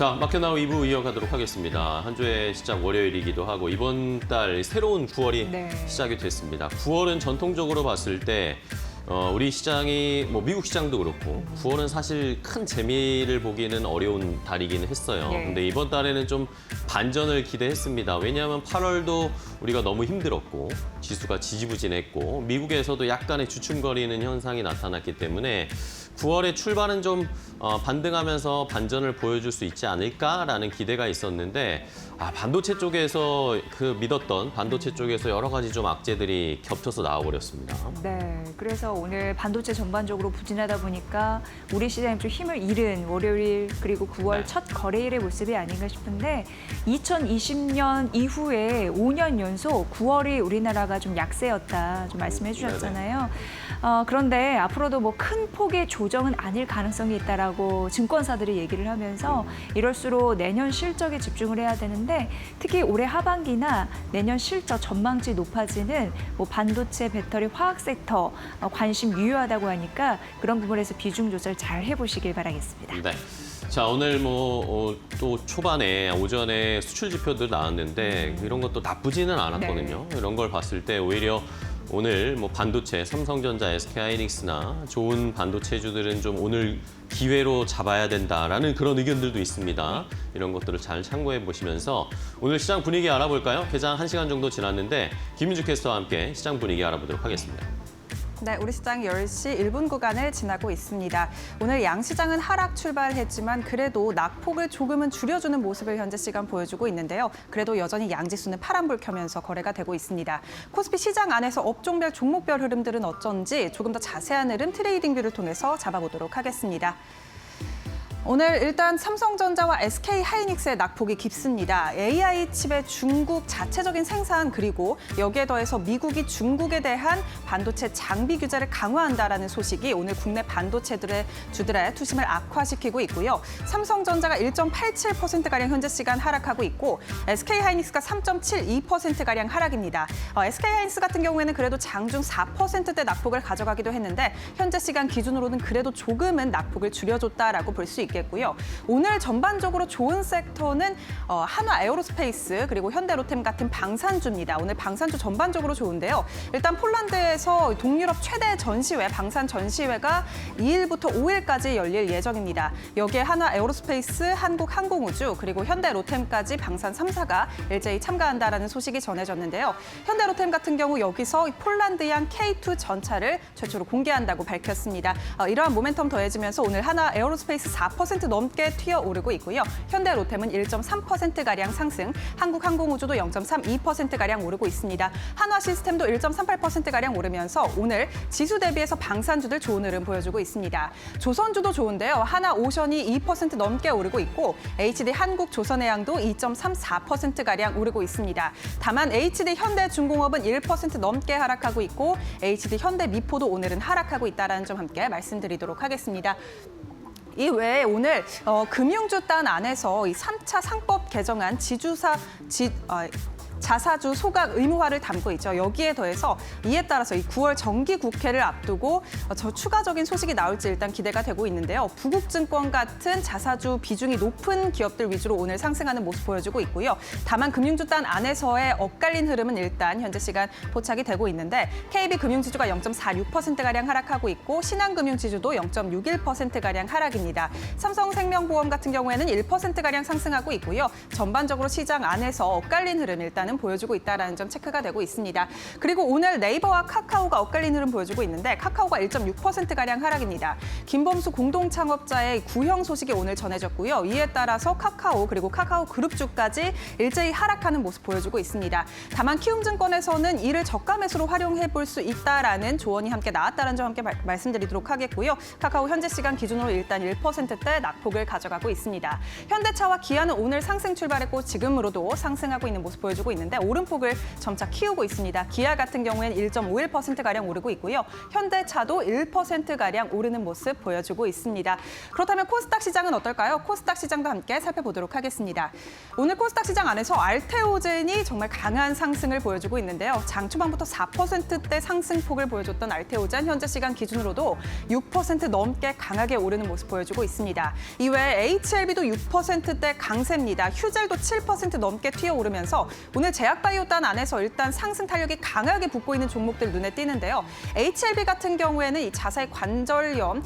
자, 마켓나우 2부 이어가도록 하겠습니다. 한 주의 시작 월요일이기도 하고 이번 달 새로운 9월이 시작이 됐습니다. 9월은 전통적으로 봤을 때 우리 시장이 미국 시장도 그렇고 9월은 사실 큰 재미를 보기는 어려운 달이기는 했어요. 근데 이번 달에는 좀 반전을 기대했습니다. 왜냐하면 8월도 우리가 너무 힘들었고 지수가 지지부진했고 미국에서도 약간의 주춤거리는 현상이 나타났기 때문에 9월의 출발은 좀 반등하면서 반전을 보여줄 수 있지 않을까라는 기대가 있었는데 반도체 쪽에서 믿었던 반도체 쪽에서 여러 가지 좀 악재들이 겹쳐서 나와버렸습니다. 네, 그래서 오늘 반도체 전반적으로 부진하다 보니까 우리 시장이 좀 힘을 잃은 월요일 그리고 9월 첫 거래일의 모습이 아닌가 싶은데 2020년 이후에 5년 연속 9월이 우리나라가 좀 약세였다 좀 말씀해 주셨잖아요. 그런데 앞으로도 큰 폭의 조정은 아닐 가능성이 있다라고 증권사들이 얘기를 하면서 이럴수록 내년 실적에 집중을 해야 되는데 특히 올해 하반기나 내년 실적 전망치 높아지는 반도체, 배터리, 화학 섹터 관심 유효하다고 하니까 그런 부분에서 비중 조절 잘 해보시길 바라겠습니다. 네. 자, 오늘 또 초반에 오전에 수출 지표들 나왔는데 이런 것도 나쁘지는 않았거든요. 이런 걸 봤을 때 오히려 오늘 반도체, 삼성전자, SK하이닉스나 좋은 반도체주들은 좀 오늘 기회로 잡아야 된다라는 그런 의견들도 있습니다. 이런 것들을 잘 참고해 보시면서 오늘 시장 분위기 알아볼까요? 개장 1시간 정도 지났는데 김민주 캐스터와 함께 시장 분위기 알아보도록 하겠습니다. 네, 우리 시장 10시 1분 구간을 지나고 있습니다. 오늘 양시장은 하락 출발했지만 그래도 낙폭을 조금은 줄여주는 모습을 현재 시간 보여주고 있는데요. 그래도 여전히 양지수는 파란불 켜면서 거래가 되고 있습니다. 코스피 시장 안에서 업종별, 종목별 흐름들은 어쩐지 조금 더 자세한 흐름 트레이딩뷰를 통해서 잡아보도록 하겠습니다. 오늘 일단 삼성전자와 SK하이닉스의 낙폭이 깊습니다. AI 칩의 중국 자체적인 생산 그리고 여기에 더해서 미국이 중국에 대한 반도체 장비 규제를 강화한다라는 소식이 오늘 국내 반도체들의 주들의 투심을 악화시키고 있고요. 삼성전자가 1.87%가량 현재 시간 하락하고 있고 SK하이닉스가 3.72%가량 하락입니다. SK하이닉스 같은 경우에는 그래도 장중 4%대 낙폭을 가져가기도 했는데 현재 시간 기준으로는 그래도 조금은 낙폭을 줄여줬다라고 볼 수 있겠고요. 오늘 전반적으로 좋은 섹터는 한화 에어로스페이스 그리고 현대로템 같은 방산주입니다. 오늘 방산주 전반적으로 좋은데요. 일단 폴란드에서 동유럽 최대 전시회, 방산 전시회가 2일부터 5일까지 열릴 예정입니다. 여기에 한화 에어로스페이스, 한국항공우주 그리고 현대로템까지 방산 3사가 일제히 참가한다라는 소식이 전해졌는데요. 현대로템 같은 경우 여기서 폴란드양 K2 전차를 최초로 공개한다고 밝혔습니다. 이러한 모멘텀 더해지면서 오늘 한화 에어로스페이스 4% 넘게 튀어오르고 있고요. 현대로템은 1.3%가량 상승, 한국항공우주도 0.32%가량 오르고 있습니다. 한화시스템도 1.38%가량 오르면서 오늘 지수 대비해서 방산주들 좋은 흐름 보여주고 있습니다. 조선주도 좋은데요. 하나오션이 2% 넘게 오르고 있고 HD 한국조선해양도 2.34%가량 오르고 있습니다. 다만 HD 현대중공업은 1% 넘게 하락하고 있고 HD 현대미포도 오늘은 하락하고 있다는 점 함께 말씀드리도록 하겠습니다. 이 외에 오늘 금융주 단 안에서 이 3차 상법 개정안 자사주 소각 의무화를 담고 있죠. 여기에 더해서 이에 따라서 이 9월 정기 국회를 앞두고 추가적인 소식이 나올지 일단 기대가 되고 있는데요. 부국증권 같은 자사주 비중이 높은 기업들 위주로 오늘 상승하는 모습 보여주고 있고요. 다만 금융주 단 안에서의 엇갈린 흐름은 일단 현재 시간 포착이 되고 있는데 KB금융지주가 0.46%가량 하락하고 있고 신한금융지주도 0.61%가량 하락입니다. 삼성생명보험 같은 경우에는 1%가량 상승하고 있고요. 전반적으로 시장 안에서 엇갈린 흐름 일단은 보여주고 있다는 점 체크가 되고 있습니다. 그리고 오늘 네이버와 카카오가 엇갈린 흐름 보여주고 있는데 카카오가 1.6%가량 하락입니다. 김범수 공동창업자의 구형 소식이 오늘 전해졌고요. 이에 따라서 카카오 그리고 카카오 그룹주까지 일제히 하락하는 모습 보여주고 있습니다. 다만 키움증권에서는 이를 저가 매수로 활용해 볼 수 있다라는 조언이 함께 나왔다는 점 함께 말씀드리도록 하겠고요. 카카오 현재 시간 기준으로 일단 1%대 낙폭을 가져가고 있습니다. 현대차와 기아는 오늘 상승 출발했고 지금으로도 상승하고 있는 모습 보여주고 있는데 있는데 오름폭을 점차 키우고 있습니다. 기아 같은 경우에는 1.51%가량 오르고 있고요. 현대차도 1%가량 오르는 모습 보여주고 있습니다. 그렇다면 코스닥 시장은 어떨까요? 코스닥 시장도 함께 살펴보도록 하겠습니다. 오늘 코스닥 시장 안에서 알테오젠이 정말 강한 상승을 보여주고 있는데요. 장 초반부터 4%대 상승폭을 보여줬던 알테오젠 현재 시간 기준으로도 6% 넘게 강하게 오르는 모습 보여주고 있습니다. 이외에 HLB도 6%대 강세입니다. 휴젤도 7% 넘게 튀어오르면서 오늘 제약바이오단 안에서 일단 상승 탄력이 강하게 붙고 있는 종목들 눈에 띄는데요. HLB 같은 경우에는 이 자사의 관절염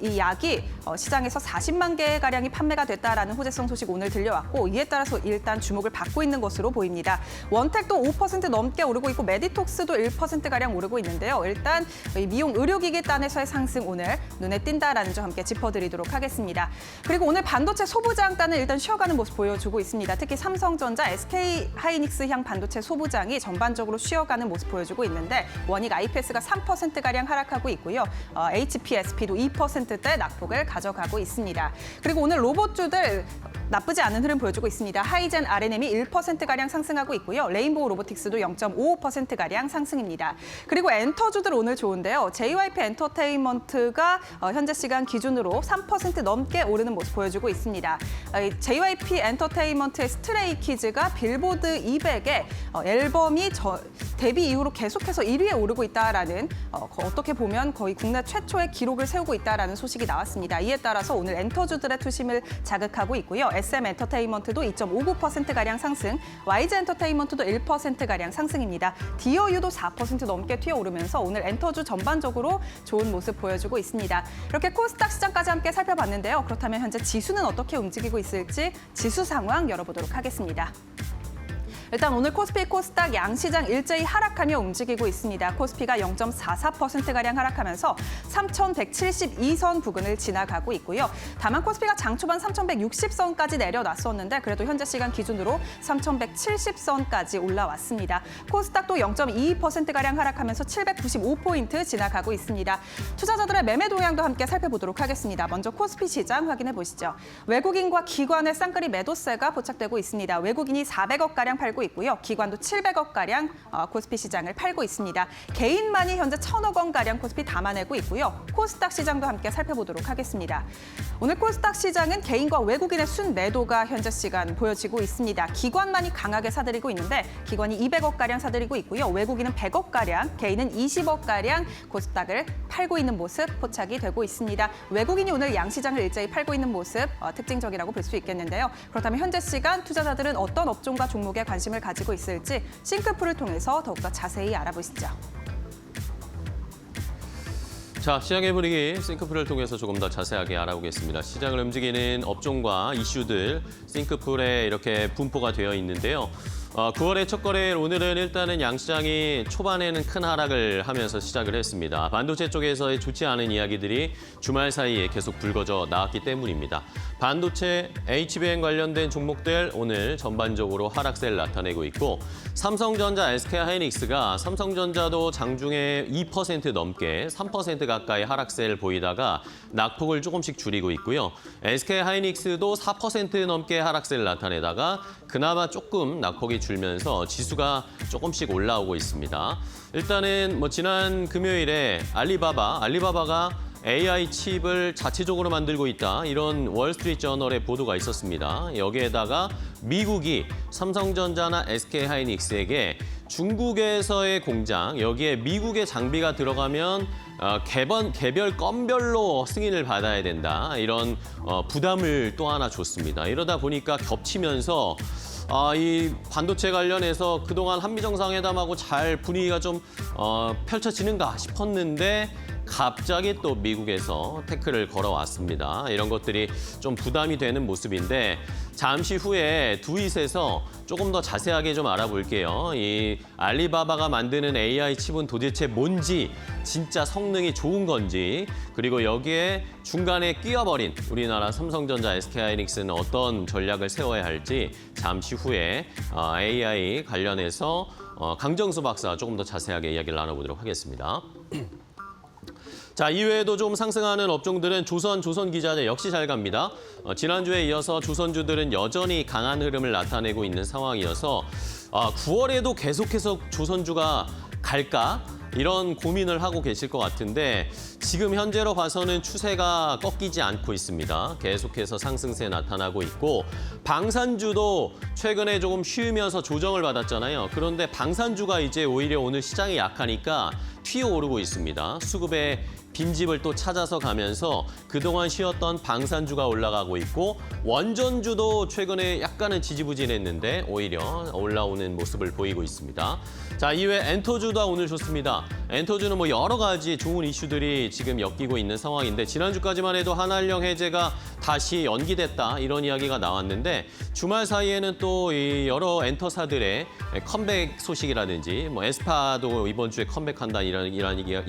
이 약이 시장에서 40만 개 가량이 판매가 됐다라는 호재성 소식 오늘 들려왔고 이에 따라서 일단 주목을 받고 있는 것으로 보입니다. 원택도 5% 넘게 오르고 있고 메디톡스도 1%가량 오르고 있는데요. 일단 이 미용 의료기기 단에서의 상승 오늘 눈에 띈다라는 점 함께 짚어드리도록 하겠습니다. 그리고 오늘 반도체 소부장단은 일단 쉬어가는 모습 보여주고 있습니다. 특히 삼성전자, SK하이닉스향 반도체 소부장이 전반적으로 쉬어가는 모습 보여주고 있는데 원익 IPS가 3%가량 하락하고 있고요. HPSP도 2%대 낙폭을 가져가고 있습니다. 그리고 오늘 로봇주들 나쁘지 않은 흐름 보여주고 있습니다. 하이젠 RNM이 1%가량 상승하고 있고요. 레인보우 로보틱스도 0.55%가량 상승입니다. 그리고 엔터주들 오늘 좋은데요. JYP 엔터테인먼트가 현재 시간 기준으로 3% 넘게 오르는 모습 보여주고 있습니다. JYP 엔터테인먼트의 스트레이키즈가 빌보드 200의 앨범이 데뷔 이후로 계속해서 1위에 오르고 있다라는 어떻게 보면 거의 국내 최초의 기록을 세우고 있다라는 소식이 나왔습니다. 이에 따라서 오늘 엔터주들의 투심을 자극하고 있고요. SM 엔터테인먼트도 2.59%가량 상승, YG 엔터테인먼트도 1%가량 상승입니다. 디어유도 4% 넘게 튀어오르면서 오늘 엔터주 전반적으로 좋은 모습 보여주고 있습니다. 이렇게 코스닥 시장까지 함께 살펴봤는데요. 그렇다면 현재 지수는 어떻게 움직이고 있을지 지수 상황 열어보도록 하겠습니다. 일단 오늘 코스피, 코스닥 양시장 일제히 하락하며 움직이고 있습니다. 코스피가 0.44%가량 하락하면서 3,172선 부근을 지나가고 있고요. 다만 코스피가 장 초반 3,160선까지 내려놨었는데 그래도 현재 시간 기준으로 3,170선까지 올라왔습니다. 코스닥도 0.22%가량 하락하면서 795포인트 지나가고 있습니다. 투자자들의 매매 동향도 함께 살펴보도록 하겠습니다. 먼저 코스피 시장 확인해 보시죠. 외국인과 기관의 쌍끌이 매도세가 포착되고 있습니다. 외국인이 400억가량 팔고 있고요. 기관도 700억가량 코스피 시장을 팔고 있습니다. 개인만이 현재 1,000억 원가량 코스피 담아내고 있고요. 코스닥 시장도 함께 살펴보도록 하겠습니다. 오늘 코스닥 시장은 개인과 외국인의 순매도가 현재 시간 보여지고 있습니다. 기관만이 강하게 사들이고 있는데 기관이 200억가량 사들이고 있고요. 외국인은 100억가량, 개인은 20억가량 코스닥을 팔고 있는 모습 포착이 되고 있습니다. 외국인이 오늘 양시장을 일제히 팔고 있는 모습 특징적이라고 볼 수 있겠는데요. 그렇다면 현재 시간 투자자들은 어떤 업종과 종목에 관심을 가지고 있을지 싱크풀을 통해서 더욱더 자세히 알아보시죠. 자, 시장의 분위기 싱크풀을 통해서 조금 더 자세하게 알아보겠습니다. 시장을 움직이는 업종과 이슈들 싱크풀에 이렇게 분포가 되어 있는데요. 9월의 첫 거래일 오늘은 일단은 양시장이 초반에는 큰 하락을 하면서 시작을 했습니다. 반도체 쪽에서의 좋지 않은 이야기들이 주말 사이에 계속 불거져 나왔기 때문입니다. 반도체, HBM 관련된 종목들 오늘 전반적으로 하락세를 나타내고 있고 삼성전자, SK하이닉스가 삼성전자도 장중에 2% 넘게 3% 가까이 하락세를 보이다가 낙폭을 조금씩 줄이고 있고요. SK하이닉스도 4% 넘게 하락세를 나타내다가 그나마 조금 낙폭이 줄면서 지수가 조금씩 올라오고 있습니다. 일단은 지난 금요일에 알리바바가 AI 칩을 자체적으로 만들고 있다. 이런 월스트리트저널의 보도가 있었습니다. 여기에다가 미국이 삼성전자나 SK하이닉스에게 중국에서의 공장, 여기에 미국의 장비가 들어가면 개별 건별로 승인을 받아야 된다. 이런 부담을 또 하나 줬습니다. 이러다 보니까 겹치면서 이 반도체 관련해서 그동안 한미정상회담하고 잘 분위기가 좀 펼쳐지는가 싶었는데 갑자기 또 미국에서 태클을 걸어왔습니다. 이런 것들이 좀 부담이 되는 모습인데 잠시 후에 두잇에서 조금 더 자세하게 좀 알아볼게요. 이 알리바바가 만드는 AI 칩은 도대체 뭔지, 진짜 성능이 좋은 건지, 그리고 여기에 중간에 끼어버린 우리나라 삼성전자, SK하이닉스는 어떤 전략을 세워야 할지 잠시 후에 AI 관련해서 강정수 박사 조금 더 자세하게 이야기를 나눠보도록 하겠습니다. 자, 이외에도 좀 상승하는 업종들은 조선기자재 역시 잘 갑니다. 지난주에 이어서 조선주들은 여전히 강한 흐름을 나타내고 있는 상황이어서 9월에도 계속해서 조선주가 갈까? 이런 고민을 하고 계실 것 같은데 지금 현재로 봐서는 추세가 꺾이지 않고 있습니다. 계속해서 상승세 나타나고 있고 방산주도 최근에 조금 쉬면서 조정을 받았잖아요. 그런데 방산주가 이제 오히려 오늘 시장이 약하니까 튀어오르고 있습니다. 수급의 빈집을 또 찾아서 가면서 그동안 쉬었던 방산주가 올라가고 있고 원전주도 최근에 약간은 지지부진했는데 오히려 올라오는 모습을 보이고 있습니다. 자, 이외 엔터주도 오늘 좋습니다. 엔터주는 뭐 여러 가지 좋은 이슈들이 지금 엮이고 있는 상황인데 지난주까지만 해도 한한령 해제가 다시 연기됐다 이런 이야기가 나왔는데 주말 사이에는 또 이 여러 엔터사들의 컴백 소식이라든지 뭐 에스파도 이번 주에 컴백한다 이런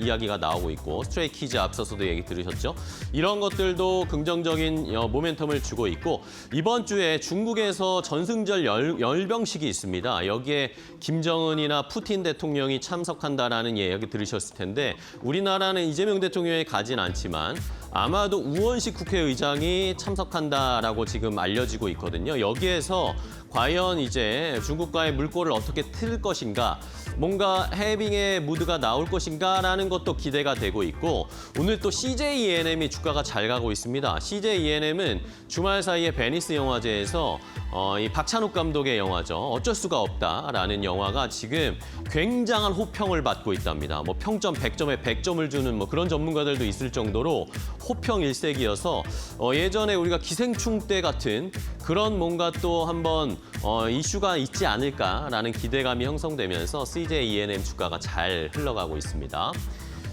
이야기가 나오고 있고 스트레이키즈 앞서서도 얘기 들으셨죠? 이런 것들도 긍정적인 모멘텀을 주고 있고 이번 주에 중국에서 전승절 열병식이 있습니다. 여기에 김정은이나 푸틴 대통령이 참석한다라는 이야기 들으셨을 텐데 우리나라는 이재명 대통령이 가진 않지만 아마도 우원식 국회의장이 참석한다라고 지금 알려지고 있거든요. 여기에서 과연 이제 중국과의 물꼬를 어떻게 틀 것인가, 뭔가 해빙의 무드가 나올 것인가라는 것도 기대가 되고 있고 오늘 또 CJ 주가가 잘 가고 있습니다. CJ 주말 사이에 베니스 영화제에서 이 박찬욱 감독의 영화죠. 어쩔 수가 없다라는 영화가 지금 굉장한 호평을 받고 있답니다. 뭐 평점 100점에 100점을 주는 뭐 그런 전문가들도 있을 정도로 호평 일색이어서 예전에 우리가 기생충 때 같은 그런 뭔가 또 한번 이슈가 있지 않을까라는 기대감이 형성되면서 CJ 주가가 잘 흘러가고 있습니다.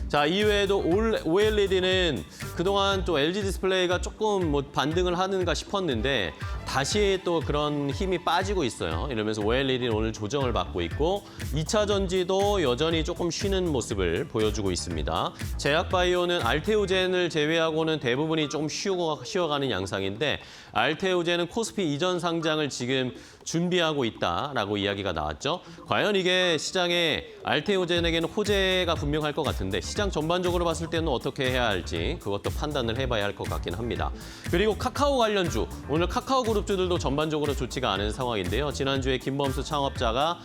자, 이외에도 OLED는 그동안 또 LG 디스플레이가 조금 뭐 반등을 하는가 싶었는데 다시 또 그런 힘이 빠지고 있어요. 이러면서 OLED는 오늘 조정을 받고 있고 2차 전지도 여전히 조금 쉬는 모습을 보여주고 있습니다. 제약바이오는 알테오젠을 제외하고는 대부분이 조금 쉬어가는 양상인데 알테오젠은 코스피 이전 상장을 지금 준비하고 있다라고 이야기가 나왔죠. 과연 이게 시장에 알테오젠에게는 호재가 분명할 것 같은데 시장 전반적으로 봤을 때는 어떻게 해야 할지 그것도 판단을 해봐야 할 것 같긴 합니다. 그리고 카카오 관련주, 오늘 카카오 그룹주들도 전반적으로 좋지가 않은 상황인데요. 지난주에 김범수 창업자가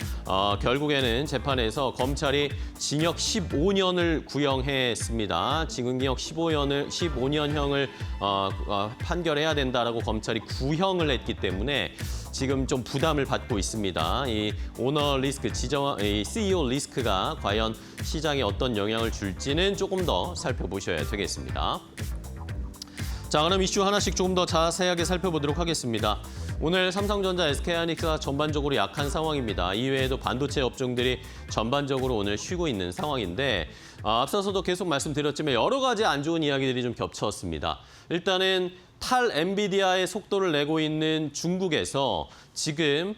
결국에는 재판에서 검찰이 징역 15년을 구형했습니다. 징역 15년형을 판결해야 된다라고 검찰이 구형을 했기 때문에 지금 좀 부담을 받고 있습니다. 이 오너 리스크, 이 CEO 리스크가 과연 시장에 어떤 영향을 줄지는 조금 더 살펴보셔야 되겠습니다. 자, 그럼 이슈 하나씩 조금 더 자세하게 살펴보도록 하겠습니다. 오늘 삼성전자, SK하이닉스가 전반적으로 약한 상황입니다. 이외에도 반도체 업종들이 전반적으로 오늘 쉬고 있는 상황인데 앞서서도 계속 말씀드렸지만 여러 가지 안 좋은 이야기들이 좀 겹쳤습니다. 일단은 탈 엔비디아의 속도를 내고 있는 중국에서 지금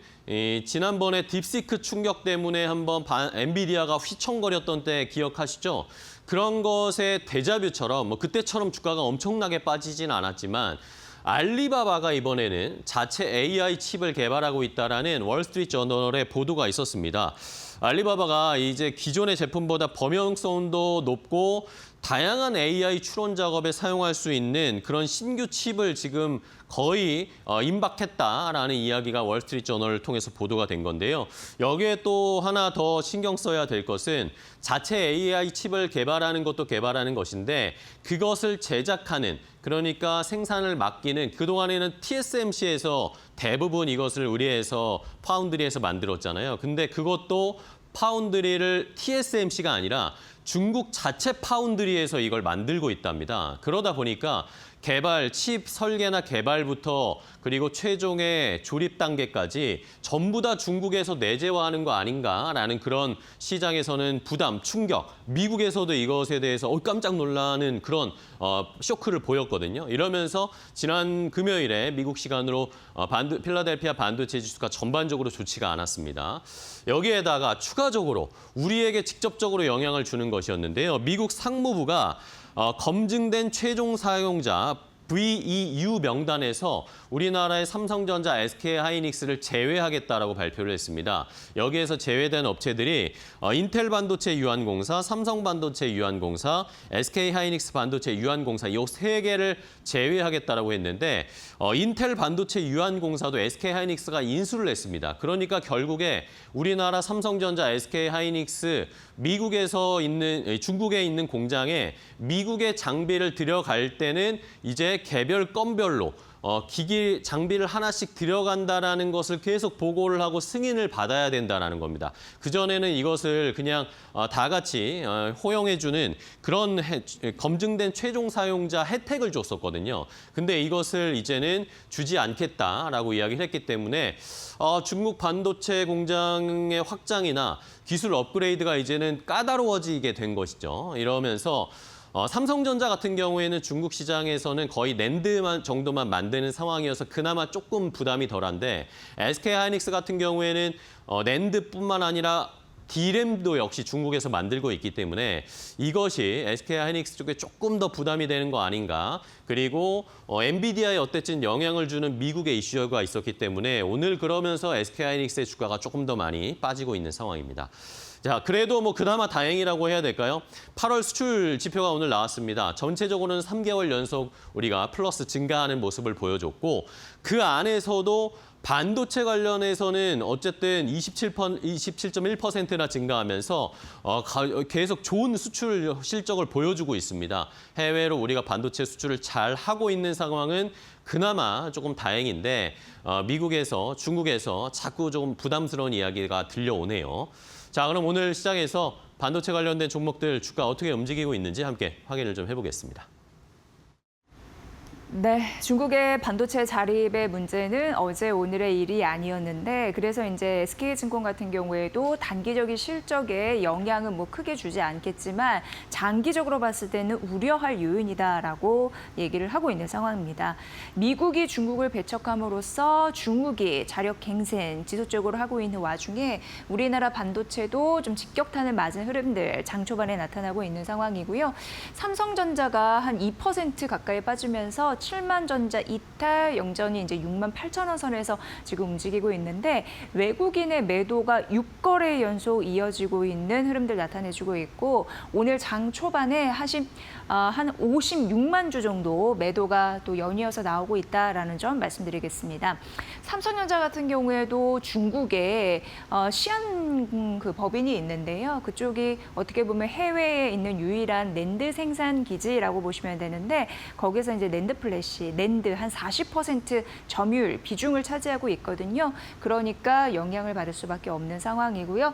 지난번에 딥시크 충격 때문에 한번 엔비디아가 휘청거렸던 때 기억하시죠? 그런 것의 데자뷰처럼 뭐 그때처럼 주가가 엄청나게 빠지진 않았지만 알리바바가 이번에는 자체 AI 칩을 개발하고 있다라는 월스트리트 저널의 보도가 있었습니다. 알리바바가 이제 기존의 제품보다 범용성도 높고 다양한 AI 추론 작업에 사용할 수 있는 그런 신규 칩을 지금 거의 임박했다라는 이야기가 월스트리트 저널을 통해서 보도가 된 건데요. 여기에 또 하나 더 신경 써야 될 것은 자체 AI 칩을 개발하는 것도 개발하는 것인데 그것을 제작하는, 그러니까 생산을 맡기는, 그동안에는 TSMC에서 대부분 이것을 의뢰해서 파운드리에서 만들었잖아요. 근데 그것도 파운드리를 TSMC가 아니라 중국 자체 파운드리에서 이걸 만들고 있답니다. 그러다 보니까 개발, 칩 설계나 개발부터 그리고 최종의 조립 단계까지 전부 다 중국에서 내재화하는 거 아닌가라는 그런 시장에서는 부담, 충격, 미국에서도 이것에 대해서 깜짝 놀라는 그런 쇼크를 보였거든요. 이러면서 지난 금요일에 미국 시간으로 필라델피아 반도체 지수가 전반적으로 좋지가 않았습니다. 여기에다가 추가적으로 우리에게 직접적으로 영향을 주는 것이었는데요. 미국 상무부가 검증된 최종 사용자 VEU 명단에서 우리나라의 삼성전자, SK하이닉스를 제외하겠다라고 발표를 했습니다. 여기에서 제외된 업체들이 인텔 반도체 유한공사, 삼성 반도체 유한공사, SK하이닉스 반도체 유한공사 이 세 개를 제외하겠다라고 했는데 인텔 반도체 유한공사도 SK하이닉스가 인수를 했습니다. 그러니까 결국에 우리나라 삼성전자, SK하이닉스 중국에 있는 공장에 미국의 장비를 들여갈 때는 이제 개별 건별로 기기 장비를 하나씩 들여간다라는 것을 계속 보고를 하고 승인을 받아야 된다는 겁니다. 그전에는 이것을 그냥 다 같이 허용해주는 그런 검증된 최종 사용자 혜택을 줬었거든요. 근데 이것을 이제는 주지 않겠다라고 이야기를 했기 때문에 중국 반도체 공장의 확장이나 기술 업그레이드가 이제는 까다로워지게 된 것이죠. 이러면서 삼성전자 같은 경우에는 중국 시장에서는 거의 낸드만 정도만 만드는 상황이어서 그나마 조금 부담이 덜한데 SK하이닉스 같은 경우에는 낸드뿐만 아니라 D램도 역시 중국에서 만들고 있기 때문에 이것이 SK하이닉스 쪽에 조금 더 부담이 되는 거 아닌가. 그리고 엔비디아에 어쨌든 영향을 주는 미국의 이슈가 있었기 때문에 오늘 그러면서 SK하이닉스의 주가가 조금 더 많이 빠지고 있는 상황입니다. 자, 그래도 뭐 그나마 다행이라고 해야 될까요? 8월 수출 지표가 오늘 나왔습니다. 전체적으로는 3개월 연속 우리가 플러스 증가하는 모습을 보여줬고 그 안에서도 반도체 관련해서는 어쨌든 27.1%나 증가하면서 계속 좋은 수출 실적을 보여주고 있습니다. 해외로 우리가 반도체 수출을 잘 하고 있는 상황은 그나마 조금 다행인데 미국에서, 중국에서 자꾸 좀 부담스러운 이야기가 들려오네요. 자, 그럼 오늘 시장에서 반도체 관련된 종목들 주가 어떻게 움직이고 있는지 함께 확인을 좀 해보겠습니다. 네, 중국의 반도체 자립의 문제는 어제 오늘의 일이 아니었는데 그래서 이제 SK증권 같은 경우에도 단기적인 실적에 영향은 뭐 크게 주지 않겠지만 장기적으로 봤을 때는 우려할 요인이다라고 얘기를 하고 있는 상황입니다. 미국이 중국을 배척함으로써 중국이 자력 갱생 지속적으로 하고 있는 와중에 우리나라 반도체도 좀 직격탄을 맞은 흐름들 장 초반에 나타나고 있는 상황이고요. 삼성전자가 한 2% 가까이 빠지면서 7만 전자 이탈, 영전이 이제 6만 8천 원 선에서 지금 움직이고 있는데 외국인의 매도가 6거래 연속 이어지고 있는 흐름들 나타내주고 있고 오늘 장 초반에 한 56만 주 정도 매도가 또 연이어서 나오고 있다라는 점 말씀드리겠습니다. 삼성전자 같은 경우에도 중국에 시안 그 법인이 있는데요. 그쪽이 어떻게 보면 해외에 있는 유일한 낸드 생산 기지라고 보시면 되는데 거기서 이제 낸드 플래시, 낸드 한 40% 점유율 비중을 차지하고 있거든요. 그러니까 영향을 받을 수밖에 없는 상황이고요.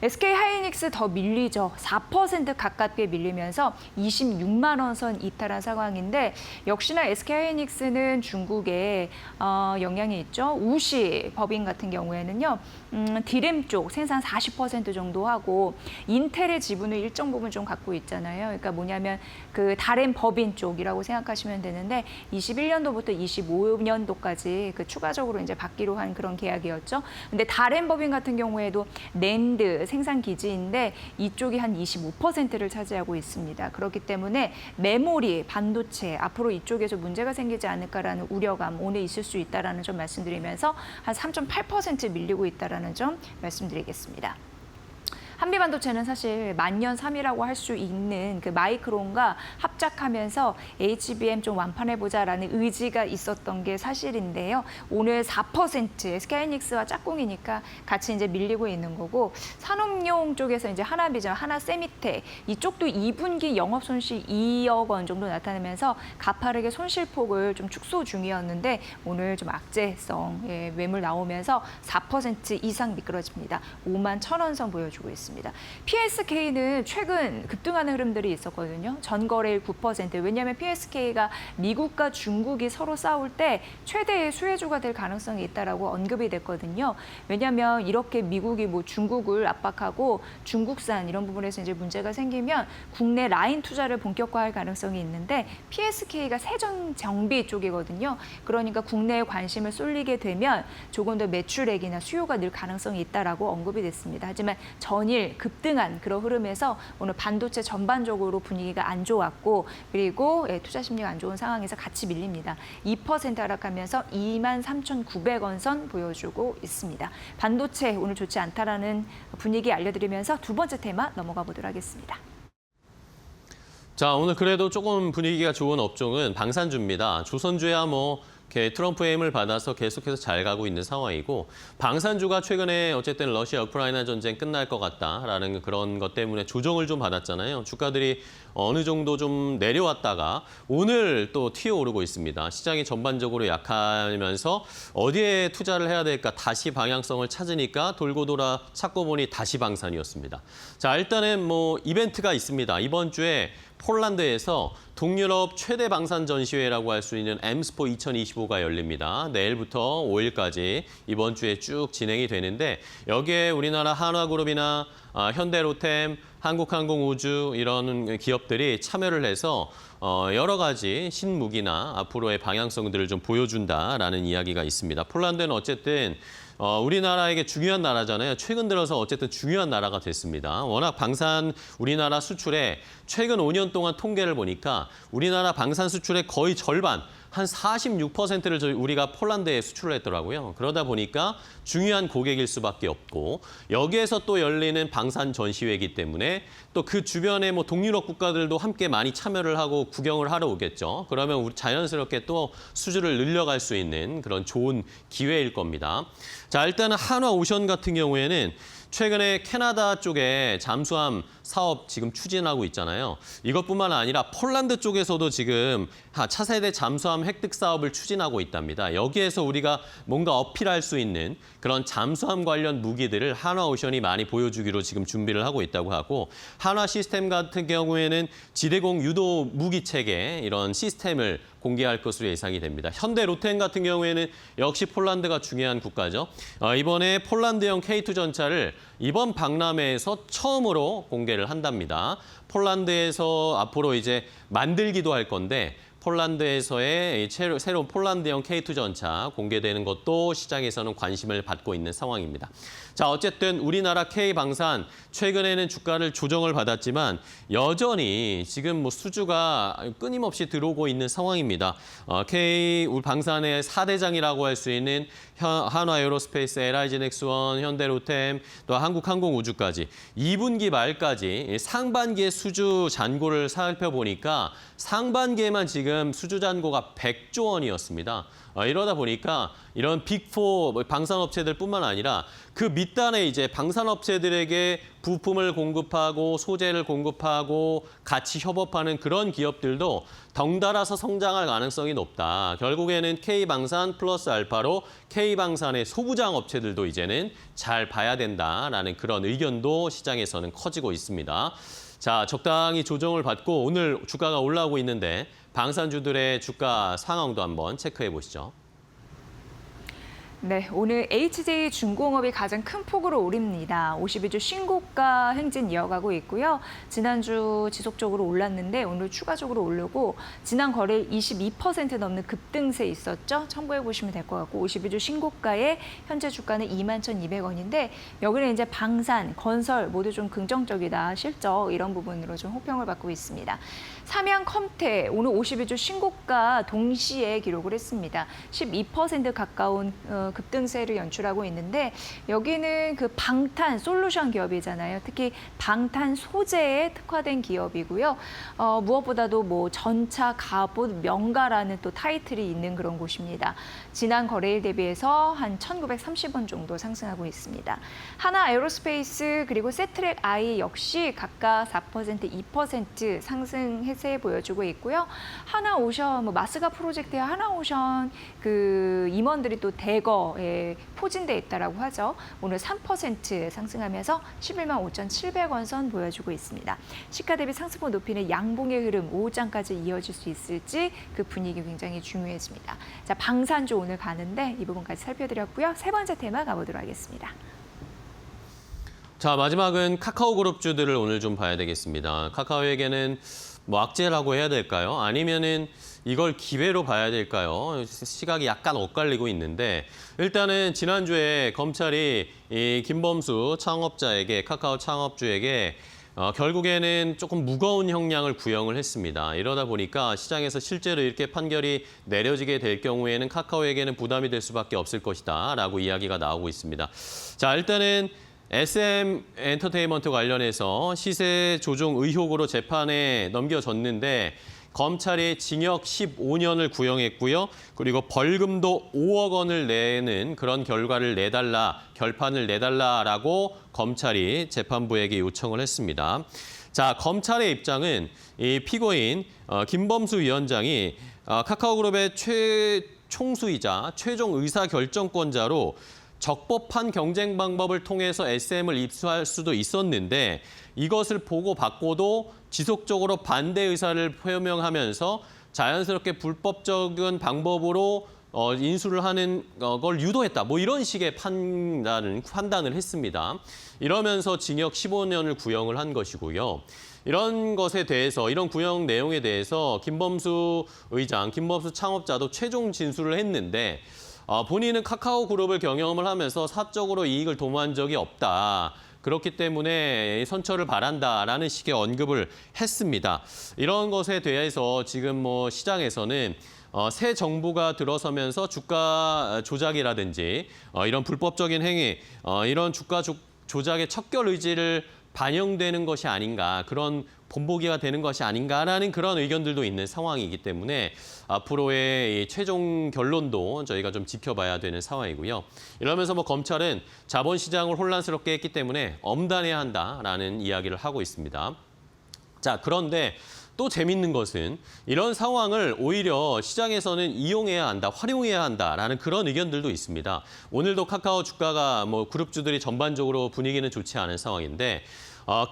SK하이닉스 더 밀리죠. 4% 가깝게 밀리면서 26만 원 선 이탈한 상황인데 역시나 SK하이닉스는 중국에 영향이 있죠. 우시 법인 같은 경우에는요. D램 쪽 생산 40% 정도 하고 인텔의 지분을 일정 부분 좀 갖고 있잖아요. 그러니까 뭐냐면 그 다램 법인 쪽이라고 생각하시면 되는데 21년도부터 25년도까지 그 추가적으로 이제 받기로 한 그런 계약이었죠. 근데 다램 법인 같은 경우에도 낸드 생산 기지인데 이쪽이 한 25%를 차지하고 있습니다. 그렇기 때문에 메모리, 반도체 앞으로 이쪽에서 문제가 생기지 않을까라는 우려감 오늘 있을 수 있다라는 점 말씀드리면서 한 3.8% 밀리고 있다라는 점 말씀드리겠습니다. 한미반도체는 사실 만년 3위라고 할 수 있는 그 마이크론과 합작하면서 HBM 좀 완판해보자라는 의지가 있었던 게 사실인데요. 오늘 4% SK하이닉스와 짝꿍이니까 같이 이제 밀리고 있는 거고 산업용 쪽에서 이제 하나비전, 하나세미텍 이쪽도 2분기 영업 손실 2억 원 정도 나타내면서 가파르게 손실폭을 좀 축소 중이었는데 오늘 좀 악재성 매물 나오면서 4% 이상 미끄러집니다. 5만 1,000원 선 보여주고 있습니다. PSK는 최근 급등하는 흐름들이 있었거든요. 전거래일 9%. 왜냐하면 PSK가 미국과 중국이 서로 싸울 때 최대의 수혜주가 될 가능성이 있다라고 언급이 됐거든요. 왜냐하면 이렇게 미국이 뭐 중국을 압박하고 중국산 이런 부분에서 이제 문제가 생기면 국내 라인 투자를 본격화할 가능성이 있는데 PSK가 세전 정비 쪽이거든요. 그러니까 국내에 관심을 쏠리게 되면 조금 더 매출액이나 수요가 늘 가능성이 있다라고 언급이 됐습니다. 하지만 전일 종일 급등한 그런 흐름에서 오늘 반도체 전반적으로 분위기가 안 좋았고 그리고 투자 심리가 안 좋은 상황에서 같이 밀립니다. 2% 하락하면서 23,900원 선 보여주고 있습니다. 반도체 오늘 좋지 않다라는 분위기 알려드리면서 두 번째 테마 넘어가 보도록 하겠습니다. 자, 오늘 그래도 조금 분위기가 좋은 업종은 방산주입니다. 조선주야 뭐 이렇게 트럼프의 힘을 받아서 계속해서 잘 가고 있는 상황이고 방산주가 최근에 어쨌든 러시아 우크라이나 전쟁 끝날 것 같다라는 그런 것 때문에 조정을 좀 받았잖아요. 주가들이 어느 정도 좀 내려왔다가 오늘 또 튀어오르고 있습니다. 시장이 전반적으로 약하면서 어디에 투자를 해야 될까 다시 방향성을 찾으니까 돌고 돌아 찾고 보니 다시 방산이었습니다. 자, 일단은 뭐 이벤트가 있습니다. 이번 주에 폴란드에서 동유럽 최대 방산 전시회라고 할 수 있는 엠스포 2025가 열립니다. 내일부터 5일까지 이번 주에 쭉 진행이 되는데 여기에 우리나라 한화그룹이나 현대로템, 한국항공우주 이런 기업들이 참여를 해서 여러 가지 신무기나 앞으로의 방향성들을 좀 보여준다라는 이야기가 있습니다. 폴란드는 어쨌든 우리나라에게 중요한 나라잖아요. 최근 들어서 어쨌든 중요한 나라가 됐습니다. 워낙 방산 우리나라 수출에 최근 5년 동안 통계를 보니까 우리나라 방산 수출의 거의 절반, 한 46%를 우리가 폴란드에 수출을 했더라고요. 그러다 보니까 중요한 고객일 수밖에 없고 여기에서 또 열리는 방산 전시회이기 때문에 또 그 주변의 뭐 동유럽 국가들도 함께 많이 참여를 하고 구경을 하러 오겠죠. 그러면 우리 자연스럽게 또 수주를 늘려갈 수 있는 그런 좋은 기회일 겁니다. 자, 일단은 한화오션 같은 경우에는 최근에 캐나다 쪽에 잠수함 사업 지금 추진하고 있잖아요. 이것뿐만 아니라 폴란드 쪽에서도 지금 차세대 잠수함 획득 사업을 추진하고 있답니다. 여기에서 우리가 뭔가 어필할 수 있는 그런 잠수함 관련 무기들을 한화오션이 많이 보여주기로 지금 준비를 하고 있다고 하고 한화시스템 같은 경우에는 지대공 유도 무기 체계 이런 시스템을 공개할 것으로 예상이 됩니다. 현대로템 같은 경우에는 역시 폴란드가 중요한 국가죠. 이번에 폴란드형 K2 전차를 이번 박람회에서 처음으로 공개를 한답니다. 폴란드에서 앞으로 이제 만들기도 할 건데 폴란드에서의 새로운 폴란드형 K2 전차 공개되는 것도 시장에서는 관심을 받고 있는 상황입니다. 자, 어쨌든 우리나라 K방산 최근에는 주가를 조정을 받았지만 여전히 지금 뭐 수주가 끊임없이 들어오고 있는 상황입니다. K방산의 4대장이라고 할 수 있는 한화에어로스페이스, LIG넥스원, 현대로템, 또 한국항공우주까지 2분기 말까지 상반기의 수주 잔고를 살펴보니까 상반기에만 지금 수주 잔고가 100조 원이었습니다. 이러다 보니까 이런 빅4 방산업체들뿐만 아니라 그 밑단에 이제 방산업체들에게 부품을 공급하고 소재를 공급하고 같이 협업하는 그런 기업들도 덩달아서 성장할 가능성이 높다. 결국에는 K방산 플러스 알파로 K방산의 소부장 업체들도 이제는 잘 봐야 된다라는 그런 의견도 시장에서는 커지고 있습니다. 자, 적당히 조정을 받고 오늘 주가가 올라오고 있는데 방산주들의 주가 상황도 한번 체크해 보시죠. 네, 오늘 HJ중공업이 가장 큰 폭으로 오릅니다. 52주 신고가 행진 이어가고 있고요. 지난주 지속적으로 올랐는데 오늘 추가적으로 오르고 지난 거래일 22% 넘는 급등세 있었죠. 참고해 보시면 될 것 같고 52주 신고가에 현재 주가는 21,200원인데 여기는 이제 방산, 건설 모두 좀 긍정적이다. 실적 이런 부분으로 좀 호평을 받고 있습니다. 삼양컴테 오늘 52주 신고가 동시에 기록을 했습니다. 12% 가까운 급등세를 연출하고 있는데 여기는 그 방탄 솔루션 기업이잖아요. 특히 방탄 소재에 특화된 기업이고요. 무엇보다도 뭐 전차, 갑옷, 명가라는 또 타이틀이 있는 그런 곳입니다. 지난 거래일 대비해서 한 1,930원 정도 상승하고 있습니다. 하나 에어로스페이스 그리고 세트랙 아이 역시 각각 4%, 2% 상승 해세 보여주고 있고요. 하나오션, 뭐 마스가 프로젝트의 하나오션 그 임원들이 또 대거에 포진돼 있다라고 하죠. 오늘 3% 상승하면서 11만 5,700원 선 보여주고 있습니다. 시가 대비 상승폭 높이는 양봉의 흐름 오후장까지 이어질 수 있을지 그 분위기 굉장히 중요해집니다. 자, 방산주 오늘 가는데 이 부분까지 살펴드렸고요. 세 번째 테마 가보도록 하겠습니다. 자, 마지막은 카카오그룹주들을 오늘 좀 봐야 되겠습니다. 카카오에게는 뭐 악재라고 해야 될까요? 아니면은 이걸 기회로 봐야 될까요? 시각이 약간 엇갈리고 있는데 일단은 지난주에 검찰이 이 김범수 창업자에게 카카오 창업주에게 결국에는 조금 무거운 형량을 구형을 했습니다. 이러다 보니까 시장에서 실제로 이렇게 판결이 내려지게 될 경우에는 카카오에게는 부담이 될 수밖에 없을 것이다 라고 이야기가 나오고 있습니다. 자, 일단은 SM 엔터테인먼트 관련해서 시세 조종 의혹으로 재판에 넘겨졌는데 검찰이 징역 15년을 구형했고요. 그리고 벌금도 5억 원을 내는 그런 결판을 내달라라고 검찰이 재판부에게 요청을 했습니다. 자, 검찰의 입장은 이 피고인 김범수 위원장이 카카오그룹의 총수이자 최종 의사결정권자로 적법한 경쟁 방법을 통해서 SM을 입수할 수도 있었는데 이것을 보고받고도 지속적으로 반대 의사를 표명하면서 자연스럽게 불법적인 방법으로 인수를 하는 걸 유도했다. 뭐 이런 식의 판단을 했습니다. 이러면서 징역 15년을 구형을 한 것이고요. 이런 것에 대해서, 이런 구형 내용에 대해서 김범수 의장, 김범수 창업자도 최종 진술을 했는데 본인은 카카오 그룹을 경영을 하면서 사적으로 이익을 도모한 적이 없다. 그렇기 때문에 선처를 바란다라는 식의 언급을 했습니다. 이런 것에 대해서 지금 뭐 시장에서는 새 정부가 들어서면서 주가 조작이라든지 이런 불법적인 행위, 이런 주가 조작의 척결 의지를 반영되는 것이 아닌가, 그런 본보기가 되는 것이 아닌가라는 그런 의견들도 있는 상황이기 때문에 앞으로의 이 최종 결론도 저희가 좀 지켜봐야 되는 상황이고요. 이러면서 뭐 검찰은 자본시장을 혼란스럽게 했기 때문에 엄단해야 한다라는 이야기를 하고 있습니다. 자, 그런데 또 재밌는 것은 이런 상황을 오히려 시장에서는 이용해야 한다, 활용해야 한다라는 그런 의견들도 있습니다. 오늘도 카카오 주가가 뭐 그룹주들이 전반적으로 분위기는 좋지 않은 상황인데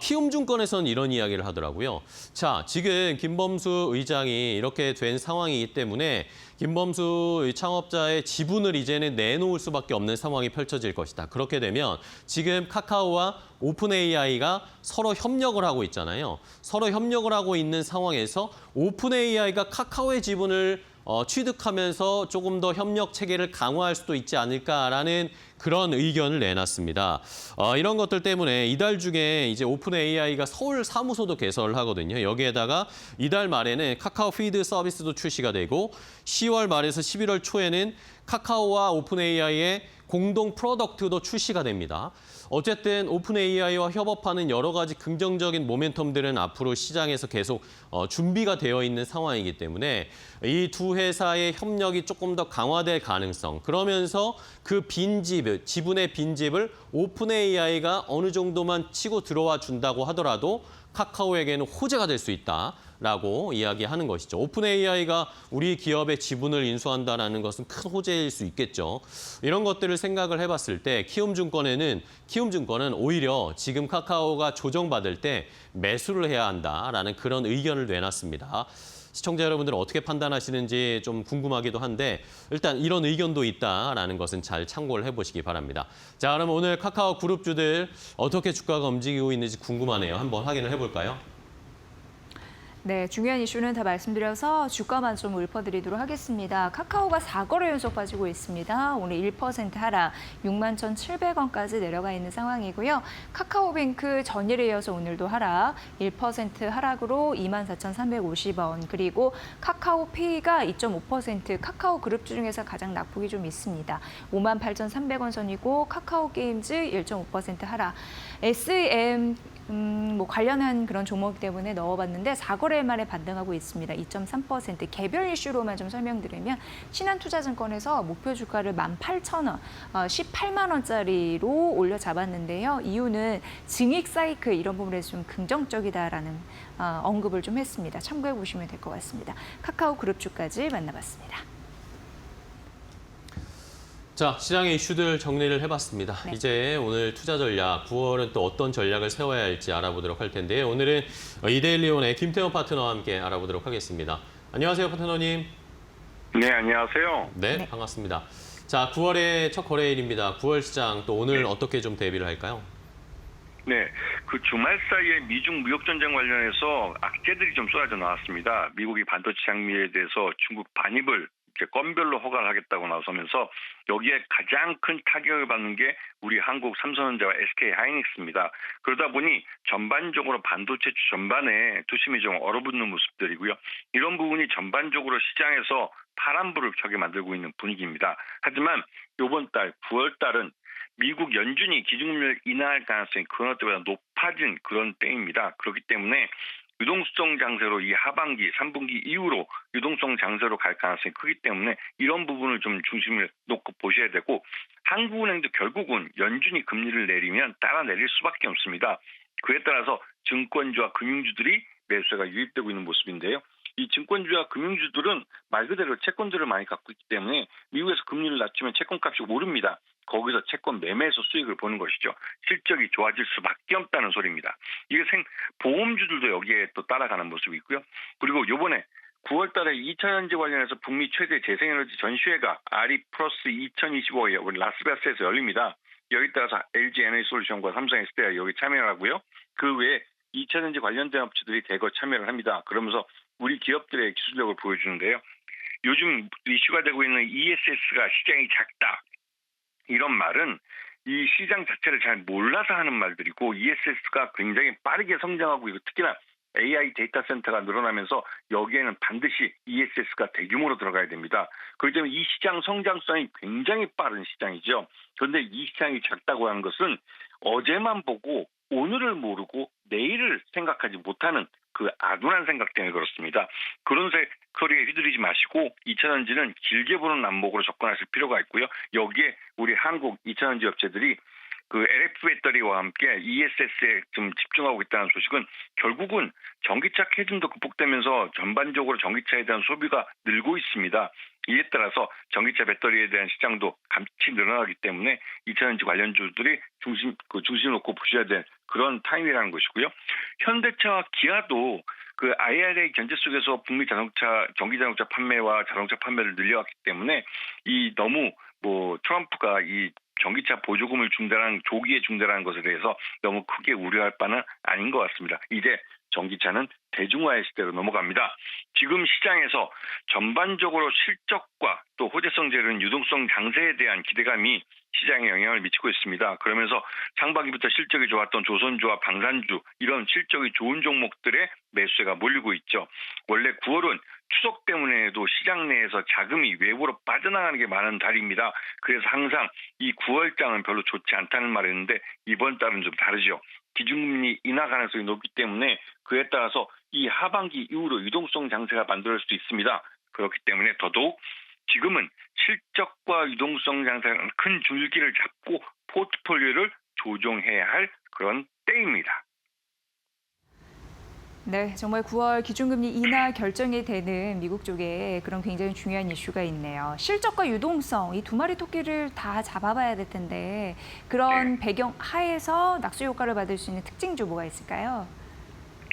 키움증권에서는 이런 이야기를 하더라고요. 자, 지금 김범수 의장이 이렇게 된 상황이기 때문에 김범수 창업자의 지분을 이제는 내놓을 수밖에 없는 상황이 펼쳐질 것이다. 그렇게 되면 지금 카카오와 오픈 AI가 서로 협력을 하고 있잖아요. 서로 협력을 하고 있는 상황에서 오픈 AI가 카카오의 지분을 취득하면서 조금 더 협력 체계를 강화할 수도 있지 않을까라는 그런 의견을 내놨습니다. 이런 것들 때문에 이달 중에 이제 오픈 AI가 서울 사무소도 개설을 하거든요. 여기에다가 이달 말에는 카카오 피드 서비스도 출시가 되고 10월 말에서 11월 초에는 카카오와 오픈 AI의 공동 프로덕트도 출시가 됩니다. 어쨌든 오픈 AI와 협업하는 여러 가지 긍정적인 모멘텀들은 앞으로 시장에서 계속 준비가 되어 있는 상황이기 때문에 이 두 회사의 협력이 조금 더 강화될 가능성, 그러면서 그 지분의 빈집을 오픈 AI가 어느 정도만 치고 들어와 준다고 하더라도 카카오에게는 호재가 될 수 있다라고 이야기하는 것이죠. 오픈 AI가 우리 기업의 지분을 인수한다는 것은 큰 호재일 수 있겠죠. 이런 것들을 생각을 해봤을 때 키움증권은 오히려 지금 카카오가 조정받을 때 매수를 해야 한다라는 그런 의견을 내놨습니다. 시청자 여러분들은 어떻게 판단하시는지 좀 궁금하기도 한데 일단 이런 의견도 있다라는 것은 잘 참고를 해보시기 바랍니다. 자, 그럼 오늘 카카오 그룹주들 어떻게 주가가 움직이고 있는지 궁금하네요. 한번 확인을 해볼까요? 네, 중요한 이슈는 다 말씀드려서 주가만 좀 읊어드리도록 하겠습니다. 카카오가 4거래 연속 빠지고 있습니다. 오늘 1% 하락, 61,700원까지 내려가 있는 상황이고요. 카카오뱅크 전일에 이어서 오늘도 하락, 1% 하락으로 24,350원. 그리고 카카오페이가 2.5%, 카카오 그룹주 중에서 가장 낙폭이 좀 있습니다. 58,300원 선이고 카카오게임즈 1.5% 하락. SM 뭐 관련한 그런 종목 때문에 넣어봤는데 4거래 만에 반등하고 있습니다. 2.3%. 개별 이슈로만 좀 설명드리면 신한투자증권에서 목표 주가를 18,000원, 18만 원짜리로 올려 잡았는데요. 이유는 증익 사이클 이런 부분에서 좀 긍정적이다라는 언급을 좀 했습니다. 참고해 보시면 될 것 같습니다. 카카오 그룹주까지 만나봤습니다. 자, 시장의 이슈들 정리를 해봤습니다. 네. 이제 오늘 투자 전략, 9월은 또 어떤 전략을 세워야 할지 알아보도록 할 텐데요. 오늘은 이데일리온의 김태원 파트너와 함께 알아보도록 하겠습니다. 안녕하세요, 파트너님. 네, 안녕하세요. 네, 반갑습니다. 자, 9월의 첫 거래일입니다. 9월 시장 또 오늘 어떻게 좀 대비를 할까요? 네, 그 주말 사이에 미중 무역 전쟁 관련해서 악재들이 좀 쏟아져 나왔습니다. 미국이 반도체 장비에 대해서 중국 반입을 이렇게 건별로 허가를 하겠다고 나서면서 여기에 가장 큰 타격을 받는 게 우리 한국 삼성전자와 SK 하이닉스입니다. 그러다 보니 전반적으로 반도체 전반에 투심이 좀 얼어붙는 모습들이고요. 이런 부분이 전반적으로 시장에서 파란불을 켜게 만들고 있는 분위기입니다. 하지만 이번 달 9월 달은 미국 연준이 기준금리를 인하할 가능성이 그 어느 때보다 높아진 그런 때입니다. 그렇기 때문에 유동성 장세로 이 하반기 3분기 이후로 유동성 장세로 갈 가능성이 크기 때문에 이런 부분을 좀 중심을 놓고 보셔야 되고 한국은행도 결국은 연준이 금리를 내리면 따라 내릴 수밖에 없습니다. 그에 따라서 증권주와 금융주들이 매수세가 유입되고 있는 모습인데요. 이 증권주와 금융주들은 말 그대로 채권들을 많이 갖고 있기 때문에 미국에서 금리를 낮추면 채권값이 오릅니다. 거기서 채권 매매에서 수익을 보는 것이죠. 실적이 좋아질 수밖에 없다는 소리입니다. 이게 보험주들도 여기에 또 따라가는 모습이 있고요. 그리고 이번에 9월 달에 2차 전지 관련해서 북미 최대 재생에너지 전시회가 아리 플러스 2025에 우리 라스베가스에서 열립니다. 여기 따라서 LG 에너지솔루션과 삼성 SDI가 여기 참여를 하고요. 그 외에 2차 전지 관련된 업체들이 대거 참여를 합니다. 그러면서 우리 기업들의 기술력을 보여주는데요. 요즘 이슈가 되고 있는 ESS가 시장이 작다. 이런 말은 이 시장 자체를 잘 몰라서 하는 말들이고 ESS가 굉장히 빠르게 성장하고 있고 특히나 AI 데이터 센터가 늘어나면서 여기에는 반드시 ESS가 대규모로 들어가야 됩니다. 그렇기 때문에 이 시장 성장성이 굉장히 빠른 시장이죠. 그런데 이 시장이 작다고 하는 것은 어제만 보고 오늘을 모르고 내일을 생각하지 못하는 그 아둔한 생각 때문에 그렇습니다. 그런 소리에 휘둘리지 마시고 2차전지는 길게 보는 안목으로 접근하실 필요가 있고요. 여기에 우리 한국 2차전지 업체들이 그 LF 배터리와 함께 ESS에 좀 집중하고 있다는 소식은 결국은 전기차 캐즘도 극복되면서 전반적으로 전기차에 대한 소비가 늘고 있습니다. 이에 따라서 전기차 배터리에 대한 시장도 같이 늘어나기 때문에 2차전지 관련주들이 중심 놓고 보셔야 될 그런 타임이라는 것이고요. 현대차와 기아도 그 IRA 견제 속에서 북미 전기 자동차 판매와 자동차 판매를 늘려왔기 때문에 이 너무 트럼프가 이 전기차 보조금을 조기에 중단하는 것에 대해서 너무 크게 우려할 바는 아닌 것 같습니다. 이제 전기차는 대중화의 시대로 넘어갑니다. 지금 시장에서 전반적으로 실적과 또 호재성 재료는 유동성 장세에 대한 기대감이 시장에 영향을 미치고 있습니다. 그러면서 상반기부터 실적이 좋았던 조선주와 방산주 이런 실적이 좋은 종목들의 매수세가 몰리고 있죠. 원래 9월은 추석 때문에도 시장 내에서 자금이 외부로 빠져나가는 게 많은 달입니다. 그래서 항상 이 9월장은 별로 좋지 않다는 말을 했는데 이번 달은 좀 다르죠. 기준금리 인하 가능성이 높기 때문에 그에 따라서 이 하반기 이후로 유동성 장세가 만들어질 수 있습니다. 그렇기 때문에 더더욱 지금은 실적과 유동성 장세라는 큰 줄기를 잡고 포트폴리오를 조정해야 할 그런 때입니다. 네, 정말 9월 기준금리 인하 결정이 되는 미국 쪽에 그런 굉장히 중요한 이슈가 있네요. 실적과 유동성, 이 두 마리 토끼를 다 잡아봐야 될 텐데 그런 배경 하에서 낙수 효과를 받을 수 있는 특징주 뭐가 있을까요?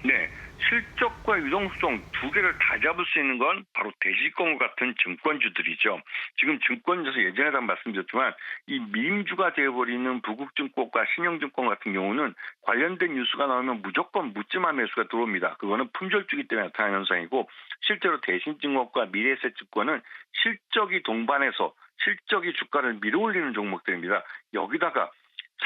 네, 실적과 유동성 두 개를 다 잡을 수 있는 건 바로 대시권 같은 증권주들이죠. 지금 증권주에서 예전에도 말씀드렸지만 이 밈주가 되어버리는 부국증권과 신용증권 같은 경우는 관련된 뉴스가 나오면 무조건 묻지마 매수가 들어옵니다. 그거는 품절주기 때문에 나타나는 현상이고 실제로 대신증권과 미래에셋증권은 실적이 동반해서 실적이 주가를 밀어올리는 종목들입니다. 여기다가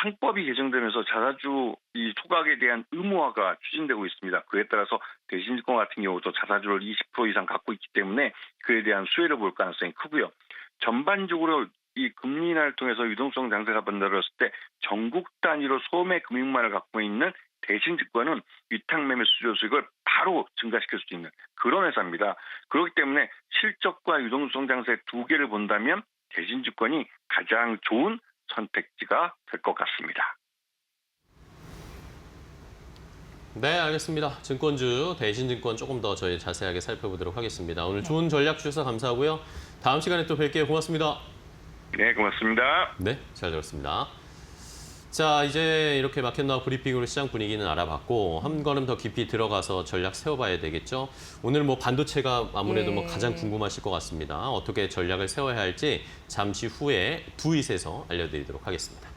상법이 개정되면서 자사주 이 소각에 대한 의무화가 추진되고 있습니다. 그에 따라서 대신증권 같은 경우도 자사주를 20% 이상 갖고 있기 때문에 그에 대한 수혜를 볼 가능성이 크고요. 전반적으로 이 금리 인하를 통해서 유동성 장세가 만들어졌을 때 전국 단위로 소매 금융만을 갖고 있는 대신증권은 위탁 매매 수수료 수익을 바로 증가시킬 수 있는 그런 회사입니다. 그렇기 때문에 실적과 유동성 장세 두 개를 본다면 대신증권이 가장 좋은 선택지가 될 것 같습니다. 네, 알겠습니다. 증권주, 대신증권 조금 더 저희 자세하게 살펴보도록 하겠습니다. 오늘 좋은 전략 주셔서 감사하고요. 다음 시간에 또 뵐게요. 고맙습니다. 네, 고맙습니다. 네, 잘 들었습니다. 자, 이제 이렇게 마켓나우 브리핑으로 시장 분위기는 알아봤고 한 걸음 더 깊이 들어가서 전략 세워봐야 되겠죠. 오늘 반도체가 아무래도 가장 궁금하실 것 같습니다. 어떻게 전략을 세워야 할지 잠시 후에 두잇에서 알려드리도록 하겠습니다.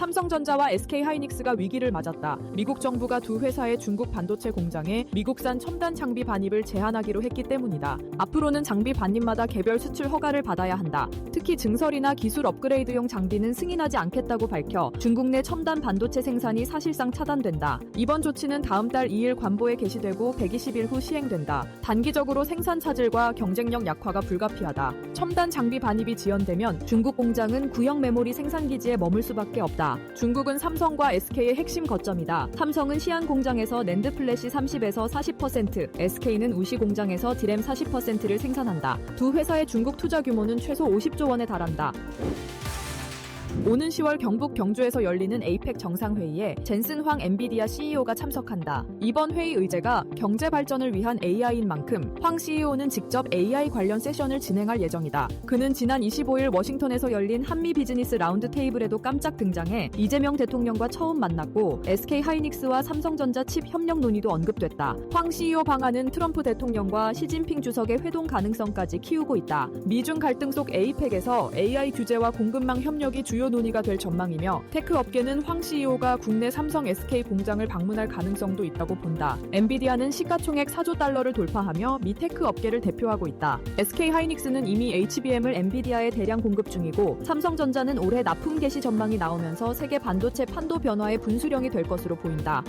삼성전자와 SK하이닉스가 위기를 맞았다. 미국 정부가 두 회사의 중국 반도체 공장에 미국산 첨단 장비 반입을 제한하기로 했기 때문이다. 앞으로는 장비 반입마다 개별 수출 허가를 받아야 한다. 특히 증설이나 기술 업그레이드용 장비는 승인하지 않겠다고 밝혀 중국 내 첨단 반도체 생산이 사실상 차단된다. 이번 조치는 다음 달 2일 관보에 게시되고 120일 후 시행된다. 단기적으로 생산 차질과 경쟁력 약화가 불가피하다. 첨단 장비 반입이 지연되면 중국 공장은 구형 메모리 생산 기지에 머물 수밖에 없다. 중국은 삼성과 SK의 핵심 거점이다. 삼성은 시안 공장에서 낸드 플래시 30에서 40%, SK는 우시 공장에서 디램 40%를 생산한다. 두 회사의 중국 투자 규모는 최소 50조 원에 달한다. 오는 10월 경북 경주에서 열리는 에이펙 정상회의에 젠슨 황 엔비디아 CEO가 참석한다. 이번 회의 의제가 경제 발전을 위한 AI인 만큼 황 CEO는 직접 AI 관련 세션을 진행할 예정이다. 그는 지난 25일 워싱턴에서 열린 한미 비즈니스 라운드 테이블에도 깜짝 등장해 이재명 대통령과 처음 만났고 SK하이닉스와 삼성전자 칩 협력 논의도 언급됐다. 황 CEO 방안은 트럼프 대통령과 시진핑 주석의 회동 가능성까지 키우고 있다. 미중 갈등 속 에이펙에서 AI 규제와 공급망 협력이 주요 논의가 될 전망이며 테크 업계는 황 CEO가 국내 삼성 SK 공장을 방문할 가능성도 있다고 본다. 엔비디아는 시가총액 4조 달러를 돌파하며 미 테크 업계를 대표하고 있다. SK하이닉스는 이미 HBM을 엔비디아에 대량 공급 중이고 삼성전자는 올해 납품 개시 전망이 나오면서 세계 반도체 판도 변화의 분수령이 될 것으로 보인다.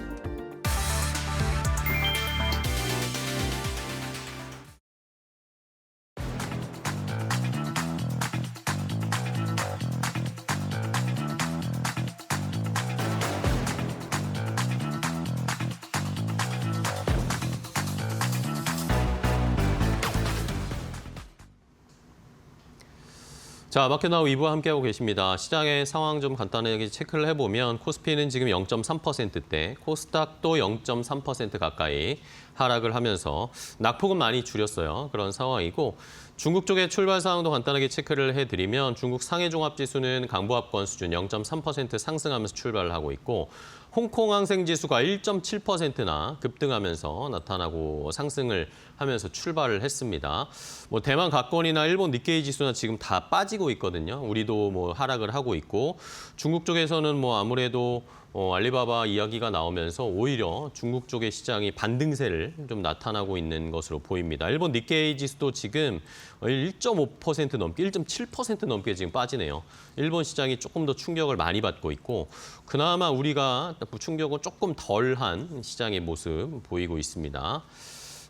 자, 마켓나우 2부와 함께하고 계십니다. 시장의 상황 좀 간단하게 체크를 해보면 코스피는 지금 0.3%대, 코스닥도 0.3% 가까이 하락을 하면서 낙폭은 많이 줄였어요. 그런 상황이고 중국 쪽의 출발 상황도 간단하게 체크를 해드리면 중국 상해종합지수는 강보합권 수준 0.3% 상승하면서 출발을 하고 있고 홍콩 항생지수가 1.7%나 급등하면서 나타나고 상승을 하면서 출발을 했습니다. 뭐 대만 가권이나 일본 니케이 지수나 지금 다 빠지고 있거든요. 우리도 뭐 하락을 하고 있고 중국 쪽에서는 뭐 아무래도 알리바바 이야기가 나오면서 오히려 중국 쪽의 시장이 반등세를 좀 나타나고 있는 것으로 보입니다. 일본 니케이 지수도 지금 1.5% 넘게, 1.7% 넘게 지금 빠지네요. 일본 시장이 조금 더 충격을 많이 받고 있고 그나마 우리가 충격은 조금 덜한 시장의 모습 보이고 있습니다.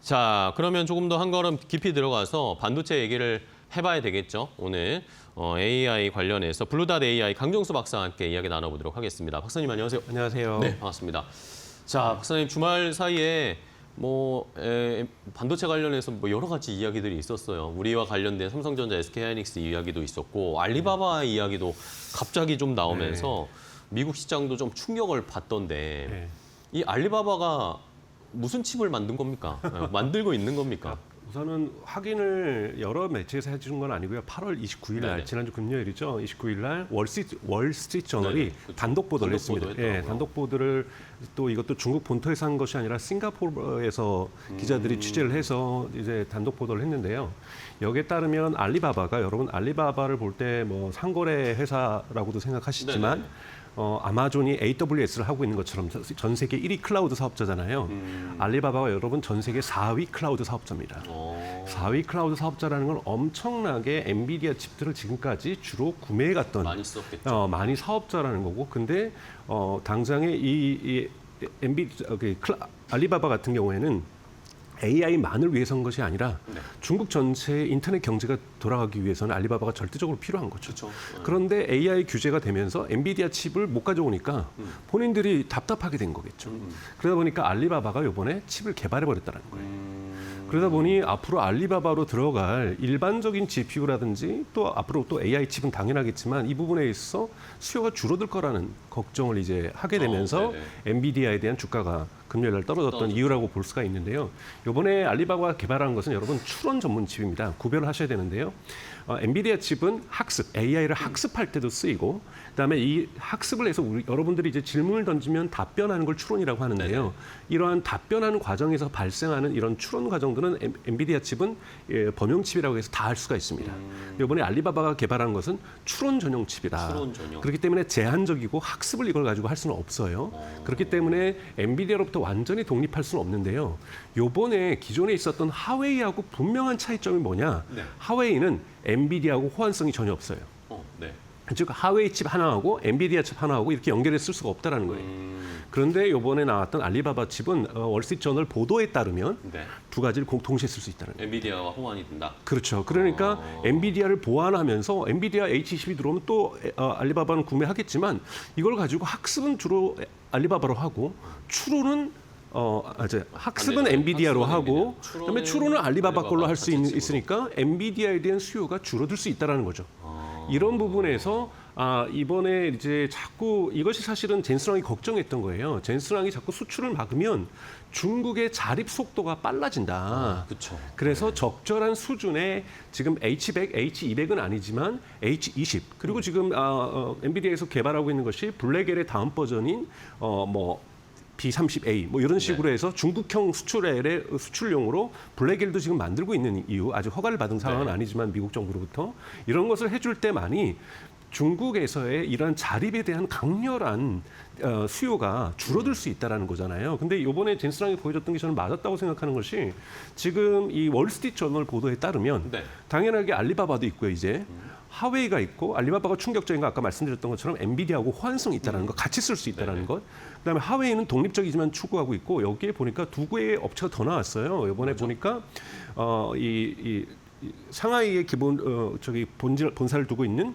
자, 그러면 조금 더 한 걸음 깊이 들어가서 반도체 얘기를 해봐야 되겠죠. 오늘 AI 관련해서 블루닷 AI 강정수 박사와 함께 이야기 나눠보도록 하겠습니다. 박사님 안녕하세요. 안녕하세요. 네, 반갑습니다. 자, 박사님 주말 사이에 반도체 관련해서 여러 가지 이야기들이 있었어요. 우리와 관련된 삼성전자, SK하이닉스 이야기도 있었고 알리바바 이야기도 갑자기 좀 나오면서 미국 시장도 좀 충격을 받던데 이 알리바바가 무슨 칩을 만든 겁니까? 만들고 있는 겁니까? 우선은 확인을 여러 매체에서 해주는 건 아니고요. 8월 29일 날 네네. 지난주 금요일이죠. 29일 날 월스트리트 저널이 네네. 그렇죠. 단독 보도를 단독 했습니다. 보도했더라고요. 단독 보도를 또 이것도 중국 본토에서 한 것이 아니라 싱가포르에서 기자들이 취재를 해서 이제 단독 보도를 했는데요. 여기에 따르면 알리바바가 여러분 알리바바를 볼 때 뭐 상거래 회사라고도 생각하시지만 네네. 아마존이 AWS를 하고 있는 것처럼 전 세계 1위 클라우드 사업자잖아요. 알리바바가 여러분 전 세계 4위 클라우드 사업자입니다. 4위 클라우드 사업자라는 건 엄청나게 엔비디아 칩들을 지금까지 주로 구매해갔던 많이 썼겠죠. 많이 사업자라는 거고, 근데 당장에 이 알리바바 같은 경우에는 AI만을 위해서 한 것이 아니라 네. 중국 전체의 인터넷 경제가 돌아가기 위해서는 알리바바가 절대적으로 필요한 거죠. 그렇죠. 그런데 AI 규제가 되면서 엔비디아 칩을 못 가져오니까 본인들이 답답하게 된 거겠죠. 그러다 보니까 알리바바가 이번에 칩을 개발해 버렸다는 거예요. 그러다 보니 앞으로 알리바바로 들어갈 일반적인 GPU라든지 또 앞으로 또 AI 칩은 당연하겠지만 이 부분에 있어서 수요가 줄어들 거라는 걱정을 이제 하게 되면서 네네. 엔비디아에 대한 주가가 금요일 날 떨어졌던 이유라고 볼 수가 있는데요. 이번에 알리바바가 개발한 것은 여러분 추론 전문 칩입니다. 구별을 하셔야 되는데요. 엔비디아 칩은 학습, AI를 학습할 때도 쓰이고, 그다음에 이 학습을 해서 여러분들이 이제 질문을 던지면 답변하는 걸 추론이라고 하는데요. 네네. 이러한 답변하는 과정에서 발생하는 이런 추론 과정들은 엔비디아 칩은 범용 칩이라고 해서 다 할 수가 있습니다. 이번에 알리바바가 개발한 것은 추론 전용 칩이다. 추론 전용. 그렇기 때문에 제한적이고 학습을 이걸 가지고 할 수는 없어요. 그렇기 때문에 엔비디아로부터 완전히 독립할 수는 없는데요. 요번에 기존에 있었던 하웨이하고 분명한 차이점이 뭐냐? 네. 하웨이는 엔비디아하고 호환성이 전혀 없어요. 네. 즉 하웨이 칩 하나하고 엔비디아 칩 하나하고 이렇게 연결해 쓸 수가 없다라는 거예요. 그런데 이번에 나왔던 알리바바 칩은 월스트리트 저널 보도에 따르면 네. 두 가지를 동시에 쓸 수 있다는 거예요. 엔비디아와 호환이 된다. 그렇죠. 그러니까 엔비디아를 보완하면서 엔비디아 H20이 들어오면 또 알리바바는 구매하겠지만 이걸 가지고 학습은 주로 알리바바로 하고 추론은 학습은 반대로 엔비디아로 학습은 하고 엔비디아. 그다음에 추론은 알리바바 걸로 할 수 자체 칩으로. 있으니까 엔비디아에 대한 수요가 줄어들 수 있다라는 거죠. 이런 부분에서 이번에 이제 자꾸 이것이 사실은 젠스랑이 걱정했던 거예요. 젠스랑이 자꾸 수출을 막으면 중국의 자립 속도가 빨라진다. 그렇죠. 그래서 적절한 수준의 지금 H100, H200은 아니지만 H20 그리고 지금 엔비디아에서 개발하고 있는 것이 블랙엘의 다음 버전인 B30A 뭐 이런 식으로 해서 중국형 수출용으로 블랙엘도 지금 만들고 있는 이유 아직 허가를 받은 상황은 아니지만 미국 정부로부터 이런 것을 해줄 때만이 중국에서의 이런 자립에 대한 강렬한 수요가 줄어들 수 있다라는 거잖아요. 근데 이번에 젠스랑이 보여줬던 게 저는 맞았다고 생각하는 것이 지금 이 월스트리트 저널 보도에 따르면 네. 당연하게 알리바바도 있고요. 이제 하웨이가 있고 알리바바가 충격적인 거 아까 말씀드렸던 것처럼 엔비디아하고 호환성이 있다는 것, 같이 쓸 수 있다는 것. 그다음에 하웨이는 독립적이지만 추구하고 있고 여기에 보니까 두 개의 업체가 더 나왔어요. 이번에 보니까 이 상하이의 기본 본사를 두고 있는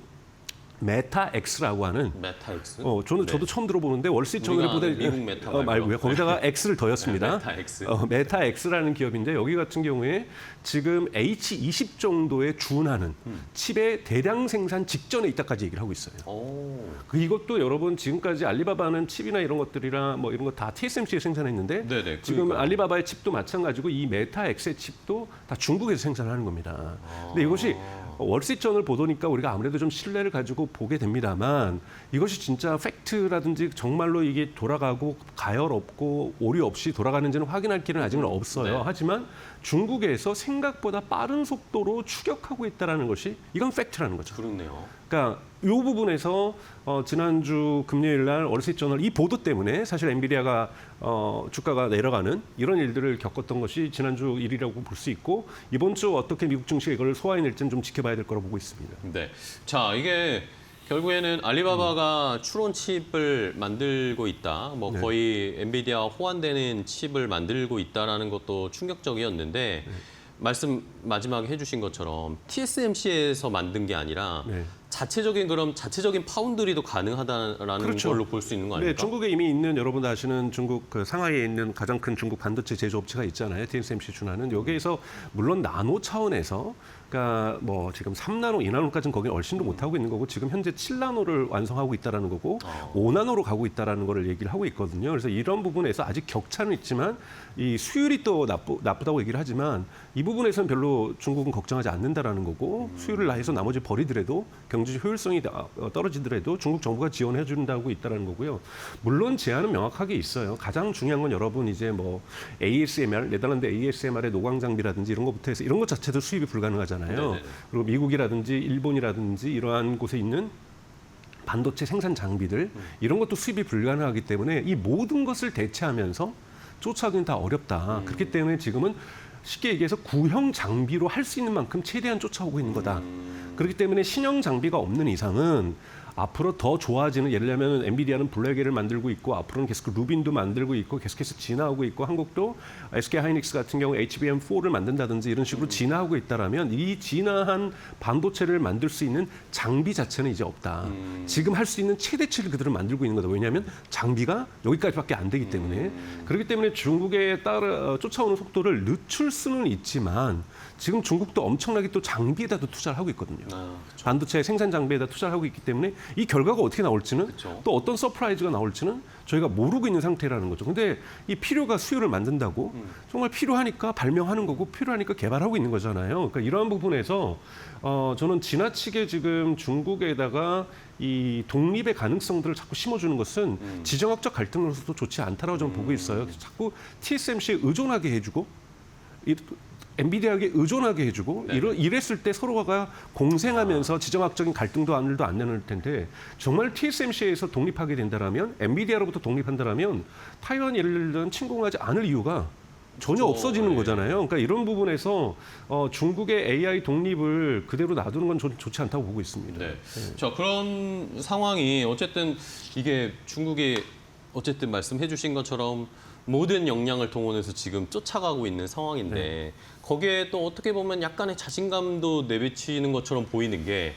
메타엑스라고 하는 메타엑스. 저도 처음 들어보는데 월스트리트 저널에 우리가 아는 보다 미국 메타 말고요. 거기다가 X를 더했습니다. 메타엑스. 메타엑스라는 기업인데 여기 같은 경우에 지금 H20 정도에 준하는 칩의 대량 생산 직전에 있다까지 얘기를 하고 있어요. 이것도 여러분 지금까지 알리바바는 칩이나 이런 것들이랑 뭐 이런 거 다 TSMC에 생산했는데 네네, 지금 그러니까요. 알리바바의 칩도 마찬가지고 이 메타엑스의 칩도 다 중국에서 생산하는 겁니다. 근데 이것이 월스트리트 저널 보도니까 우리가 아무래도 좀 신뢰를 가지고 보게 됩니다만 이것이 진짜 팩트라든지 정말로 이게 돌아가고 가열 없고 오류 없이 돌아가는지는 확인할 길은 아직은 없어요. 네. 하지만 중국에서 생각보다 빠른 속도로 추격하고 있다는 것이 이건 팩트라는 거죠. 그렇네요. 그러니까 이 부분에서 지난주 금요일 날 월스트리트 저널 이 보도 때문에 사실 엔비디아가 주가가 내려가는 이런 일들을 겪었던 것이 지난주 일이라고 볼 수 있고 이번 주 어떻게 미국 증시가 이걸 소화해낼지는 좀 지켜봐야 될 거라고 보고 있습니다. 네. 자, 이게 결국에는 알리바바가 추론 칩을 만들고 있다. 뭐 네. 거의 엔비디아와 호환되는 칩을 만들고 있다라는 것도 충격적이었는데 말씀 마지막에 해주신 것처럼 TSMC에서 만든 게 아니라 네. 자체적인 파운드리도 가능하다라는 그렇죠. 걸로 볼 수 있는 거 네, 아닙니까? 중국에 이미 있는 여러분 아시는 중국 그 상하이에 있는 가장 큰 중국 반도체 제조업체가 있잖아요. TSMC 준하는 여기에서 물론 나노 차원에서 그러니까 뭐 지금 3나노, 2나노까지는 거기 얼씬도 못 하고 있는 거고 지금 현재 7나노를 완성하고 있다라는 거고 5나노로 가고 있다라는 거를 얘기를 하고 있거든요. 그래서 이런 부분에서 아직 격차는 있지만 이 수율이 또 나쁘다고 얘기를 하지만 이 부분에서는 별로 중국은 걱정하지 않는다라는 거고 수율을 해서 나머지 버리더라도 경제적 효율성이 떨어지더라도 중국 정부가 지원해 준다고 있다라는 거고요. 물론 제한은 명확하게 있어요. 가장 중요한 건 여러분 이제 뭐 ASMR, 네덜란드 ASMR의 노광 장비라든지 이런 것부터 해서 이런 것 자체도 수입이 불가능하잖아요. 네네. 그리고 미국이라든지 일본이라든지 이러한 곳에 있는 반도체 생산 장비들 이런 것도 수입이 불가능하기 때문에 이 모든 것을 대체하면서 쫓아가기는 다 어렵다. 그렇기 때문에 지금은 쉽게 얘기해서 구형 장비로 할 수 있는 만큼 최대한 쫓아오고 있는 거다. 그렇기 때문에 신형 장비가 없는 이상은 앞으로 더 좋아지는 예를 들면 엔비디아는 블랙에를 만들고 있고 앞으로는 계속 루빈도 만들고 있고 계속해서 진화하고 있고 한국도 SK 하이닉스 같은 경우 HBM4를 만든다든지 이런 식으로 진화하고 있다라면 이 진화한 반도체를 만들 수 있는 장비 자체는 이제 없다. 지금 할 수 있는 최대치를 그들은 만들고 있는 거다. 왜냐하면 장비가 여기까지밖에 안 되기 때문에 그렇기 때문에 중국에 따라 쫓아오는 속도를 늦출 수는 있지만 지금 중국도 엄청나게 또 장비에다도 투자를 하고 있거든요. 반도체 생산 장비에다 투자를 하고 있기 때문에 이 결과가 어떻게 나올지는 그쵸. 또 어떤 서프라이즈가 나올지는 저희가 모르고 있는 상태라는 거죠. 근데 이 필요가 수요를 만든다고 정말 필요하니까 발명하는 거고 필요하니까 개발하고 있는 거잖아요. 그러니까 이러한 부분에서 저는 지나치게 지금 중국에다가 이 독립의 가능성들을 자꾸 심어주는 것은 지정학적 갈등으로서도 좋지 않다라고 저는 보고 있어요. 자꾸 TSMC에 의존하게 해주고 엔비디아에게 의존하게 해주고 이랬을 때 서로가 공생하면서 지정학적인 갈등도 안 내놓을 텐데 정말 TSMC에서 독립하게 된다라면 엔비디아로부터 독립한다라면 타이완 예를 들면 침공하지 않을 이유가 전혀 없어지는 거잖아요. 그러니까 이런 부분에서 중국의 AI 독립을 그대로 놔두는 건 저는 좋지 않다고 보고 있습니다. 네. 자, 그런 상황이 어쨌든 이게 중국이 어쨌든 말씀해 주신 것처럼 모든 역량을 동원해서 지금 쫓아가고 있는 상황인데 거기에 또 어떻게 보면 약간의 자신감도 내비치는 것처럼 보이는 게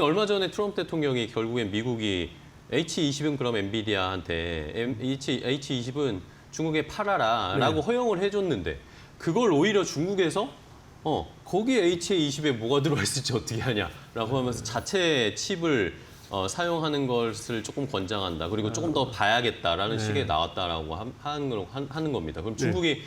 얼마 전에 트럼프 대통령이 결국엔 미국이 H20은 그럼 엔비디아한테 H20은 중국에 팔아라라고 허용을 해줬는데 그걸 오히려 중국에서 거기에 H20에 뭐가 들어가 있을지 어떻게 하냐라고 하면서 자체 칩을 사용하는 것을 조금 권장한다. 그리고 조금 더 봐야겠다라는 식의 나왔다라고 하는 겁니다. 그럼 중국이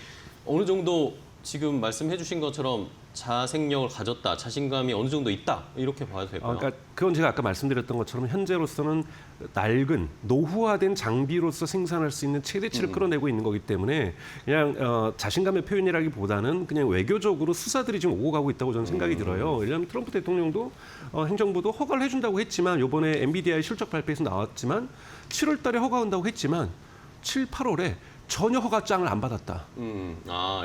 어느 정도 지금 말씀해 주신 것처럼 자생력을 가졌다, 자신감이 어느 정도 있다 이렇게 봐도 될까요? 그러니까 그건 제가 아까 말씀드렸던 것처럼 현재로서는 낡은 노후화된 장비로서 생산할 수 있는 최대치를 끌어내고 있는 거기 때문에 그냥 자신감의 표현이라기보다는 그냥 외교적으로 수사들이 지금 오고 가고 있다고 저는 생각이 들어요. 왜냐하면 트럼프 대통령도 행정부도 허가를 해준다고 했지만 이번에 엔비디아의 실적 발표에서 나왔지만 7월 달에 허가한다고 했지만 7, 8월에 전혀 허가장을 안 받았다.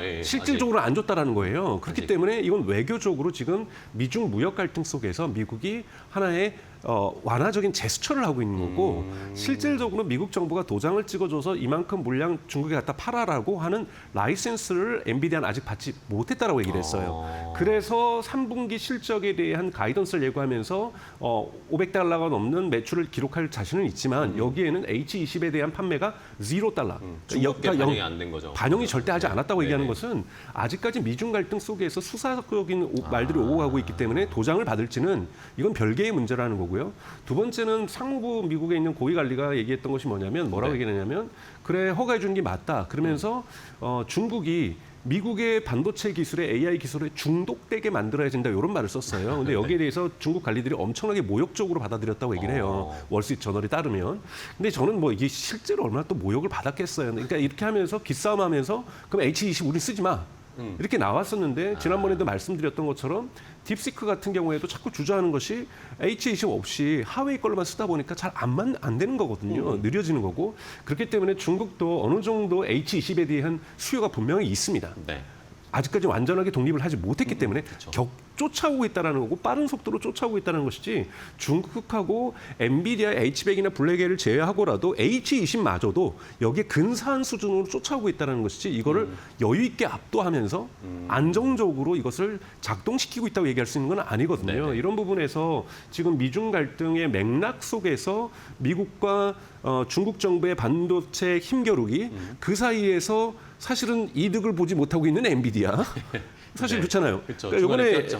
예. 실질적으로 안 줬다라는 거예요. 그렇기 아직. 때문에 이건 외교적으로 지금 미중 무역 갈등 속에서 미국이 하나의 완화적인 제스처를 하고 있는 거고 실질적으로 미국 정부가 도장을 찍어줘서 이만큼 물량 중국에 갖다 팔아라고 하는 라이센스를 엔비디아는 아직 받지 못했다라고 얘기를 했어요. 그래서 3분기 실적에 대한 가이던스를 예고하면서 $500가 넘는 매출을 기록할 자신은 있지만 여기에는 H20에 대한 판매가 $0. 중국계 반영이 안 된 거죠. 반영이 절대 하지 않았다고 얘기하는 네네. 것은 아직까지 미중 갈등 속에서 수사적인 말들이 오고 가고 있기 때문에 도장을 받을지는 이건 별개의 문제라는 거고요. 두 번째는 상무부 미국에 있는 고위관리가 얘기했던 것이 뭐라고 얘기했냐면 그래 허가해 주는 게 맞다. 그러면서 중국이 미국의 반도체 기술에 AI 기술에 중독되게 만들어야 된다 이런 말을 썼어요. 근데 여기에 대해서 중국 관리들이 엄청나게 모욕적으로 받아들였다고 얘기를 해요. 월스트리트 저널에 따르면. 근데 저는 뭐 이게 실제로 얼마나 또 모욕을 받았겠어요. 그러니까 이렇게 하면서 기싸움하면서 그럼 H20 우리 쓰지 마. 이렇게 나왔었는데 지난번에도 말씀드렸던 것처럼 딥시크 같은 경우에도 자꾸 주저하는 것이 H20 없이 하웨이 걸로만 쓰다 보니까 잘 안 되는 거거든요. 느려지는 거고. 그렇기 때문에 중국도 어느 정도 H20에 대한 수요가 분명히 있습니다. 네. 아직까지 완전하게 독립을 하지 못했기 때문에 쫓아오고 있다는 거고 빠른 속도로 쫓아오고 있다는 것이지 중국하고 엔비디아, H100이나 블랙에를 제외하고라도 H20마저도 여기에 근사한 수준으로 쫓아오고 있다는 것이지 이거를 여유 있게 압도하면서 안정적으로 이것을 작동시키고 있다고 얘기할 수 있는 건 아니거든요. 네네. 이런 부분에서 지금 미중 갈등의 맥락 속에서 미국과 중국 정부의 반도체 힘겨루기 그 사이에서 사실은 이득을 보지 못하고 있는 엔비디아 사실 네. 그렇잖아요. 그렇죠. 그러니까 중간에 꼈죠.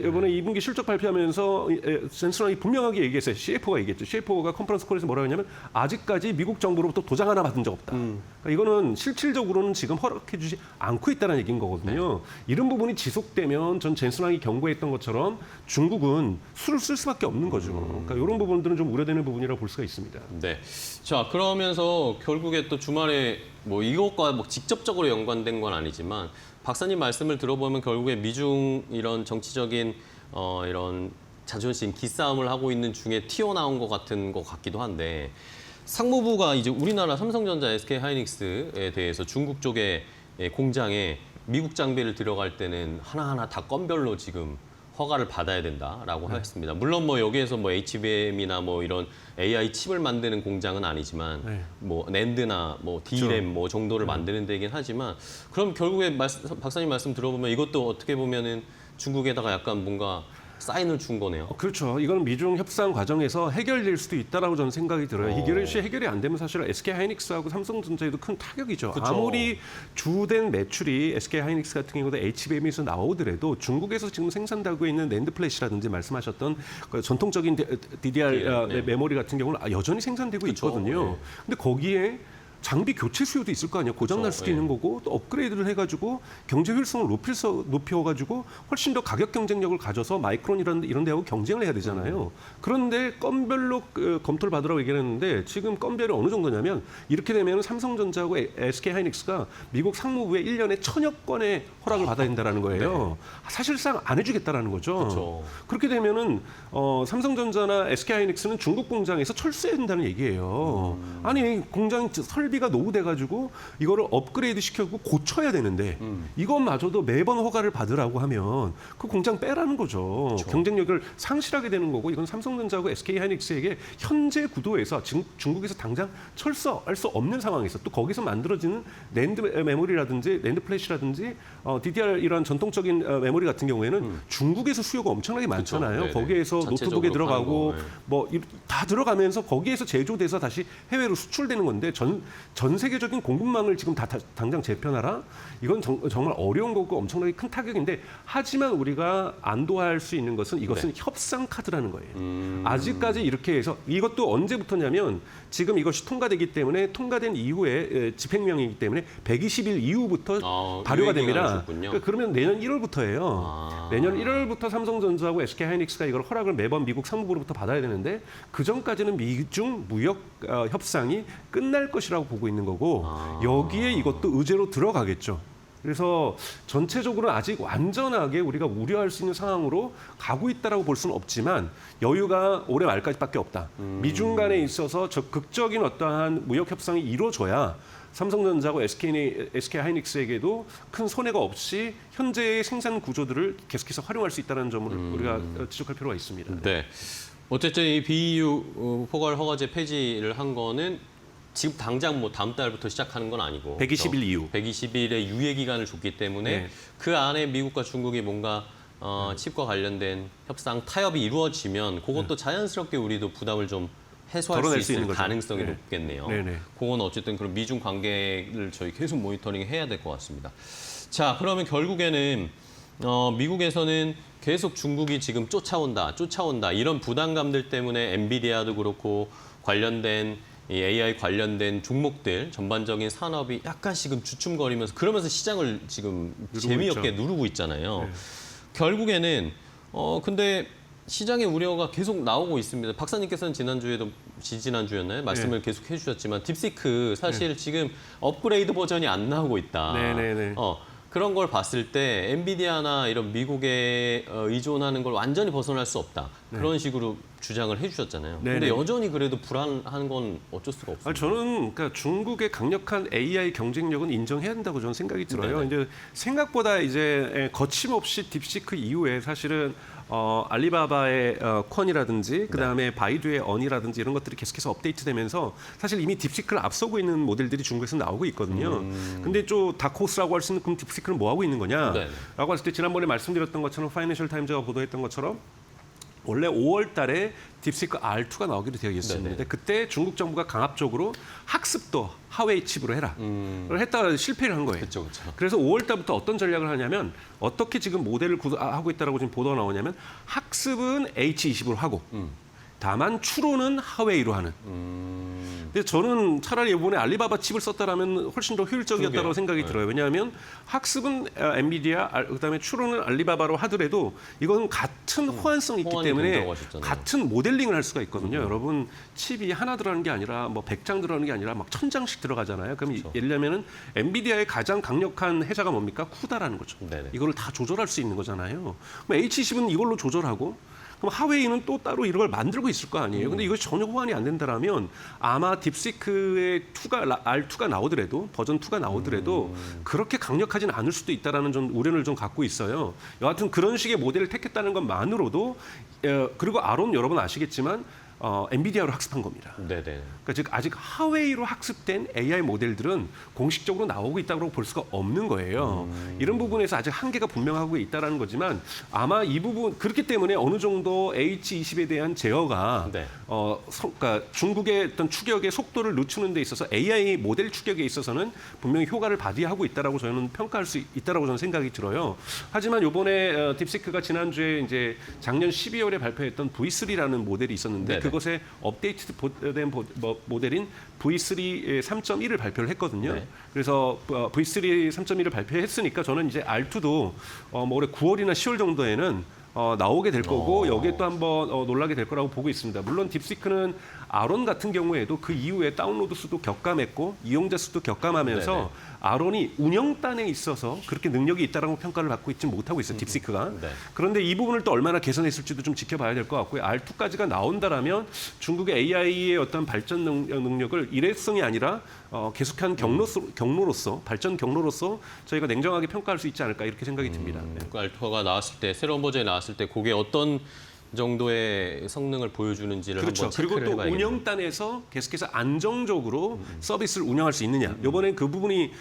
이번에 2분기 실적 발표하면서 젠슨 황이 분명하게 얘기했어요. CFO가 얘기했죠. CFO가 컨퍼런스 콜에서 뭐라고 했냐면 아직까지 미국 정부로부터 도장 하나 받은 적 없다. 그러니까 이거는 실질적으로는 지금 허락해주지 않고 있다는 얘기인 거거든요. 이런 부분이 지속되면 전 젠슨 황이 경고했던 것처럼 중국은 수를 쓸 수밖에 없는 거죠. 그러니까 이런 부분들은 좀 우려되는 부분이라고 볼 수가 있습니다. 네. 자, 그러면서 결국에 또 주말에 뭐 이것과 뭐 직접적으로 연관된 건 아니지만 박사님 말씀을 들어보면 결국에 미중 이런 정치적인 이런 자존심 기싸움을 하고 있는 중에 튀어나온 것 같은 것 같기도 한데 상무부가 이제 우리나라 삼성전자, SK하이닉스에 대해서 중국 쪽의 공장에 미국 장비를 들어갈 때는 하나하나 다 건별로 지금 허가를 받아야 된다라고 했습니다. 물론 뭐 여기에서 뭐 HBM이나 뭐 이런 AI 칩을 만드는 공장은 아니지만 뭐 낸드나 뭐 D램 뭐 정도를 만드는 데이긴 하지만 그럼 결국에 박사님 말씀 들어보면 이것도 어떻게 보면은 중국에다가 약간 뭔가 사인을 준 거네요. 그렇죠. 이건 미중 협상 과정에서 해결될 수도 있다라고 저는 생각이 들어요. 이것이 해결이 안 되면 사실 SK하이닉스하고 삼성전자에도 큰 타격이죠. 그쵸. 아무리 주된 매출이 SK하이닉스 같은 경우도 HBM에서 나오더라도 중국에서 지금 생산되고 있는 낸드 플래시라든지 말씀하셨던 그 전통적인 DDR 네. 메모리 같은 경우는 여전히 생산되고 그쵸. 있거든요. 네. 근데 거기에 장비 교체 수요도 있을 거 아니에요. 고장 날 수도 예. 있는 거고 또 업그레이드를 해가지고 경제 효율성을 높여가지고 훨씬 더 가격 경쟁력을 가져서 마이크론이라는 이런 데하고 경쟁을 해야 되잖아요. 그런데 건별로 검토를 받으라고 얘기했는데 지금 건별이 어느 정도냐면 이렇게 되면 삼성전자하고 SK하이닉스가 미국 상무부에 1년에 1000여 건의 허락을 받아야 된다는 거예요. 사실상 안 해주겠다라는 거죠. 그쵸. 그렇게 되면은 삼성전자나 SK하이닉스는 중국 공장에서 철수해야 된다는 얘기예요. 아니 공장 설비가 노후돼가지고 이거를 업그레이드 시켜고 고쳐야 되는데 이것마저도 매번 허가를 받으라고 하면 그 공장 빼라는 거죠. 경쟁력을 상실하게 되는 거고 이건 삼성전자하고 SK하이닉스에게 현재 구도에서 지금 중국에서 당장 철수할 수 없는 상황에서 또 거기서 만들어지는 낸드 메모리라든지 낸드 플래시라든지 DDR 이런 전통적인 메모리 같은 경우에는 중국에서 수요가 엄청나게 많잖아요. 네네. 거기에서 자체적으로 노트북에 들어가고 파는 거, 뭐 다 들어가면서 거기에서 제조돼서 다시 해외로 수출되는 건데 전 세계적인 공급망을 지금 다 당장 재편하라? 이건 정말 어려운 거고 엄청나게 큰 타격인데 하지만 우리가 안도할 수 있는 것은 이것은 협상 카드라는 거예요. 아직까지 이렇게 해서 이것도 언제부터냐면 지금 이것이 통과되기 때문에 통과된 이후에 집행명이기 때문에 120일 이후부터 발효가 됩니다. 그러니까 그러면 내년 1월부터예요. 내년 1월부터 삼성전자하고 SK하이닉스가 이걸 허락을 매번 미국 상무부로부터 받아야 되는데 그 전까지는 미중 무역 협상이 끝날 것이라고 보고 있는 거고 여기에 이것도 의제로 들어가겠죠. 그래서 전체적으로 아직 완전하게 우리가 우려할 수 있는 상황으로 가고 있다라고 볼 수는 없지만 여유가 올해 말까지밖에 없다. 미중 간에 있어서 적극적인 어떠한 무역 협상이 이루어져야 삼성전자하고 SK하이닉스에게도 큰 손해가 없이 현재의 생산 구조들을 계속해서 활용할 수 있다는 점을 우리가 지적할 필요가 있습니다. 네. 어쨌든 이 BEU 포괄 허가제 폐지를 한 거는 지금 당장 뭐 다음 달부터 시작하는 건 아니고 120일 이후 120일의 유예 기간을 줬기 때문에 네. 그 안에 미국과 중국이 뭔가 칩과 관련된 협상 타협이 이루어지면 그것도 자연스럽게 우리도 부담을 좀 해소할 수 덜어낼 수 있을 있는 거죠. 가능성이 네. 높겠네요. 네네. 그건 어쨌든 그럼 미중 관계를 저희 계속 모니터링 해야 될 것 같습니다. 자, 그러면 결국에는 미국에서는 계속 중국이 지금 쫓아온다 이런 부담감들 때문에 엔비디아도 그렇고 관련된 이 AI 관련된 종목들 전반적인 산업이 약간씩은 주춤거리면서 그러면서 시장을 지금 재미없게 있죠. 누르고 있잖아요. 네. 결국에는 근데 시장의 우려가 계속 나오고 있습니다. 박사님께서는 지난주였나요? 말씀을 계속 해주셨지만 딥시크 사실 지금 업그레이드 버전이 안 나오고 있다. 네네네. 그런 걸 봤을 때 엔비디아나 이런 미국에 의존하는 걸 완전히 벗어날 수 없다. 그런 식으로 주장을 해주셨잖아요. 근데 네네. 여전히 그래도 불안한 건 어쩔 수가 없어요. 저는 그러니까 중국의 강력한 AI 경쟁력은 인정해야 한다고 저는 생각이 들어요. 네네. 이제 생각보다 이제 거침없이 딥시크 이후에 사실은 알리바바의 콘이라든지 그다음에 바이두의 언이라든지 이런 것들이 계속해서 업데이트되면서 사실 이미 딥시크를 앞서고 있는 모델들이 중국에서 나오고 있거든요. 근데 좀 다크호스라고 할 수 있는 그럼 딥시크는 뭐 하고 있는 거냐라고 네. 했을 때 지난번에 말씀드렸던 것처럼 파이낸셜 타임즈가 보도했던 것처럼 원래 5월 달에 딥시크 R2가 나오기로 되어 있었는데 네네. 그때 중국 정부가 강압적으로 학습도 하웨이 칩으로 해라. 그걸 했다가 실패를 한 거예요. 그렇죠, 그렇죠. 그래서 5월 달부터 어떤 전략을 하냐면 어떻게 지금 모델을 하고 있다라고 지금 보도가 나오냐면 학습은 H20으로 하고 다만 추론은 하웨이로 하는. 근데 저는 차라리 이번에 알리바바 칩을 썼다라면 훨씬 더 효율적이었다고 그러게요. 생각이 네. 들어요. 왜냐하면 학습은 엔비디아, 그다음에 추론은 알리바바로 하더라도 이건 같은 호환성이 있기 호환이 때문에 된다고 하셨잖아요. 같은 모델링을 할 수가 있거든요. 여러분 칩이 하나 들어가는 게 아니라 뭐 100장 들어가는 게 아니라 막 1000장씩 들어가잖아요. 그럼 그렇죠. 예를 들면은 엔비디아의 가장 강력한 해자가 뭡니까? 쿠다라는 거죠. 네네. 이거를 다 조절할 수 있는 거잖아요. 그럼 H20은 이걸로 조절하고 그럼 하웨이는 또 따로 이런 걸 만들고 있을 거 아니에요. 근데 이것이 전혀 호환이 안 된다라면 아마 딥시크의 R2가 나오더라도 버전 2가 나오더라도 그렇게 강력하지는 않을 수도 있다라는 좀 우려를 좀 갖고 있어요. 여하튼 그런 식의 모델을 택했다는 것만으로도 그리고 아론 여러분 아시겠지만 엔비디아로 학습한 겁니다. 네네. 그러니까 즉 아직 하웨이로 학습된 AI 모델들은 공식적으로 나오고 있다고 볼 수가 없는 거예요. 이런 부분에서 아직 한계가 분명하고 있다라는 거지만 아마 이 부분 그렇기 때문에 어느 정도 H20에 대한 제어가 네. 그러니까 중국의 어떤 추격의 속도를 늦추는 데 있어서 AI 모델 추격에 있어서는 분명히 효과를 발휘하고 있다라고 저는 평가할 수 있다라고 저는 생각이 들어요. 하지만 이번에 딥시크가 지난주에 이제 작년 12월에 발표했던 V3라는 모델이 있었는데 네네. 그것에 업데이트된 모델인 V3 3.1을 발표를 했거든요. 네. 그래서 V3 3.1을 발표했으니까 저는 이제 R2도 뭐 올해 9월이나 10월 정도에는 나오게 될 거고 여기에 또 한번 놀라게 될 거라고 보고 있습니다. 물론 딥시크는 아론 같은 경우에도 그 이후에 다운로드 수도 격감했고 이용자 수도 격감하면서 네네. 아론이 운영단에 있어서 그렇게 능력이 있다라고 평가를 받고 있지 못하고 있어요. 딥시크가. 네. 그런데 이 부분을 또 얼마나 개선했을지도 좀 지켜봐야 될 것 같고요. R2까지가 나온다라면 중국의 AI의 어떤 발전 능력을 일회성이 아니라 계속한 경로로서 발전 경로로서 저희가 냉정하게 평가할 수 있지 않을까 이렇게 생각이 듭니다. 네. 그 알토가 나왔을 때 새로운 버전이 나왔을 때 그게 어떤 정도의 성능을 보여주는지를 그렇죠. 한번 그리고 체크를 또 해봐야겠네요. 운영단에서 계속해서 안정적으로 서비스를 운영할 수 있느냐. 이번엔 그 부분이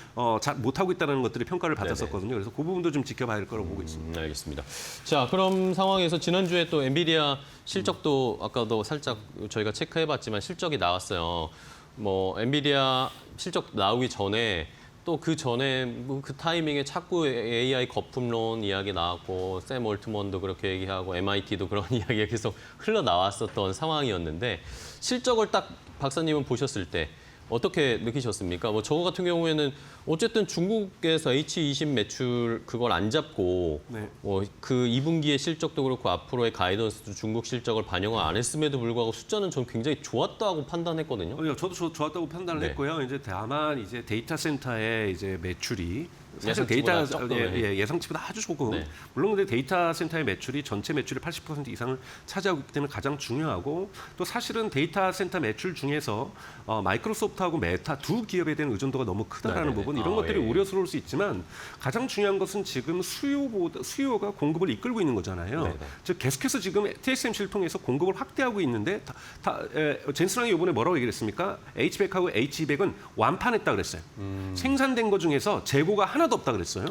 잘 못하고 있다는 것들이 평가를 받았었거든요. 그래서 그 부분도 좀 지켜봐야 할 거라고 보고 있습니다. 알겠습니다. 자, 그럼 상황에서 지난주에 또 엔비디아 실적도 아까도 살짝 저희가 체크해봤지만 실적이 나왔어요. 뭐 엔비디아 실적 나오기 전에 또 그 전에 뭐 그 타이밍에 자꾸 AI 거품론 이야기 나왔고 샘 올트먼도 그렇게 얘기하고 MIT도 그런 이야기가 계속 흘러나왔었던 상황이었는데 실적을 딱 박사님은 보셨을 때 어떻게 느끼셨습니까? 뭐 저 같은 경우에는 어쨌든 중국에서 H20 매출 그걸 안 잡고 네. 뭐 그 2분기의 실적도 그렇고 앞으로의 가이던스도 중국 실적을 반영을 안 했음에도 불구하고 숫자는 전 굉장히 좋았다고 판단했거든요. 저도 좋았다고 판단을 네. 했고요. 이제 다만 이제 데이터 센터의 이제 매출이 사실 예상치보다 데이터 조금, 예상치보다 아주 조금. 네. 물론 근데 데이터 센터의 매출이 전체 매출의 80% 이상을 차지하고 있기 때문에 가장 중요하고 또 사실은 데이터 센터 매출 중에서 마이크로소프트하고 메타 두 기업에 대한 의존도가 너무 크다라는 네네네. 부분 이런 것들이 예. 우려스러울 수 있지만 가장 중요한 것은 지금 수요가 공급을 이끌고 있는 거잖아요. 네네. 즉 계속해서 지금 TSMC를 통해서 공급을 확대하고 있는데 젠스랑이 이번에 뭐라고 얘기했습니까? H100하고 H200은 완판했다 그랬어요. 생산된 것 중에서 재고가 하나도 없다 그랬어요.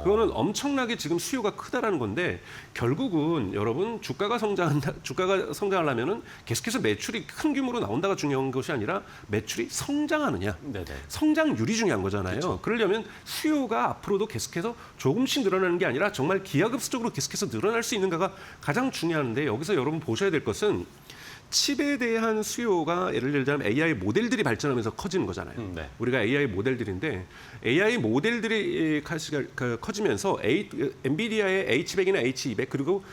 그거는 엄청나게 지금 수요가 크다라는 건데 결국은 여러분 주가가 성장하려면은 계속해서 매출이 큰 규모로 나온다가 중요한 것이 아니라 매출이 성장하느냐. 네네. 성장률이 중요한 거잖아요. 그렇죠. 그러려면 수요가 앞으로도 계속해서 조금씩 늘어나는 게 아니라 정말 기하급수적으로 계속해서 늘어날 수 있는가가 가장 중요한데 여기서 여러분 보셔야 될 것은 칩에 대한 수요가 예를 들자면 AI 모델들이 발전하면서 커지는 거잖아요. 네. 우리가 AI 모델들인데 AI 모델들이 커지면서 엔비디아의 H100이나 H200 그리고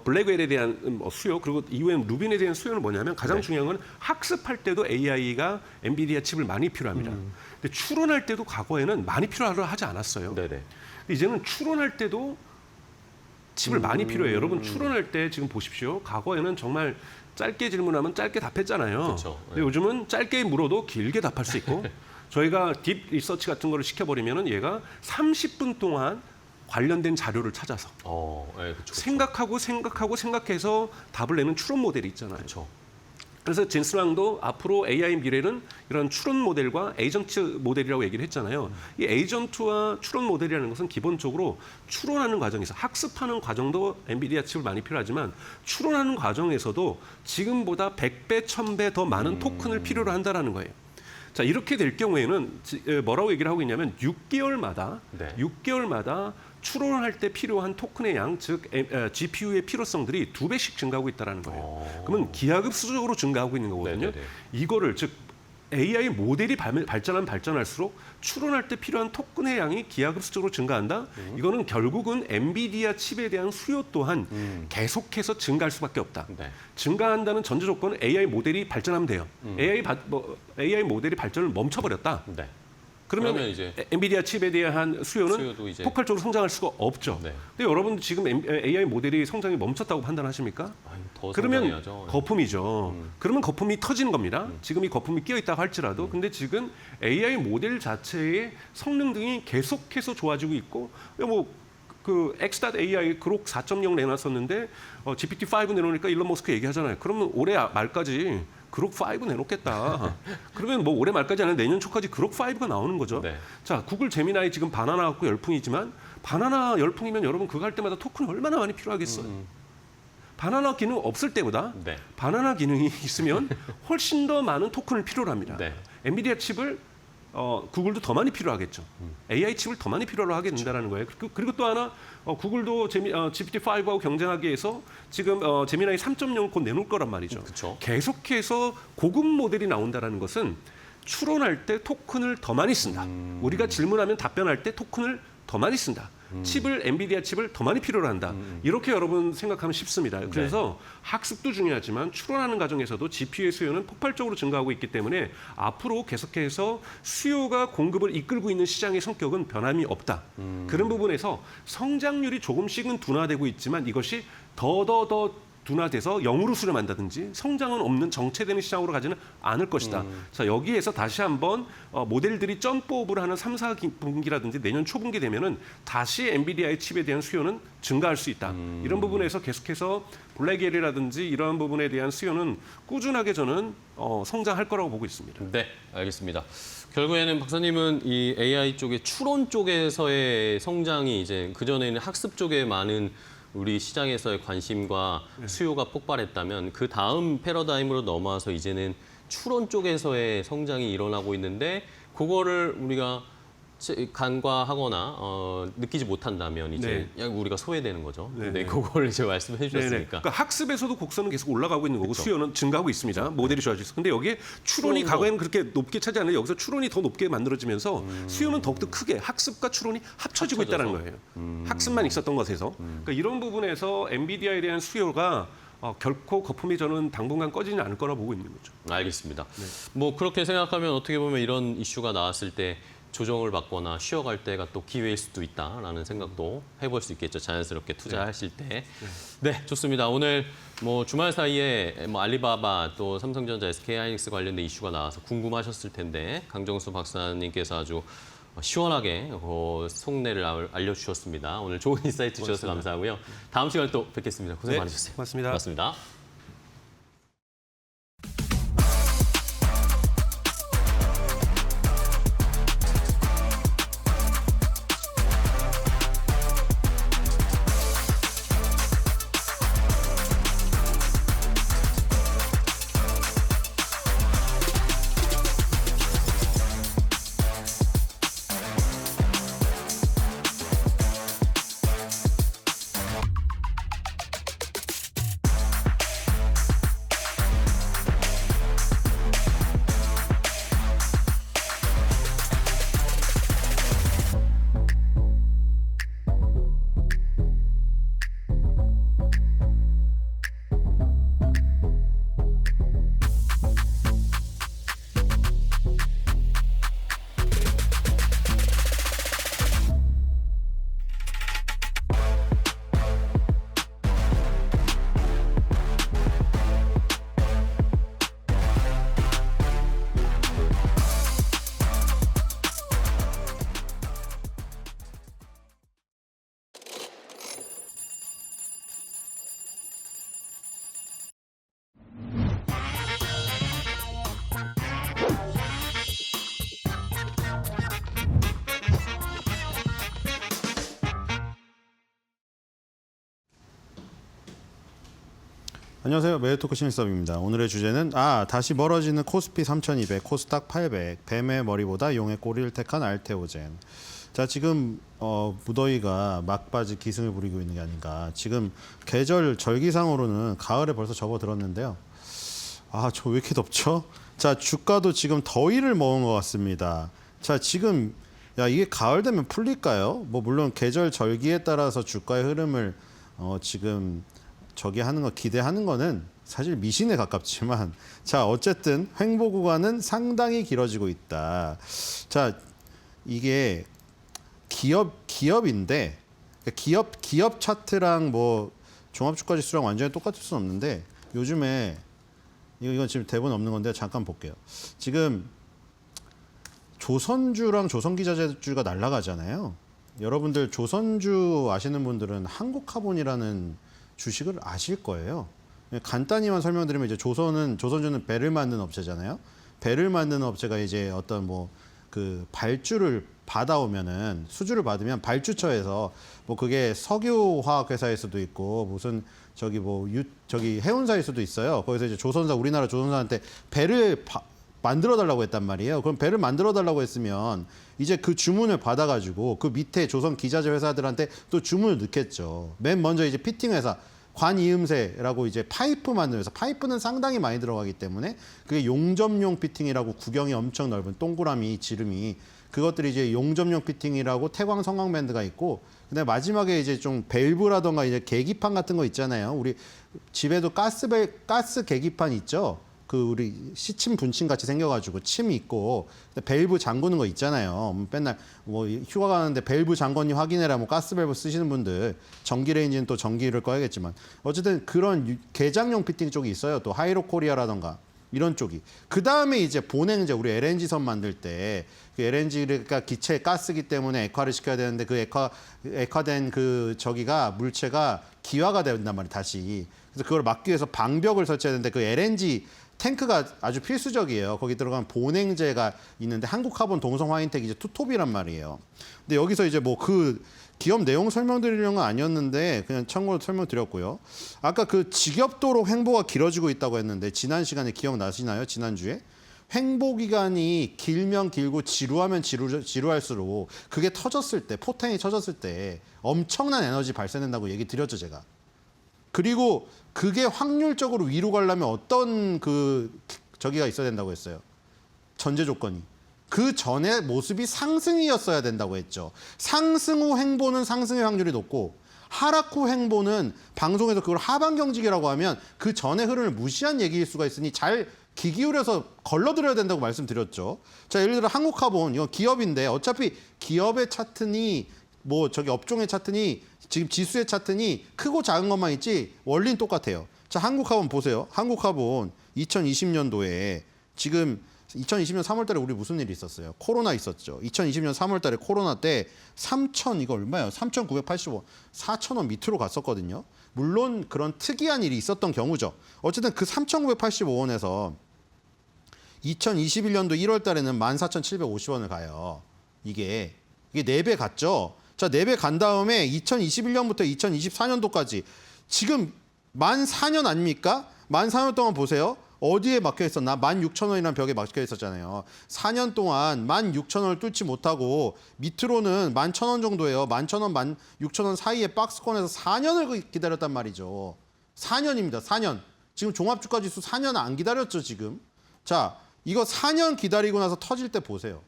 블랙웰에 대한 수요 그리고 이후에 루빈에 대한 수요는 뭐냐면 가장 중요한 건 학습할 때도 AI가 엔비디아 칩을 많이 필요합니다. 근데 추론할 때도 과거에는 많이 필요하려 하지 않았어요. 네네. 근데 이제는 추론할 때도 칩을 많이 필요해요. 여러분 추론할 때 지금 보십시오. 과거에는 정말 짧게 질문하면 짧게 답했잖아요. 그렇죠. 근데 요즘은 짧게 물어도 길게 답할 수 있고 저희가 딥 리서치 같은 거를 시켜버리면은 얘가 30분 동안 관련된 자료를 찾아서 예, 그쵸. 생각해서 답을 내는 추론 모델이 있잖아요. 그렇죠. 그래서 젠슨 왕도 앞으로 AI 미래는 이런 추론 모델과 에이전트 모델이라고 얘기를 했잖아요. 이 에이전트와 추론 모델이라는 것은 기본적으로 추론하는 과정에서 학습하는 과정도 엔비디아 칩을 많이 필요하지만 추론하는 과정에서도 지금보다 100배, 1000배 더 많은 토큰을 필요로 한다는 거예요. 자, 이렇게 될 경우에는 뭐라고 얘기를 하고 있냐면 6개월마다 추론할 때 필요한 토큰의 양, 즉 GPU의 필요성들이 2배씩 증가하고 있다는 거예요. 그러면 기하급수적으로 증가하고 있는 거거든요. 네네네. 이거를 즉 AI 모델이 발전할수록 추론할 때 필요한 토큰의 양이 기하급수적으로 증가한다. 이거는 결국은 엔비디아 칩에 대한 수요 또한 계속해서 증가할 수밖에 없다. 네. 증가한다는 전제 조건은 AI 모델이 발전하면 돼요. AI 모델이 발전을 멈춰버렸다. 네. 그러면 이제 엔비디아 칩에 대한 수요도 수요는 이제 폭발적으로 성장할 수가 없죠. 네. 근데 여러분 지금 AI 모델이 성장이 멈췄다고 판단하십니까? 더 그러면 성장해야죠. 거품이죠. 그러면 거품이 터지는 겁니다. 지금 이 거품이 끼어 있다고 할지라도 근데 지금 AI 모델 자체의 성능 등이 계속해서 좋아지고 있고 그 X.AI 그록 4.0 내놨었는데 GPT-5 내놓으니까 일론 머스크 얘기하잖아요. 그러면 올해 말까지 그록 5 내놓겠다. 그러면 뭐 올해 말까지 아니라 내년 초까지 그록 5가 나오는 거죠. 네. 자, 구글 제미나이 지금 바나나 갖고 열풍이지만 바나나 열풍이면 여러분 그거 할 때마다 토큰이 얼마나 많이 필요하겠어요. 바나나 기능 없을 때보다 네. 바나나 기능이 있으면 훨씬 더 많은 토큰을 필요로 합니다. 네. 엔비디아 칩을 구글도 더 많이 필요하겠죠. AI 칩을 더 많이 필요로 하게 된다는 거예요. 그리고 또 하나 구글도 GPT-5하고 경쟁하기 위해서 지금 제미나이 3.0 곧 내놓을 거란 말이죠. 그쵸. 계속해서 고급 모델이 나온다는 것은 추론할 때 토큰을 더 많이 쓴다. 우리가 질문하면 답변할 때 토큰을 더 많이 쓴다. 엔비디아 칩을 더 많이 필요로 한다. 이렇게 여러분 생각하면 쉽습니다. 그래서 학습도 중요하지만 추론하는 과정에서도 GPU의 수요는 폭발적으로 증가하고 있기 때문에 앞으로 계속해서 수요가 공급을 이끌고 있는 시장의 성격은 변함이 없다. 그런 부분에서 성장률이 조금씩은 둔화되고 있지만 이것이 더 둔화돼서 0으로 수렴한다든지 성장은 없는 정체되는 시장으로 가지는 않을 것이다. 자, 여기에서 다시 한번 모델들이 점프업을 하는 3, 4분기라든지 내년 초분기 되면은 다시 엔비디아의 칩에 대한 수요는 증가할 수 있다. 이런 부분에서 계속해서 블랙엘이라든지 이러한 부분에 대한 수요는 꾸준하게 저는 성장할 거라고 보고 있습니다. 네, 알겠습니다. 결국에는 박사님은 이 AI 쪽의 추론 쪽에서의 성장이 이제 그전에는 학습 쪽에 많은 우리 시장에서의 관심과 수요가 폭발했다면 그 다음 패러다임으로 넘어와서 이제는 추론 쪽에서의 성장이 일어나고 있는데 그거를 우리가 간과하거나 느끼지 못한다면 이제 우리가 소외되는 거죠. 네, 그걸 이제 말씀해 주셨으니까. 그러니까 학습에서도 곡선은 계속 올라가고 있는 거고 수요는 증가하고 있습니다. 모델이 좋아지고 있어. 근데 여기에 추론이 과거에는 그렇게 높게 차지 않는데 여기서 추론이 더 높게 만들어지면서 수요는 더욱더 크게 학습과 추론이 합쳐지고 있다는 거예요. 학습만 있었던 것에서. 그러니까 이런 부분에서 엔비디아에 대한 수요가 결코 거품이 저는 당분간 꺼지지 않을 거라 보고 있는 거죠. 알겠습니다. 뭐 그렇게 생각하면 어떻게 보면 이런 이슈가 나왔을 때 조정을 받거나 쉬어갈 때가 또 기회일 수도 있다라는 생각도 해볼 수 있겠죠. 자연스럽게 투자하실 때. 네, 좋습니다. 오늘 뭐 주말 사이에 뭐 알리바바 또 삼성전자, SK하이닉스 관련된 이슈가 나와서 궁금하셨을 텐데 강정수 박사님께서 아주 시원하게 속내를 알려주셨습니다. 오늘 좋은 인사이트 주셔서 감사하고요. 다음 시간에 또 뵙겠습니다. 고생 많으셨어요. 고맙습니다. 고맙습니다. 안녕하세요. 메이토크 신일섭입니다. 오늘의 주제는 다시 멀어지는 코스피 3200, 코스닥 800, 뱀의 머리보다 용의 꼬리를 택한 알테오젠. 자, 지금 무더위가 막바지 기승을 부리고 있는 게 아닌가. 지금 계절 절기상으로는 가을에 벌써 접어들었는데요. 저 왜 이렇게 덥죠? 자, 주가도 지금 더위를 먹은 것 같습니다. 자, 지금 이게 가을 되면 풀릴까요? 뭐 물론 계절 절기에 따라서 주가의 흐름을 지금 기대하는 거는 사실 미신에 가깝지만, 자, 어쨌든 횡보 구간은 상당히 길어지고 있다. 자, 이게 기업인데, 기업 차트랑 뭐 종합주가지수랑 완전히 똑같을 수는 없는데, 요즘에 이건 지금 대본 없는 건데 잠깐 볼게요. 지금 조선주랑 조선기자재주가 날아가잖아요. 여러분들 조선주 아시는 분들은 한국카본이라는 주식을 아실 거예요. 간단히만 설명드리면 이제 조선주는 배를 만드는 업체잖아요. 배를 만드는 업체가 이제 어떤 그 발주를 받아오면은 수주를 받으면 발주처에서 뭐 그게 석유화학회사일 수도 있고 무슨 저기 해운사일 수도 있어요. 거기서 이제 우리나라 조선사한테 배를 만들어 달라고 했단 말이에요. 그럼 배를 만들어 달라고 했으면 이제 그 주문을 받아가지고 그 밑에 조선 기자재 회사들한테 또 주문을 넣겠죠. 맨 먼저 이제 피팅 회사, 관이음새라고 이제 파이프 만드는 회사, 파이프는 상당히 많이 들어가기 때문에 그게 용접용 피팅이라고 구경이 엄청 넓은 동그라미, 지름이, 그것들이 이제 용접용 피팅이라고 태광 성광밴드가 있고, 근데 마지막에 이제 좀 밸브라던가 이제 계기판 같은 거 있잖아요. 우리 집에도 가스 계기판 있죠. 그 우리 시침 분침 같이 생겨가지고 침 있고 밸브 잠그는 거 있잖아요. 맨날 뭐 휴가 가는데 밸브 잠궜니 확인해라, 뭐 가스 밸브 쓰시는 분들, 전기 레인지는 또 전기를 꺼야겠지만 어쨌든 그런 개장용 피팅 쪽이 있어요. 또 하이로코리아라던가 이런 쪽이. 그 다음에 이제 본행제, 우리 LNG 선 만들 때 그 LNG가 기체 가스기 때문에 액화를 시켜야 되는데 그 액화된 그 물체가 기화가 된단 말이에요. 다시. 그래서 그걸 막기 위해서 방벽을 설치해야 되는데 그 LNG 탱크가 아주 필수적이에요. 거기 들어가면 본행제가 있는데 한국카본, 동성화인텍 이제 투톱이란 말이에요. 근데 여기서 이제 뭐 그 기업 내용 설명드리려는 건 아니었는데 그냥 참고로 설명드렸고요. 아까 그 직업도로 횡보가 길어지고 있다고 했는데 지난 시간에 기억나시나요? 지난주에? 횡보 기간이 길면 길고 지루하면 지루할수록 그게 터졌을 때, 포텐이 터졌을 때 엄청난 에너지 발생된다고 얘기 드렸죠, 제가. 그리고 그게 확률적으로 위로 가려면 어떤 저기가 있어야 된다고 했어요. 전제 조건이. 그 전에 모습이 상승이었어야 된다고 했죠. 상승 후 횡보는 상승의 확률이 높고 하락 후 횡보는 방송에서 그걸 하방 경직이라고 하면 그 전의 흐름을 무시한 얘기일 수가 있으니 잘 귀 기울여서 걸러드려야 된다고 말씀드렸죠. 자, 예를 들어 한국카본, 이건 기업인데 어차피 기업의 차트니 뭐 저기 업종의 차트니 지금 지수의 차트니 크고 작은 것만 있지 원리는 똑같아요. 자, 한국카본 보세요. 한국카본 2020년도에 지금 2020년 3월 달에 우리 무슨 일이 있었어요? 코로나 있었죠. 2020년 3월 달에 코로나 때 3,000, 이거 얼마예요? 3,985원, 4,000원 밑으로 갔었거든요. 물론 그런 특이한 일이 있었던 경우죠. 어쨌든 그 3,985원에서 2021년도 1월 달에는 14,750원을 가요. 이게 4배 갔죠. 자, 4배 간 다음에 2021년부터 2024년도까지 지금 만 4년 아닙니까? 만 4년 동안 보세요. 어디에 막혀 있었나? 16,000원이라는 벽에 막혀 있었잖아요. 4년 동안 16,000원을 뚫지 못하고 밑으로는 11,000원 정도예요. 11,000원, 16,000원 사이에 박스권에서 4년을 기다렸단 말이죠. 4년입니다. 4년. 지금 종합주가지수 4년 안 기다렸죠, 지금. 자, 이거 4년 기다리고 나서 터질 때 보세요.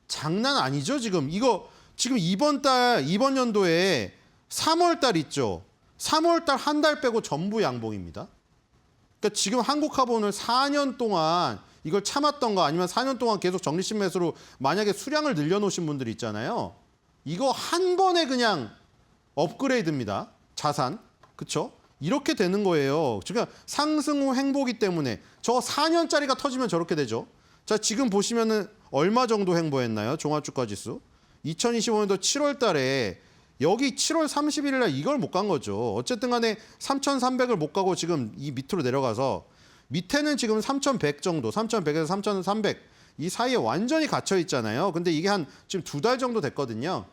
장난 아니죠, 지금. 이거 지금 이번 연도에 3월 달 있죠. 3월 달 한 달 빼고 전부 양봉입니다. 그러니까 지금 한국카본을 4년 동안 이걸 참았던 거 아니면 4년 동안 계속 적립식 매수로 만약에 수량을 늘려놓으신 분들이 있잖아요. 이거 한 번에 그냥 업그레이드입니다. 자산. 그렇죠? 이렇게 되는 거예요. 그러니까 상승 후 횡보기 때문에 저 4년짜리가 터지면 저렇게 되죠. 자, 지금 보시면은 얼마 정도 횡보했나요? 종합주가지수. 2025년도 7월 달에 여기 7월 31일 날 이걸 못 간 거죠. 어쨌든 간에 3,300을 못 가고 지금 이 밑으로 내려가서 밑에는 지금 3,100 정도, 3,100에서 3,300 이 사이에 완전히 갇혀 있잖아요. 근데 이게 한 지금 2달 정도 됐거든요.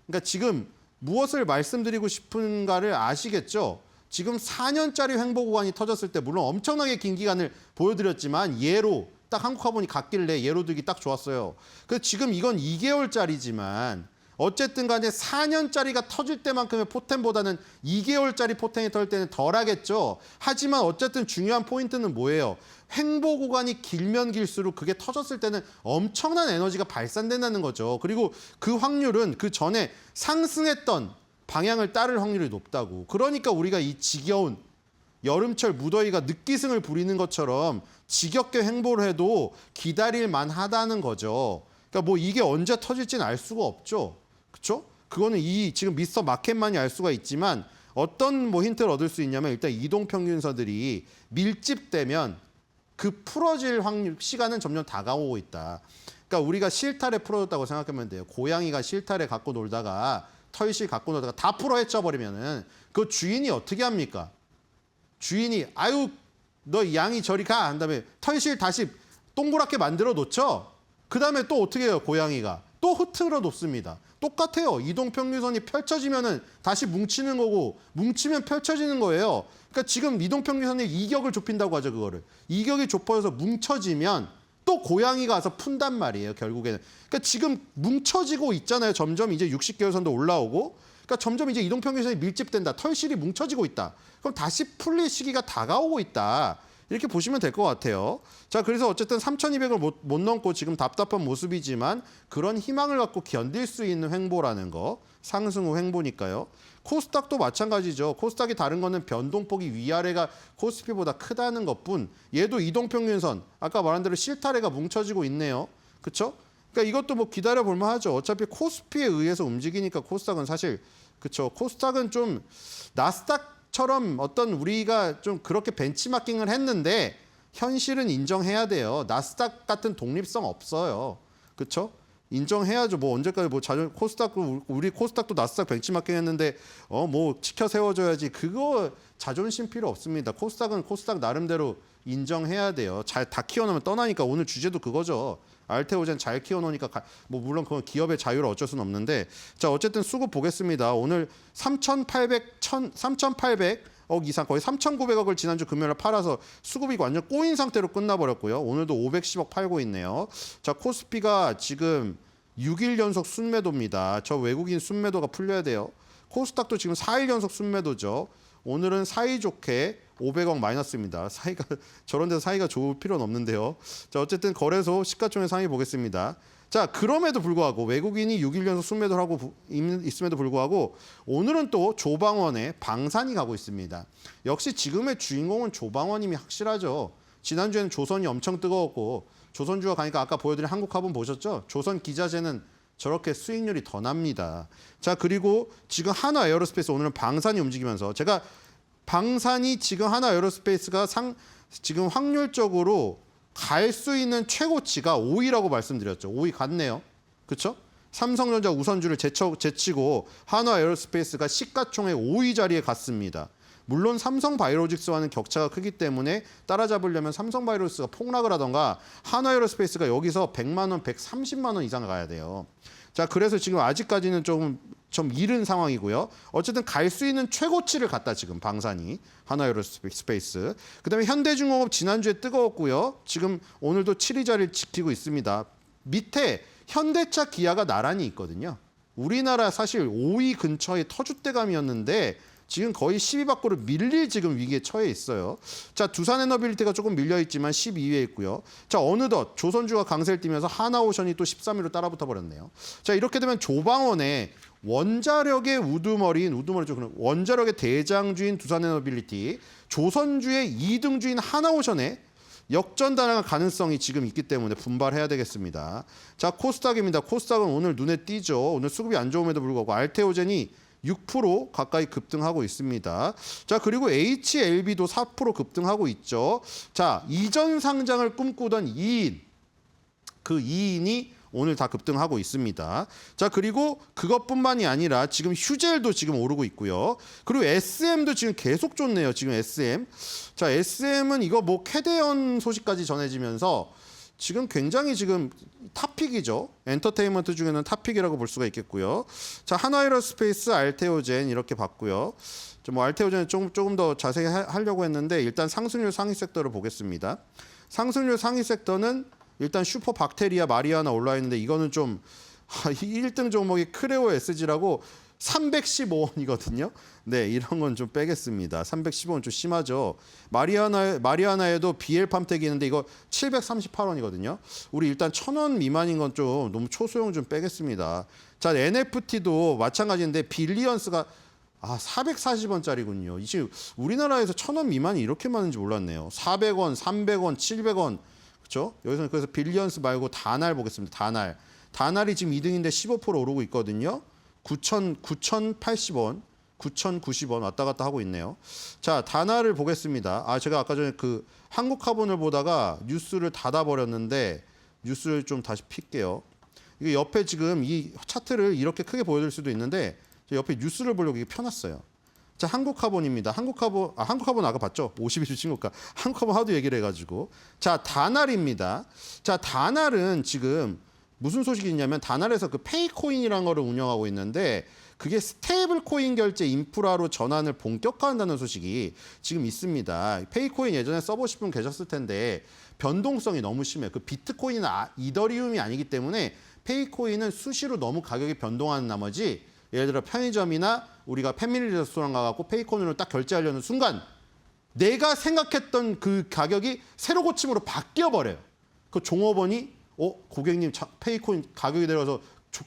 그러니까 지금 무엇을 말씀드리고 싶은가를 아시겠죠? 지금 4년짜리 횡보 구간이 터졌을 때 물론 엄청나게 긴 기간을 보여드렸지만 예로 딱 한국화본이 갔길래 예로 들기 딱 좋았어요. 그래서 지금 이건 2개월짜리지만 어쨌든 간에 4년짜리가 터질 때만큼의 포텐보다는 2개월짜리 포텐이 터질 때는 덜하겠죠. 하지만 어쨌든 중요한 포인트는 뭐예요? 횡보 구간이 길면 길수록 그게 터졌을 때는 엄청난 에너지가 발산된다는 거죠. 그리고 그 확률은 그 전에 상승했던 방향을 따를 확률이 높다고. 그러니까 우리가 이 지겨운 여름철 무더위가 늦기승을 부리는 것처럼 지겹게 횡보를 해도 기다릴 만하다는 거죠. 그러니까 뭐 이게 언제 터질지는 알 수가 없죠. 그렇죠? 그거는 이 지금 미스터 마켓만이 알 수가 있지만 어떤 뭐 힌트를 얻을 수 있냐면 일단 이동평균선들이 밀집되면 그 풀어질 확률 시간은 점점 다가오고 있다. 그러니까 우리가 실타래 풀어줬다고 생각하면 돼요. 고양이가 실타래 갖고 놀다가 털실 갖고 놀다가 다 풀어 헤쳐버리면은 그 주인이 어떻게 합니까? 주인이 아유 너 양이 저리 가 한 다음에 털실 다시 동그랗게 만들어 놓죠. 그 다음에 또 어떻게 해요? 고양이가 또 흐트러 놓습니다. 똑같아요. 이동평균선이 펼쳐지면은 다시 뭉치는 거고 뭉치면 펼쳐지는 거예요. 그러니까 지금 이동평균선의 이격을 좁힌다고 하죠. 그거를 이격이 좁아져서 뭉쳐지면 또 고양이가 와서 푼단 말이에요. 결국에는. 그러니까 지금 뭉쳐지고 있잖아요. 점점 이제 60개월선도 올라오고 그러니까 점점 이제 이동평균선이 밀집된다. 털실이 뭉쳐지고 있다. 그럼 다시 풀릴 시기가 다가오고 있다. 이렇게 보시면 될 것 같아요. 자, 그래서 어쨌든 3,200을 못 넘고 지금 답답한 모습이지만 그런 희망을 갖고 견딜 수 있는 횡보라는 거. 상승 후 횡보니까요. 코스닥도 마찬가지죠. 코스닥이 다른 거는 변동폭이 위아래가 코스피보다 크다는 것뿐. 얘도 이동평균선. 아까 말한 대로 실타래가 뭉쳐지고 있네요. 그렇죠? 그러니까 이것도 뭐 기다려 볼 만하죠. 어차피 코스피에 의해서 움직이니까 코스닥은 사실 그렇죠. 코스닥은 좀 나스닥처럼 어떤 우리가 좀 그렇게 벤치마킹을 했는데 현실은 인정해야 돼요. 나스닥 같은 독립성 없어요. 그렇죠? 인정해야죠. 뭐 언제까지 뭐 코스닥도 우리 코스닥도 나스닥 벤치마킹 했는데 뭐 지켜 세워줘야지. 그거 자존심 필요 없습니다. 코스닥은 코스닥 나름대로 인정해야 돼요. 잘 다 키워놓으면 떠나니까 오늘 주제도 그거죠. 알테오젠 잘 키워놓으니까 뭐 물론 그건 기업의 자유를 어쩔 수는 없는데 자 어쨌든 수급 보겠습니다. 오늘 3,800억 이상 거의 3,900억을 지난주 금요일에 팔아서 수급이 완전 꼬인 상태로 끝나버렸고요. 오늘도 510억 팔고 있네요. 자 코스피가 지금 6일 연속 순매도입니다. 저 외국인 순매도가 풀려야 돼요. 코스닥도 지금 4일 연속 순매도죠. 오늘은 사이좋게 500억 마이너스입니다. 사이가 저런 데서 사이가 좋을 필요는 없는데요. 자 어쨌든 거래소 시가총액 상위 보겠습니다. 자 그럼에도 불구하고 외국인이 6일 연속 순매도를 하고 있음에도 불구하고 오늘은 또 조방원의 방산이 가고 있습니다. 역시 지금의 주인공은 조방원님이 확실하죠. 지난주에는 조선이 엄청 뜨거웠고 조선주가 가니까 아까 보여드린 한국화본 보셨죠? 조선 기자재는 저렇게 수익률이 더 납니다. 자 그리고 지금 하나 에어로스페이스 오늘은 방산이 움직이면서 제가 방산이 지금 하나 에어로스페이스가 지금 확률적으로 갈 수 있는 최고치가 5위라고 말씀드렸죠. 5위 갔네요. 그렇죠? 삼성전자 우선주를 제치고 한화 에어로스페이스가 시가총액 5위 자리에 갔습니다. 물론 삼성바이오로직스와는 격차가 크기 때문에 따라잡으려면 삼성바이오로직스가 폭락을 하던가 한화 에어로스페이스가 여기서 100만 원, 130만 원 이상 가야 돼요. 자, 그래서 지금 아직까지는 좀 이른 상황이고요. 어쨌든 갈 수 있는 최고치를 갔다 지금 방산이 한화 에어로스페이스. 그다음에 현대중공업 지난주에 뜨거웠고요. 지금 오늘도 7위 자리를 지키고 있습니다. 밑에 현대차, 기아가 나란히 있거든요. 우리나라 사실 5위 근처에 터줏대감이었는데 지금 거의 10위 밖으로 밀릴 지금 위기에 처해 있어요. 자, 두산에너빌리티가 조금 밀려 있지만 12위에 있고요. 자, 어느덧 조선주가 강세를 띠면서 하나오션이 또 13위로 따라붙어 버렸네요. 자, 이렇게 되면 조방원의 원자력의 우두머리죠. 원자력의 대장주인 두산에너빌리티, 조선주의 2등주인 하나오션의 역전단할 가능성이 지금 있기 때문에 분발해야 되겠습니다. 자, 코스닥입니다. 코스닥은 오늘 눈에 띄죠. 오늘 수급이 안 좋음에도 불구하고 알테오젠이 6% 가까이 급등하고 있습니다. 자, 그리고 HLB도 4% 급등하고 있죠. 자, 이전 상장을 꿈꾸던 2인, 그 2인이 오늘 다 급등하고 있습니다. 자, 그리고 그것뿐만이 아니라 지금 휴젤도 지금 오르고 있고요. 그리고 SM도 지금 계속 좋네요. 지금 SM. 자, SM은 이거 뭐 캐대언 소식까지 전해지면서 지금 굉장히 지금 탑픽이죠. 엔터테인먼트 중에는 탑픽이라고 볼 수가 있겠고요. 자, 한화에러스페이스, 알테오젠 이렇게 봤고요. 뭐 알테오젠은 조금 더 자세히 하려고 했는데 일단 상승률 상위 섹터를 보겠습니다. 상승률 상위 섹터는 일단 슈퍼 박테리아 마리아나 올라 있는데 이거는 좀 1등 종목이 크레오 SG라고 315원이거든요. 네, 이런 건 좀 빼겠습니다. 315원 좀 심하죠. 마리아나에도 BL팜텍이 있는데 이거 738원이거든요. 우리 일단 1,000원 미만인 건 좀 너무 초소형 좀 빼겠습니다. 자, NFT도 마찬가지인데 빌리언스가 440원짜리군요. 지금 우리나라에서 1,000원 미만이 이렇게 많은지 몰랐네요. 400원, 300원, 700원. 그렇죠? 여기서는 그래서 빌리언스 말고 다날 보겠습니다. 다날이 지금 2등인데 15% 오르고 있거든요. 9,080원, 9,090원 왔다 갔다 하고 있네요. 자, 다날을 보겠습니다. 제가 아까 전에 그 한국카본을 보다가 뉴스를 닫아버렸는데 뉴스를 좀 다시 필게요. 이게 옆에 지금 이 차트를 이렇게 크게 보여드릴 수도 있는데 옆에 뉴스를 보려고 이게 펴놨어요. 자, 한국카본입니다. 한국카본 아까 봤죠? 52주 친구가 한국카본 하도 얘기를 해가지고. 자, 다날입니다. 자, 다날은 지금 무슨 소식이 있냐면 다날에서 그 페이코인이라는 거를 운영하고 있는데 그게 스테이블 코인 결제 인프라로 전환을 본격화한다는 소식이 지금 있습니다. 페이코인 예전에 써보신 분 계셨을 텐데 변동성이 너무 심해요. 그 비트코인은 이더리움이 아니기 때문에 페이코인은 수시로 너무 가격이 변동하는 나머지 예를 들어 편의점이나 우리가 패밀리 레스토랑 가갖고 페이코인으로 딱 결제하려는 순간 내가 생각했던 그 가격이 새로 고침으로 바뀌어버려요. 그 종업원이 고객님 페이코인 가격이 내려서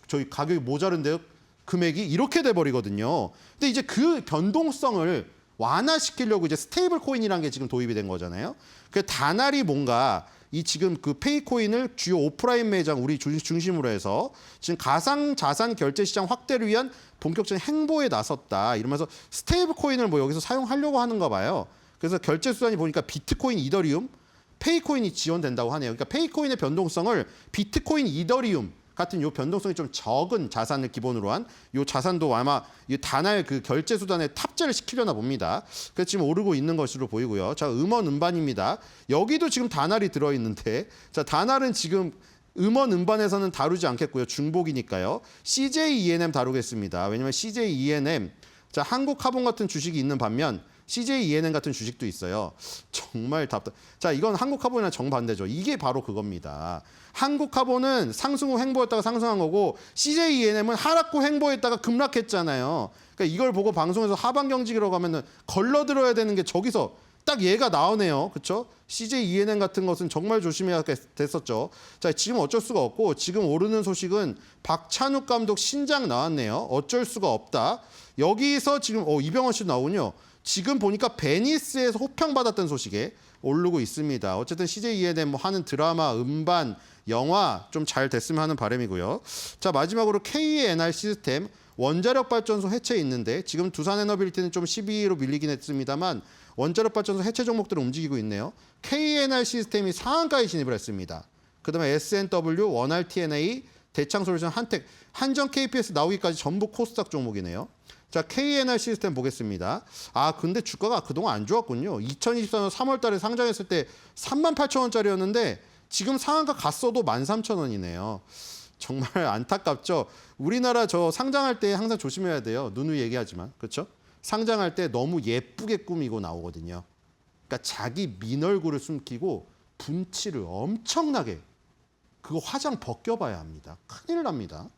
저희 가격이 모자른데요? 금액이 이렇게 돼버리거든요. 근데 이제 그 변동성을 완화시키려고 이제 스테이블 코인이라는 게 지금 도입이 된 거잖아요. 그 다날이 뭔가 이 지금 그 페이코인을 주요 오프라인 매장 우리 중심으로 해서 지금 가상 자산 결제 시장 확대를 위한 본격적인 행보에 나섰다. 이러면서 스테이블 코인을 뭐 여기서 사용하려고 하는가 봐요. 그래서 결제 수단이 보니까 비트코인, 이더리움, 페이코인이 지원된다고 하네요. 그러니까 페이코인의 변동성을 비트코인, 이더리움 같은 요 변동성이 좀 적은 자산을 기본으로 한 요 자산도 아마 이 다날 그 결제 수단에 탑재를 시키려나 봅니다. 그래서 지금 오르고 있는 것으로 보이고요. 자, 음원 음반입니다. 여기도 지금 다날이 들어있는데 자, 다날은 지금 음원 음반에서는 다루지 않겠고요. 중복이니까요. CJ ENM 다루겠습니다. 왜냐면 CJ ENM 자, 한국카본 같은 주식이 있는 반면 CJ ENM 같은 주식도 있어요. 정말 답답. 자, 이건 한국카본이랑 정반대죠. 이게 바로 그겁니다. 한국카본은 상승 후 횡보했다가 상승한 거고 CJ ENM은 하락 후 횡보했다가 급락했잖아요. 그러니까 이걸 보고 방송에서 하방 경직이라고 하면은 걸러들어야 되는 게 저기서 딱 얘가 나오네요. 그렇죠? CJ ENM 같은 것은 정말 조심해야 됐었죠. 자, 지금 어쩔 수가 없고 지금 오르는 소식은 박찬욱 감독 신작 나왔네요. 어쩔 수가 없다. 여기서 지금 이병헌 씨도 나오군요. 지금 보니까 베니스에서 호평받았던 소식에 오르고 있습니다. 어쨌든 CJ ENM 뭐 하는 드라마, 음반, 영화 좀 잘 됐으면 하는 바람이고요. 자, 마지막으로 KNR 시스템 원자력 발전소 해체 있는데 지금 두산에너빌리티는 좀 12위로 밀리긴 했습니다만 원자력 발전소 해체 종목들은 움직이고 있네요. KNR 시스템이 상한가에 진입을 했습니다. 그다음에 SNW, 원R TNA, 대창솔루션, 한택, 한정 KPS 나오기까지 전부 코스닥 종목이네요. 자, KNR 시스템 보겠습니다. 근데 주가가 그동안 안 좋았군요. 2024년 3월 달에 상장했을 때 38,000원짜리였는데 지금 상한가 갔어도 13,000원이네요. 정말 안타깝죠. 우리나라 저 상장할 때 항상 조심해야 돼요. 누누이 얘기하지만. 그렇죠? 상장할 때 너무 예쁘게 꾸미고 나오거든요. 그러니까 자기 민 얼굴을 숨기고 분칠을 엄청나게 그거 화장 벗겨봐야 합니다. 큰일 납니다.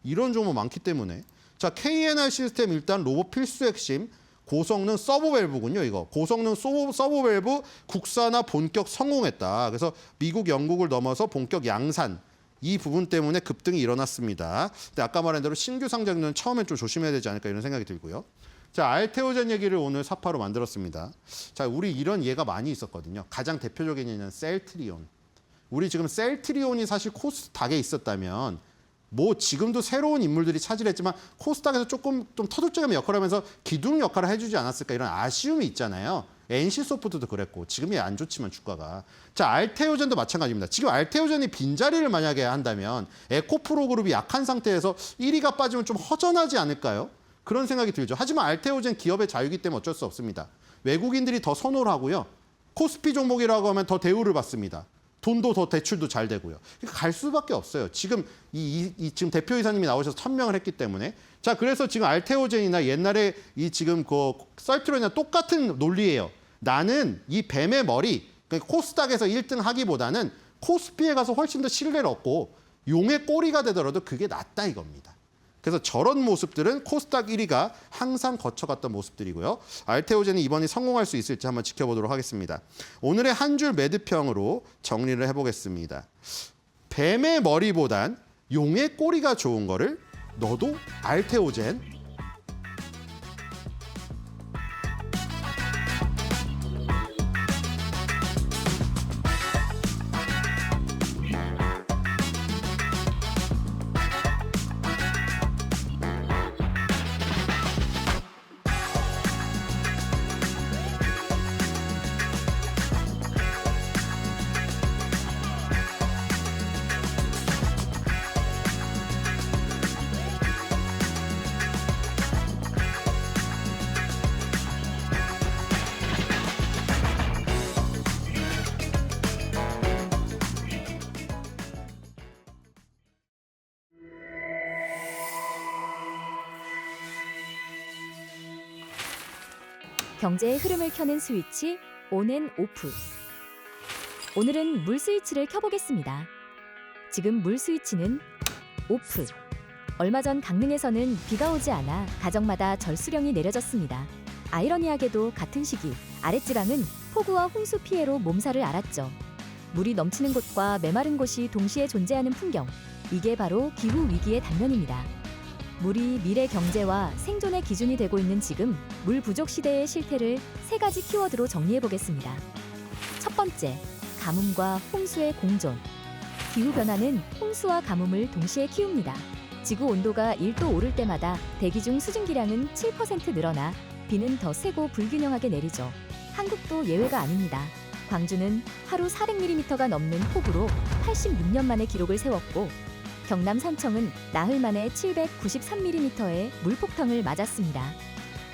이런 종목 많기 때문에. 자, KNR 시스템 일단 로봇 필수 핵심 고성능 서버 밸브군요. 이거 고성능 서버 밸브 국산화 본격 성공했다. 그래서 미국, 영국을 넘어서 본격 양산 이 부분 때문에 급등이 일어났습니다. 근데 아까 말한 대로 신규 상장은 처음엔 좀 조심해야 되지 않을까 이런 생각이 들고요. 자, 알테오젠 얘기를 오늘 사파로 만들었습니다. 자, 우리 이런 예가 많이 있었거든요. 가장 대표적인 예는 셀트리온. 우리 지금 셀트리온이 사실 코스닥에 있었다면 뭐 지금도 새로운 인물들이 차지했지만 코스닥에서 조금 좀 터득점의 역할을 하면서 기둥 역할을 해주지 않았을까 이런 아쉬움이 있잖아요. NC소프트도 그랬고 지금이 안 좋지만 주가가. 자, 알테오젠도 마찬가지입니다. 지금 알테오젠이 빈자리를 만약에 한다면 에코프로 그룹이 약한 상태에서 1위가 빠지면 좀 허전하지 않을까요? 그런 생각이 들죠. 하지만 알테오젠 기업의 자유이기 때문에 어쩔 수 없습니다. 외국인들이 더 선호를 하고요. 코스피 종목이라고 하면 더 대우를 받습니다. 돈도 더 대출도 잘 되고요. 그러니까 갈 수밖에 없어요. 지금 지금 대표이사님이 나오셔서 천명을 했기 때문에. 자, 그래서 지금 알테오젠이나 옛날에 이 지금 그 썰트론이나 똑같은 논리예요. 나는 이 뱀의 머리, 그러니까 코스닥에서 1등 하기보다는 코스피에 가서 훨씬 더 신뢰를 얻고 용의 꼬리가 되더라도 그게 낫다 이겁니다. 그래서 저런 모습들은 코스닥 1위가 항상 거쳐갔던 모습들이고요. 알테오젠이 이번에 성공할 수 있을지 한번 지켜보도록 하겠습니다. 오늘의 한 줄 매드평으로 정리를 해보겠습니다. 뱀의 머리보단 용의 꼬리가 좋은 거를 너도 알테오젠 경제의 흐름을 켜는 스위치 온앤 오프. 오늘은 물 스위치를 켜보겠습니다. 지금 물 스위치는 오프. 얼마 전 강릉에서는 비가 오지 않아 가정마다 절수령이 내려졌습니다. 아이러니하게도 같은 시기 아랫지방은 폭우와 홍수 피해로 몸살을 앓았죠. 물이 넘치는 곳과 메마른 곳이 동시에 존재하는 풍경. 이게 바로 기후 위기의 단면입니다. 물이 미래 경제와 생존의 기준이 되고 있는 지금 물 부족 시대의 실태를 3가지 키워드로 정리해 보겠습니다. 첫 번째, 가뭄과 홍수의 공존. 기후변화는 홍수와 가뭄을 동시에 키웁니다. 지구 온도가 1도 오를 때마다 대기 중 수증기량은 7% 늘어나 비는 더 세고 불균형하게 내리죠. 한국도 예외가 아닙니다. 광주는 하루 400mm가 넘는 폭우로 86년 만에 기록을 세웠고 경남 산청은 나흘 만에 793mm의 물폭탄을 맞았습니다.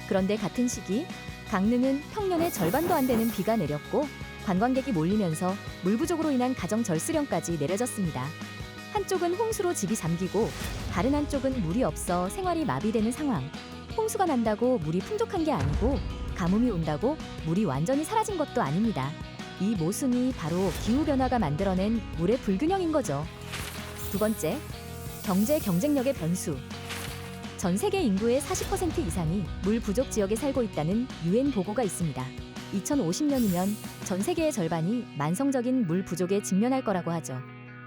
그런데 같은 시기 강릉은 평년의 절반도 안 되는 비가 내렸고 관광객이 몰리면서 물 부족으로 인한 가정 절수령까지 내려졌습니다. 한쪽은 홍수로 집이 잠기고 다른 한쪽은 물이 없어 생활이 마비되는 상황. 홍수가 난다고 물이 풍족한 게 아니고 가뭄이 온다고 물이 완전히 사라진 것도 아닙니다. 이 모순이 바로 기후변화가 만들어낸 물의 불균형인 거죠. 두 번째, 경제 경쟁력의 변수. 전 세계 인구의 40% 이상이 물 부족 지역에 살고 있다는 UN 보고가 있습니다. 2050년이면 전 세계의 절반이 만성적인 물 부족에 직면할 거라고 하죠.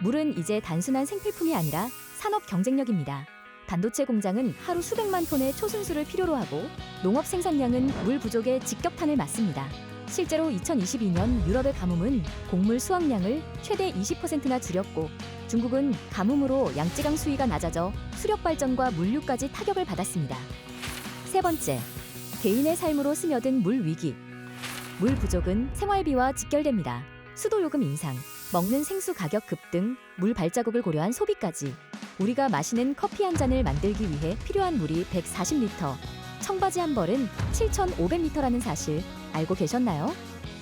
물은 이제 단순한 생필품이 아니라 산업 경쟁력입니다. 반도체 공장은 하루 수백만 톤의 초순수를 필요로 하고 농업 생산량은 물 부족에 직격탄을 맞습니다. 실제로 2022년 유럽의 가뭄은 곡물 수확량을 최대 20%나 줄였고 중국은 가뭄으로 양쯔강 수위가 낮아져 수력 발전과 물류까지 타격을 받았습니다. 세 번째, 개인의 삶으로 스며든 물 위기. 물 부족은 생활비와 직결됩니다. 수도요금 인상, 먹는 생수 가격 급등, 물 발자국을 고려한 소비까지. 우리가 마시는 커피 한 잔을 만들기 위해 필요한 물이 140리터, 청바지 한 벌은 7,500리터라는 사실 알고 계셨나요?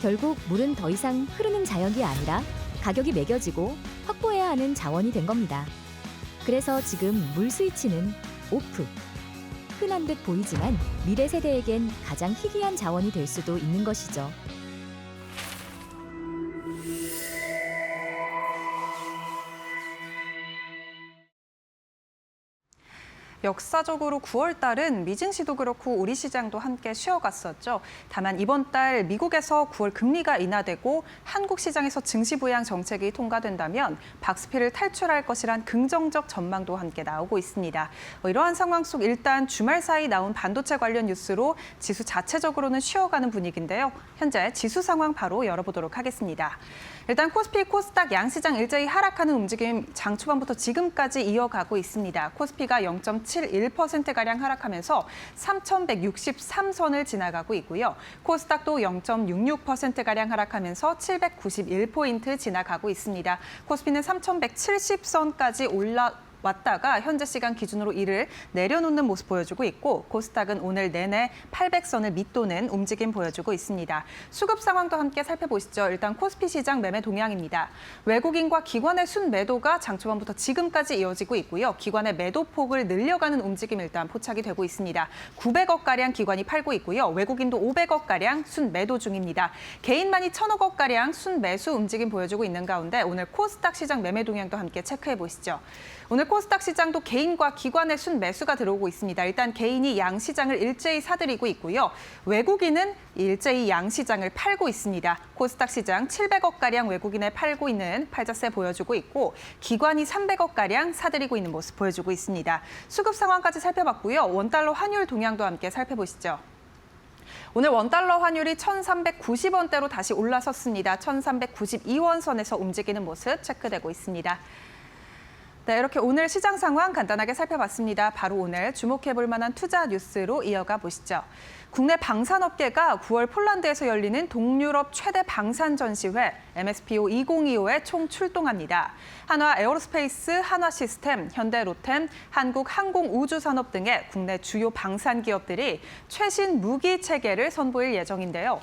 결국 물은 더 이상 흐르는 자연이 아니라 가격이 매겨지고 확보해야 하는 자원이 된 겁니다. 그래서 지금 물 스위치는 오프. 흔한 듯 보이지만 미래 세대에겐 가장 희귀한 자원이 될 수도 있는 것이죠. 역사적으로 9월 달은 미증시도 그렇고 우리 시장도 함께 쉬어갔었죠. 다만 이번 달 미국에서 9월 금리가 인하되고 한국 시장에서 증시 부양 정책이 통과된다면 박스피를 탈출할 것이란 긍정적 전망도 함께 나오고 있습니다. 이러한 상황 속 일단 주말 사이 나온 반도체 관련 뉴스로 지수 자체적으로는 쉬어가는 분위기인데요. 현재 지수 상황 바로 열어보도록 하겠습니다. 일단 코스피, 코스닥 양시장 일제히 하락하는 움직임 장 초반부터 지금까지 이어가고 있습니다. 코스피가 0.71%가량 하락하면서 3,163선을 지나가고 있고요. 코스닥도 0.66%가량 하락하면서 791포인트 지나가고 있습니다. 코스피는 3,170선까지 왔다가 현재 시간 기준으로 이를 내려놓는 모습 보여주고 있고 코스닥은 오늘 내내 800선을 밑도는 움직임 보여주고 있습니다. 수급 상황도 함께 살펴보시죠. 일단 코스피 시장 매매 동향입니다. 외국인과 기관의 순매도가 장 초반부터 지금까지 이어지고 있고요. 기관의 매도폭을 늘려가는 움직임 일단 포착이 되고 있습니다. 900억가량 기관이 팔고 있고요. 외국인도 500억가량 순매도 중입니다. 개인만이 1000억가량 순매수 움직임 보여주고 있는 가운데 오늘 코스닥 시장 매매 동향도 함께 체크해 보시죠. 오늘 코스닥 시장도 개인과 기관의 순매수가 들어오고 있습니다. 일단 개인이 양 시장을 일제히 사들이고 있고요. 외국인은 일제히 양 시장을 팔고 있습니다. 코스닥 시장 700억가량 외국인에 팔고 있는 팔자세 보여주고 있고 기관이 300억가량 사들이고 있는 모습 보여주고 있습니다. 수급 상황까지 살펴봤고요. 원달러 환율 동향도 함께 살펴보시죠. 오늘 원달러 환율이 1,390원대로 다시 올라섰습니다. 1,392원 선에서 움직이는 모습 체크되고 있습니다. 네, 이렇게 오늘 시장 상황 간단하게 살펴봤습니다. 바로 오늘 주목해볼 만한 투자 뉴스로 이어가 보시죠. 국내 방산업계가 9월 폴란드에서 열리는 동유럽 최대 방산 전시회 MSPO 2025에 총 출동합니다. 한화 에어로스페이스, 한화 시스템, 현대 로템, 한국 항공우주산업 등의 국내 주요 방산 기업들이 최신 무기 체계를 선보일 예정인데요.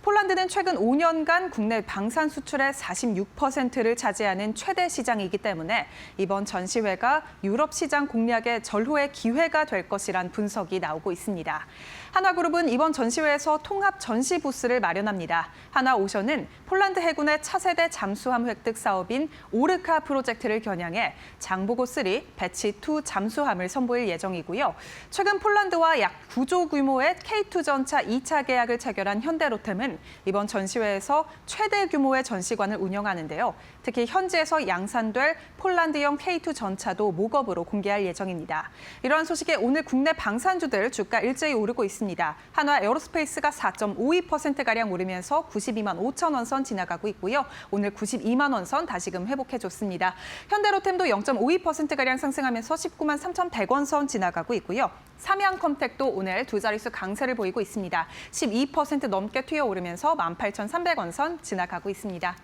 폴란드는 최근 5년간 국내 방산 수출의 46%를 차지하는 최대 시장이기 때문에 이번 전시회가 유럽 시장 공략의 절호의 기회가 될 것이란 분석이 나오고 있습니다. 한화그룹은 이번 전시회에서 통합 전시 부스를 마련합니다. 한화오션은 폴란드 해군의 차세대 잠수함 획득 사업인 오르카 프로젝트를 겨냥해 장보고3, 배치2 잠수함을 선보일 예정이고요. 최근 폴란드와 약 9조 규모의 K2 전차 2차 계약을 체결한 현대로템은 이번 전시회에서 최대 규모의 전시관을 운영하는데요. 특히 현지에서 양산될 폴란드형 K2 전차도 목업으로 공개할 예정입니다. 이러한 소식에 오늘 국내 방산주들 주가 일제히 오르고 있습니다. 한화 에어로스페이스가 4.52%가량 오르면서 92만 5천 원 선 지나가고 있고요. 오늘 92만 원 선 다시금 회복해줬습니다. 현대로템도 0.52%가량 상승하면서 19만 3,100원 선 지나가고 있고요. 삼양컴텍도 오늘 두 자릿수 강세를 보이고 있습니다. 12% 넘게 튀어오르면서 18,300원 선 지나가고 있습니다.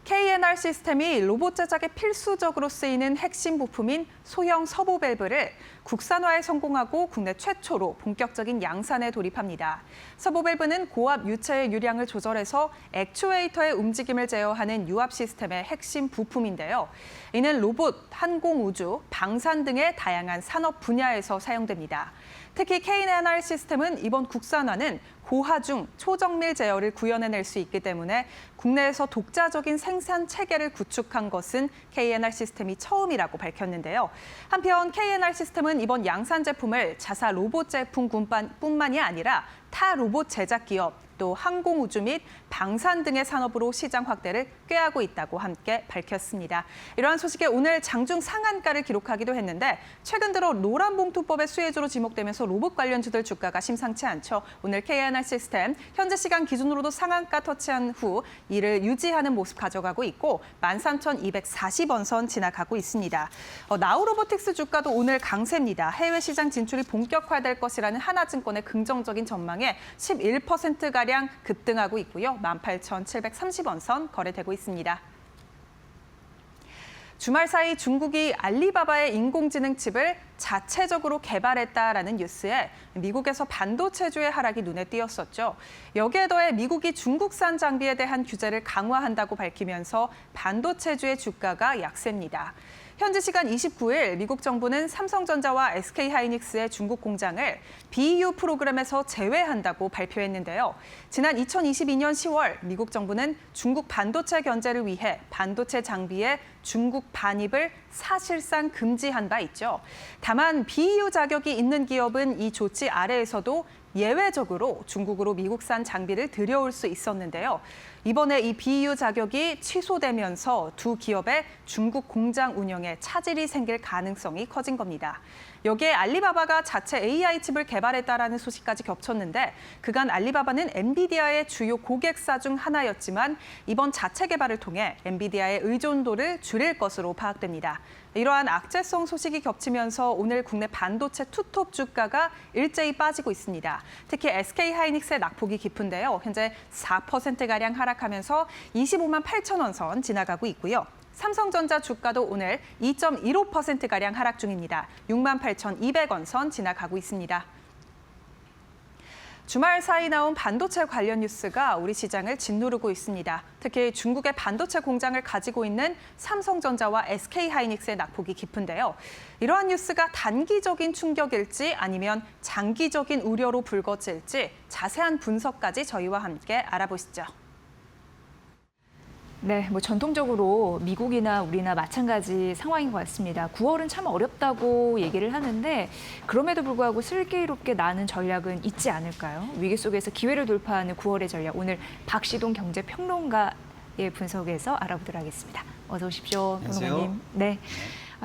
KNR 시스템이 로봇 제작에 필수적으로 쓰이는 핵심 부품인 소형 서보 밸브를 국산화에 성공하고 국내 최초로 본격적인 양산에 돌입합니다. 서보 밸브는 고압 유체의 유량을 조절해서 액추에이터의 움직임을 제어하는 유압 시스템의 핵심 부품인데요. 이는 로봇, 항공우주, 방산 등의 다양한 산업 분야에서 사용됩니다. 특히 KNR 시스템은 이번 국산화는 고하중, 초정밀 제어를 구현해낼 수 있기 때문에 국내에서 독자적인 생산 체계를 구축한 것은 KNR 시스템이 처음이라고 밝혔는데요. 한편 KNR 시스템은 이번 양산 제품을 자사 로봇 제품뿐만이 아니라 타 로봇 제작 기업, 또 항공우주 및 방산 등의 산업으로 시장 확대를 꾀하고 있다고 함께 밝혔습니다. 이러한 소식에 오늘 장중 상한가를 기록하기도 했는데 최근 들어 노란봉투법의 수혜주로 지목되면서 로봇 관련주들 주가가 심상치 않죠. 오늘 KNR 시스템 현재 시간 기준으로도 상한가 터치한 후 이를 유지하는 모습 가져가고 있고 13,240원 선 지나가고 있습니다. 나우로보틱스 주가도 오늘 강세입니다. 해외 시장 진출이 본격화될 것이라는 하나증권의 긍정적인 전망에 11%가량 급등하고 있고요. 18,730원 선 거래되고 있습니다. 주말 사이 중국이 알리바바의 인공지능 칩을 자체적으로 개발했다라는 뉴스에 미국에서 반도체주의 하락이 눈에 띄었었죠. 여기에 더해 미국이 중국산 장비에 대한 규제를 강화한다고 밝히면서 반도체주의 주가가 약세입니다. 현지 시간 29일 미국 정부는 삼성전자와 SK하이닉스의 중국 공장을 BEU 프로그램에서 제외한다고 발표했는데요. 지난 2022년 10월 미국 정부는 중국 반도체 견제를 위해 반도체 장비의 중국 반입을 사실상 금지한 바 있죠. 다만 BEU 자격이 있는 기업은 이 조치 아래에서도 예외적으로 중국으로 미국산 장비를 들여올 수 있었는데요. 이번에 이 BEU 자격이 취소되면서 두 기업의 중국 공장 운영에 차질이 생길 가능성이 커진 겁니다. 여기에 알리바바가 자체 AI 칩을 개발했다라는 소식까지 겹쳤는데 그간 알리바바는 엔비디아의 주요 고객사 중 하나였지만 이번 자체 개발을 통해 엔비디아의 의존도를 줄일 것으로 파악됩니다. 이러한 악재성 소식이 겹치면서 오늘 국내 반도체 투톱 주가가 일제히 빠지고 있습니다. 특히 SK하이닉스의 낙폭이 깊은데요. 현재 4%가량 하락하면서 25만 8천 원 선 지나가고 있고요. 삼성전자 주가도 오늘 2.15%가량 하락 중입니다. 68,200원 선 지나가고 있습니다. 주말 사이 나온 반도체 관련 뉴스가 우리 시장을 짓누르고 있습니다. 특히 중국의 반도체 공장을 가지고 있는 삼성전자와 SK하이닉스의 낙폭이 깊은데요. 이러한 뉴스가 단기적인 충격일지 아니면 장기적인 우려로 불거질지 자세한 분석까지 저희와 함께 알아보시죠. 네, 뭐 전통적으로 미국이나 우리나 마찬가지 상황인 것 같습니다. 9월은 참 어렵다고 얘기를 하는데 그럼에도 불구하고 슬기롭게 나는 전략은 있지 않을까요? 위기 속에서 기회를 돌파하는 9월의 전략. 오늘 박시동 경제평론가의 분석에서 알아보도록 하겠습니다. 어서 오십시오, 평론가님. 네.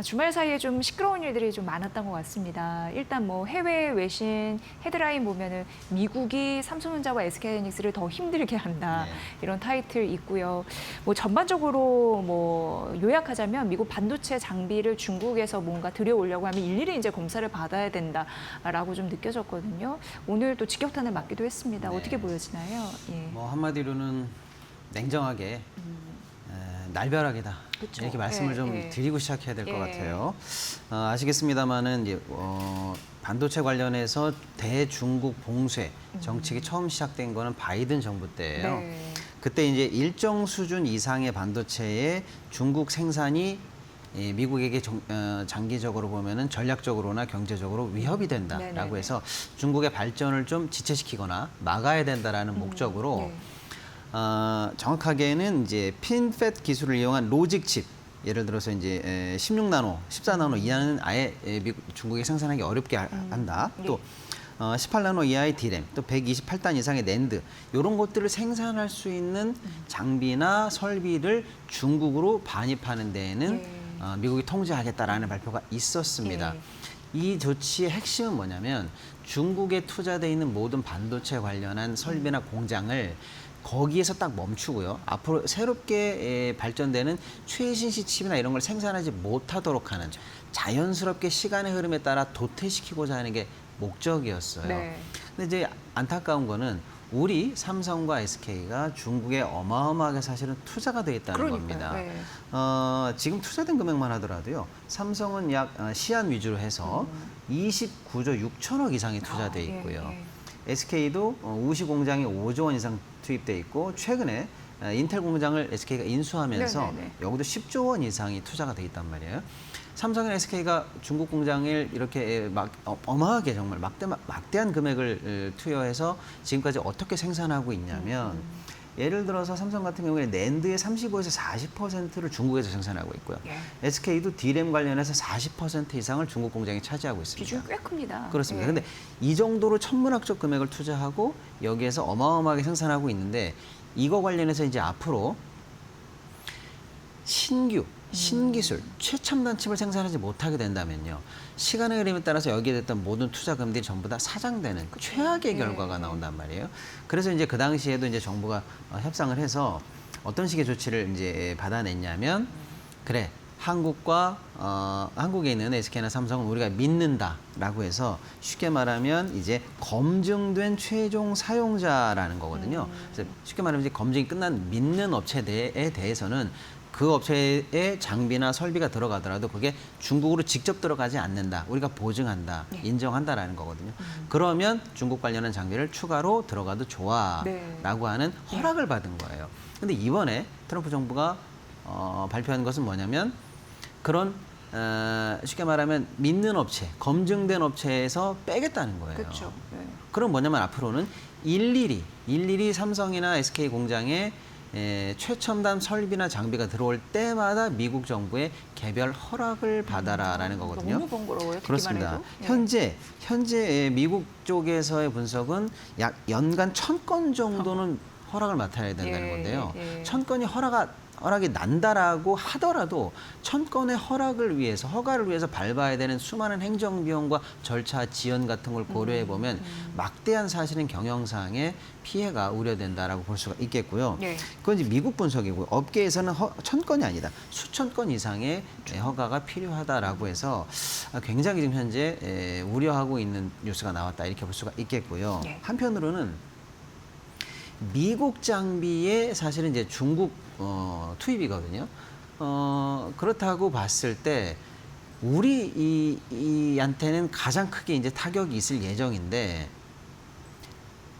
주말 사이에 좀 시끄러운 일들이 좀 많았던 것 같습니다. 일단 뭐 해외 외신 헤드라인 보면은 미국이 삼성전자와 SK하이닉스를 더 힘들게 한다 이런 타이틀 있고요. 뭐 전반적으로 뭐 요약하자면 미국 반도체 장비를 중국에서 뭔가 들여오려고 하면 일일이 이제 검사를 받아야 된다라고 좀 느껴졌거든요. 오늘 또 직격탄을 맞기도 했습니다. 어떻게 보여지나요? 예. 뭐 한마디로는 냉정하게 날벼락이다. 그쵸. 이렇게 말씀을 좀 드리고 시작해야 될 것 같아요. 아시겠습니다마는 이제 반도체 관련해서 대중국 봉쇄 정책이 처음 시작된 거는 바이든 정부 때예요. 네. 그때 이제 일정 수준 이상의 반도체의 중국 생산이 미국에게 장기적으로 보면은 전략적으로나 경제적으로 위협이 된다라고 해서 중국의 발전을 좀 지체시키거나 막아야 된다라는 목적으로. 정확하게는 이제 핀팻 기술을 이용한 로직 칩, 예를 들어서 이제 16나노, 14나노 이하는 아예 중국이 생산하기 어렵게 한다. 또 18나노 이하의 D램, 또 128단 이상의 낸드 이런 것들을 생산할 수 있는 장비나 설비를 중국으로 반입하는 데에는 미국이 통제하겠다라는 발표가 있었습니다. 이 조치의 핵심은 뭐냐면 중국에 투자돼 있는 모든 반도체 관련한 설비나 공장을 거기에서 딱 멈추고요. 앞으로 새롭게 발전되는 최신식 칩이나 이런 걸 생산하지 못하도록 하는 자연스럽게 시간의 흐름에 따라 도태시키고자 하는 게 목적이었어요. 근데 이제 안타까운 거는 우리 삼성과 SK가 중국에 어마어마하게 사실은 투자가 돼 있다는 겁니다. 지금 투자된 금액만 하더라도요. 삼성은 약 시안 위주로 해서 29조 6천억 이상이 투자돼 있고요. SK도 우시 공장에 5조 원 이상 투입돼 있고 최근에 인텔 공장을 SK가 인수하면서 여기도 10조 원 이상이 투자가 돼 있단 말이에요. 삼성이나 SK가 중국 공장을 이렇게 어마하게 정말 막대한 금액을 투여해서 지금까지 어떻게 생산하고 있냐면 예를 들어서 삼성 같은 경우에 낸드의 35에서 40%를 중국에서 생산하고 있고요. SK도 D램 관련해서 40% 이상을 중국 공장이 차지하고 있습니다. 비중이 꽤 큽니다. 그렇습니다. 그런데 이 정도로 천문학적 금액을 투자하고 여기에서 어마어마하게 생산하고 있는데 이거 관련해서 이제 앞으로 신기술, 최첨단 칩을 생산하지 못하게 된다면요. 시간의 흐름에 따라서 여기에 됐던 모든 투자금들이 전부 다 사장되는 최악의 결과가 나온단 말이에요. 그래서 이제 그 당시에도 이제 정부가 협상을 해서 어떤 식의 조치를 이제 받아냈냐면 그래. 한국에 있는 SK나 삼성은 우리가 믿는다라고 해서 쉽게 말하면 이제 검증된 최종 사용자라는 거거든요. 그래서 쉽게 말하면 이제 검증이 끝난 믿는 업체에 대해서는 그 업체의 장비나 설비가 들어가더라도 그게 중국으로 직접 들어가지 않는다. 우리가 보증한다, 인정한다라는 거거든요. 그러면 중국 관련한 장비를 추가로 들어가도 좋아라고 하는 허락을 받은 거예요. 근데 이번에 트럼프 정부가 발표한 것은 뭐냐면 그런 쉽게 말하면 믿는 업체, 검증된 업체에서 빼겠다는 거예요. 그렇죠. 그럼 뭐냐면 앞으로는 일일이 삼성이나 SK 공장에 최첨단 설비나 장비가 들어올 때마다 미국 정부의 개별 허락을 받아라라는 거거든요. 너무 번거로워요. 그렇습니다. 현재 미국 쪽에서의 분석은 약 연간 1000건 정도는 허락을 맡아야 된다는 건데요. 1000건이 허락이 난다라고 하더라도 1000건의 허가를 위해서 밟아야 되는 수많은 행정비용과 절차 지연 같은 걸 고려해 보면 막대한 사실은 경영상의 피해가 우려된다라고 볼 수가 있겠고요. 그건 이제 미국 분석이고요. 업계에서는 1000건이 아니다. 수천 건 이상의 허가가 필요하다라고 해서 굉장히 지금 현재 우려하고 있는 뉴스가 나왔다 이렇게 볼 수가 있겠고요. 한편으로는 미국 장비에 사실은 이제 중국 투입이거든요. 그렇다고 봤을 때 우리한테는 가장 크게 이제 타격이 있을 예정인데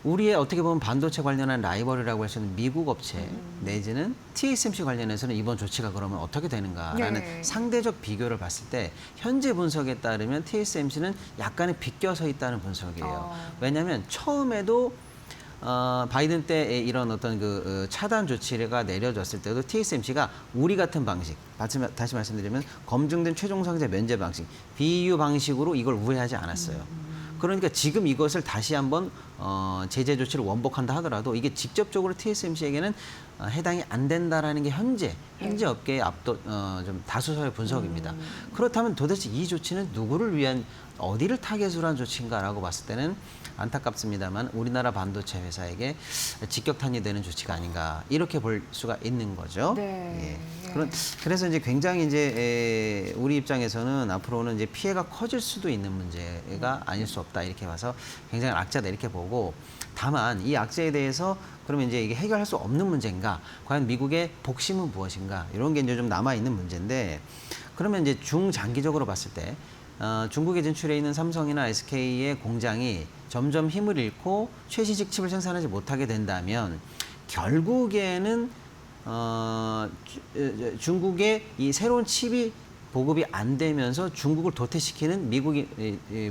우리의 어떻게 보면 반도체 관련한 라이벌이라고 할 수 있는 미국 업체 내지는 TSMC 관련해서는 이번 조치가 그러면 어떻게 되는가라는 네. 상대적 비교를 봤을 때 현재 분석에 따르면 TSMC는 약간의 비껴서 있다는 분석이에요. 왜냐하면 처음에도 바이든 때 이런 어떤 그 차단 조치가 내려졌을 때도 TSMC가 우리 같은 방식, 다시 말씀드리면 검증된 최종 상자 면제 방식, BU 방식으로 이걸 우회하지 않았어요. 그러니까 지금 이것을 다시 한번 제재 조치를 원복한다 하더라도 이게 직접적으로 TSMC에게는 해당이 안 된다라는 게 현재 업계의 좀 다수서의 분석입니다. 그렇다면 도대체 이 조치는 누구를 위한 어디를 타겟으로 한 조치인가라고 봤을 때는 안타깝습니다만 우리나라 반도체 회사에게 직격탄이 되는 조치가 아닌가 이렇게 볼 수가 있는 거죠. 네. 그래서 이제 굉장히 이제 우리 입장에서는 앞으로는 이제 피해가 커질 수도 있는 문제가 아닐 수 없다 이렇게 봐서 굉장히 악재다 이렇게 보고 다만 이 악재에 대해서 그러면 이제 이게 해결할 수 없는 문제인가? 과연 미국의 복심은 무엇인가? 이런 게 이제 좀 남아 있는 문제인데 그러면 이제 중장기적으로 봤을 때 중국에 진출해 있는 삼성이나 SK의 공장이 점점 힘을 잃고 최신식 칩을 생산하지 못하게 된다면 결국에는 중국의 이 새로운 칩이 보급이 안 되면서 중국을 도태시키는 미국이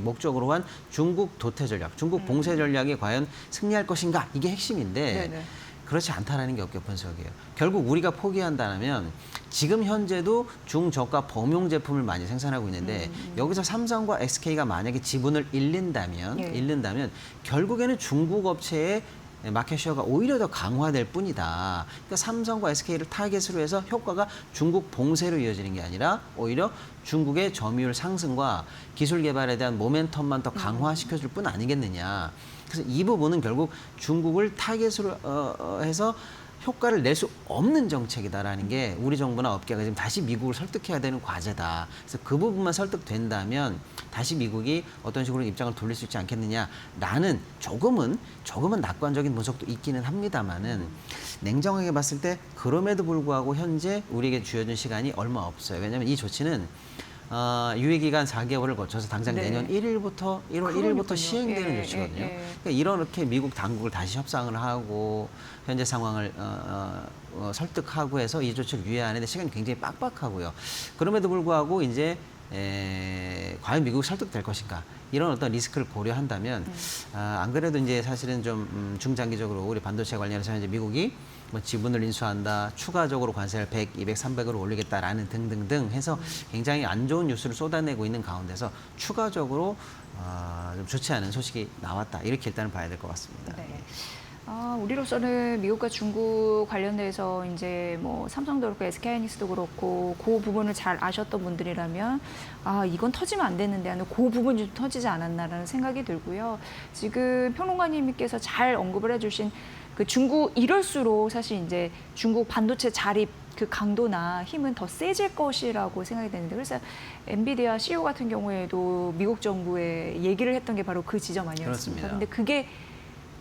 목적으로 한 중국 도태 전략, 중국 봉쇄 전략이 과연 승리할 것인가? 이게 핵심인데 네네. 그렇지 않다라는 게 업계 분석이에요. 결국 우리가 포기한다면 지금 현재도 중저가 범용 제품을 많이 생산하고 있는데 여기서 삼성과 SK가 만약에 지분을 잃는다면 결국에는 중국 업체의 마켓쉐어가 오히려 더 강화될 뿐이다. 그러니까 삼성과 SK를 타겟으로 해서 효과가 중국 봉쇄로 이어지는 게 아니라 오히려 중국의 점유율 상승과 기술 개발에 대한 모멘텀만 더 강화시켜줄 뿐 아니겠느냐. 그래서 이 부분은 결국 중국을 타겟으로 해서 효과를 낼 수 없는 정책이다라는 게 우리 정부나 업계가 지금 다시 미국을 설득해야 되는 과제다. 그래서 그 부분만 설득된다면 다시 미국이 어떤 식으로 입장을 돌릴 수 있지 않겠느냐라는 조금은 낙관적인 분석도 있기는 합니다만은 냉정하게 봤을 때 그럼에도 불구하고 현재 우리에게 주어진 시간이 얼마 없어요. 왜냐하면 이 조치는 유예기간 4개월을 거쳐서 당장 내년 1월 1일부터 시행되는 조치거든요. 그러니까 이렇게 미국 당국을 다시 협상을 하고 현재 상황을 설득하고 해서 이 조치를 유예하는 데 시간이 굉장히 빡빡하고요. 그럼에도 불구하고 이제 과연 미국이 설득될 것인가 이런 어떤 리스크를 고려한다면 안 그래도 이제 사실은 좀 중장기적으로 우리 반도체 관련해서 이제 미국이 뭐 지분을 인수한다, 추가적으로 관세를 100, 200, 300으로 올리겠다라는 등등등 해서 굉장히 안 좋은 뉴스를 쏟아내고 있는 가운데서 추가적으로 좀 좋지 않은 소식이 나왔다 이렇게 일단은 봐야 될 것 같습니다. 네. 우리로서는 미국과 중국 관련돼서 이제 뭐 삼성도 그렇고 SK하이닉스도 그렇고 그 부분을 잘 아셨던 분들이라면 이건 터지면 안 되는데 하는 그 부분이 좀 터지지 않았나라는 생각이 들고요. 지금 평론가님께서 잘 언급을 해주신 그 중국 이럴수록 사실 이제 중국 반도체 자립 그 강도나 힘은 더 세질 것이라고 생각이 되는데 그래서 엔비디아 CEO 같은 경우에도 미국 정부에 얘기를 했던 게 바로 그 지점 아니었습니까? 그렇습니다. 근데 그게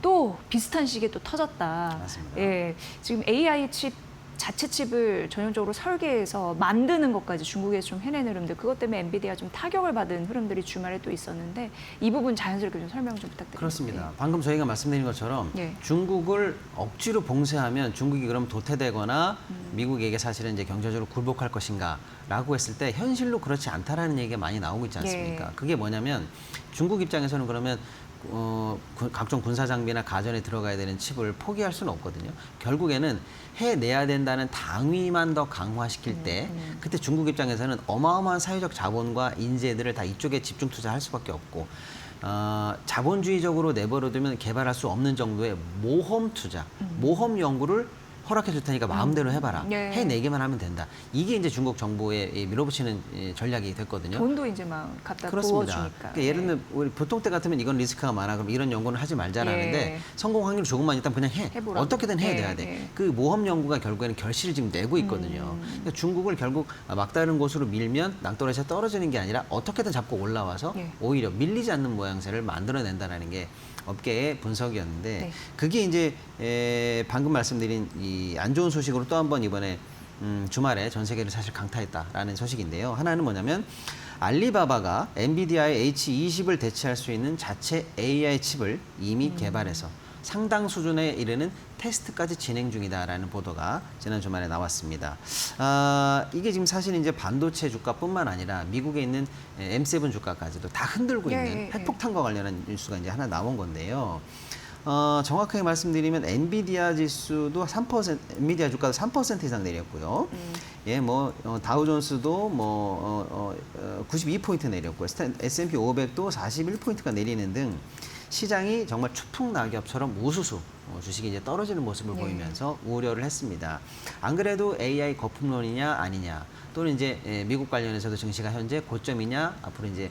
또 비슷한 시기에 또 터졌다. 맞습니다. 예, 지금 AI 칩 자체 칩을 전형적으로 설계해서 만드는 것까지 중국에서 좀 해내는 흐름들 그것 때문에 엔비디아 좀 타격을 받은 흐름들이 주말에 또 있었는데 이 부분 자연스럽게 좀 설명 좀 부탁드립니다. 그렇습니다. 방금 저희가 말씀드린 것처럼 예. 중국을 억지로 봉쇄하면 중국이 그럼 도태되거나 미국에게 사실은 이제 경제적으로 굴복할 것인가라고 했을 때 현실로 그렇지 않다라는 얘기가 많이 나오고 있지 않습니까? 예. 그게 뭐냐면 중국 입장에서는 그러면 각종 군사 장비나 가전에 들어가야 되는 칩을 포기할 수는 없거든요. 결국에는 해내야 된다는 당위만 더 강화시킬 때 그때 중국 입장에서는 어마어마한 사회적 자본과 인재들을 다 이쪽에 집중 투자할 수밖에 없고 자본주의적으로 내버려두면 개발할 수 없는 정도의 모험 투자, 모험 연구를 허락해 줄 테니까 마음대로 해봐라. 네. 해내기만 하면 된다. 이게 이제 중국 정부에 밀어붙이는 전략이 됐거든요. 돈도 이제 막 갖다 그렇습니다. 부어주니까. 그러니까 예를 들면 우리 보통 때 같으면 이건 리스크가 많아. 그럼 이런 연구는 하지 말자라는데 예. 성공 확률 조금만 일단 그냥 해. 해보라고. 어떻게든 해야 예, 돼. 예. 그 모험 연구가 결국에는 결실을 지금 내고 있거든요. 그러니까 중국을 결국 막다른 곳으로 밀면 낭떠러지가 떨어지는 게 아니라 어떻게든 잡고 올라와서 예. 오히려 밀리지 않는 모양새를 만들어낸다라는 게 업계의 분석이었는데 네. 그게 이제 방금 말씀드린 이 안 좋은 소식으로 또 한 번 이번에 주말에 전 세계를 사실 강타했다라는 소식인데요. 하나는 뭐냐면 알리바바가 엔비디아의 H20을 대체할 수 있는 자체 AI 칩을 이미 개발해서 상당 수준에 이르는 테스트까지 진행 중이다라는 보도가 지난 주말에 나왔습니다. 이게 지금 사실 이제 반도체 주가뿐만 아니라 미국에 있는 M7 주가까지도 다 흔들고 있는 핵폭탄과 관련한 뉴스가 이제 하나 나온 건데요. 정확하게 말씀드리면 엔비디아 지수도 3%, 엔비디아 주가도 3% 이상 내렸고요. 예, 뭐 다우존스도 92포인트 내렸고요. S&P 500도 41포인트가 내리는 등 시장이 정말 추풍 낙엽처럼 우수수 주식이 이제 떨어지는 모습을 보이면서 우려를 했습니다. 안 그래도 AI 거품론이냐 아니냐, 또는 이제 미국 관련해서도 증시가 현재 고점이냐, 앞으로 이제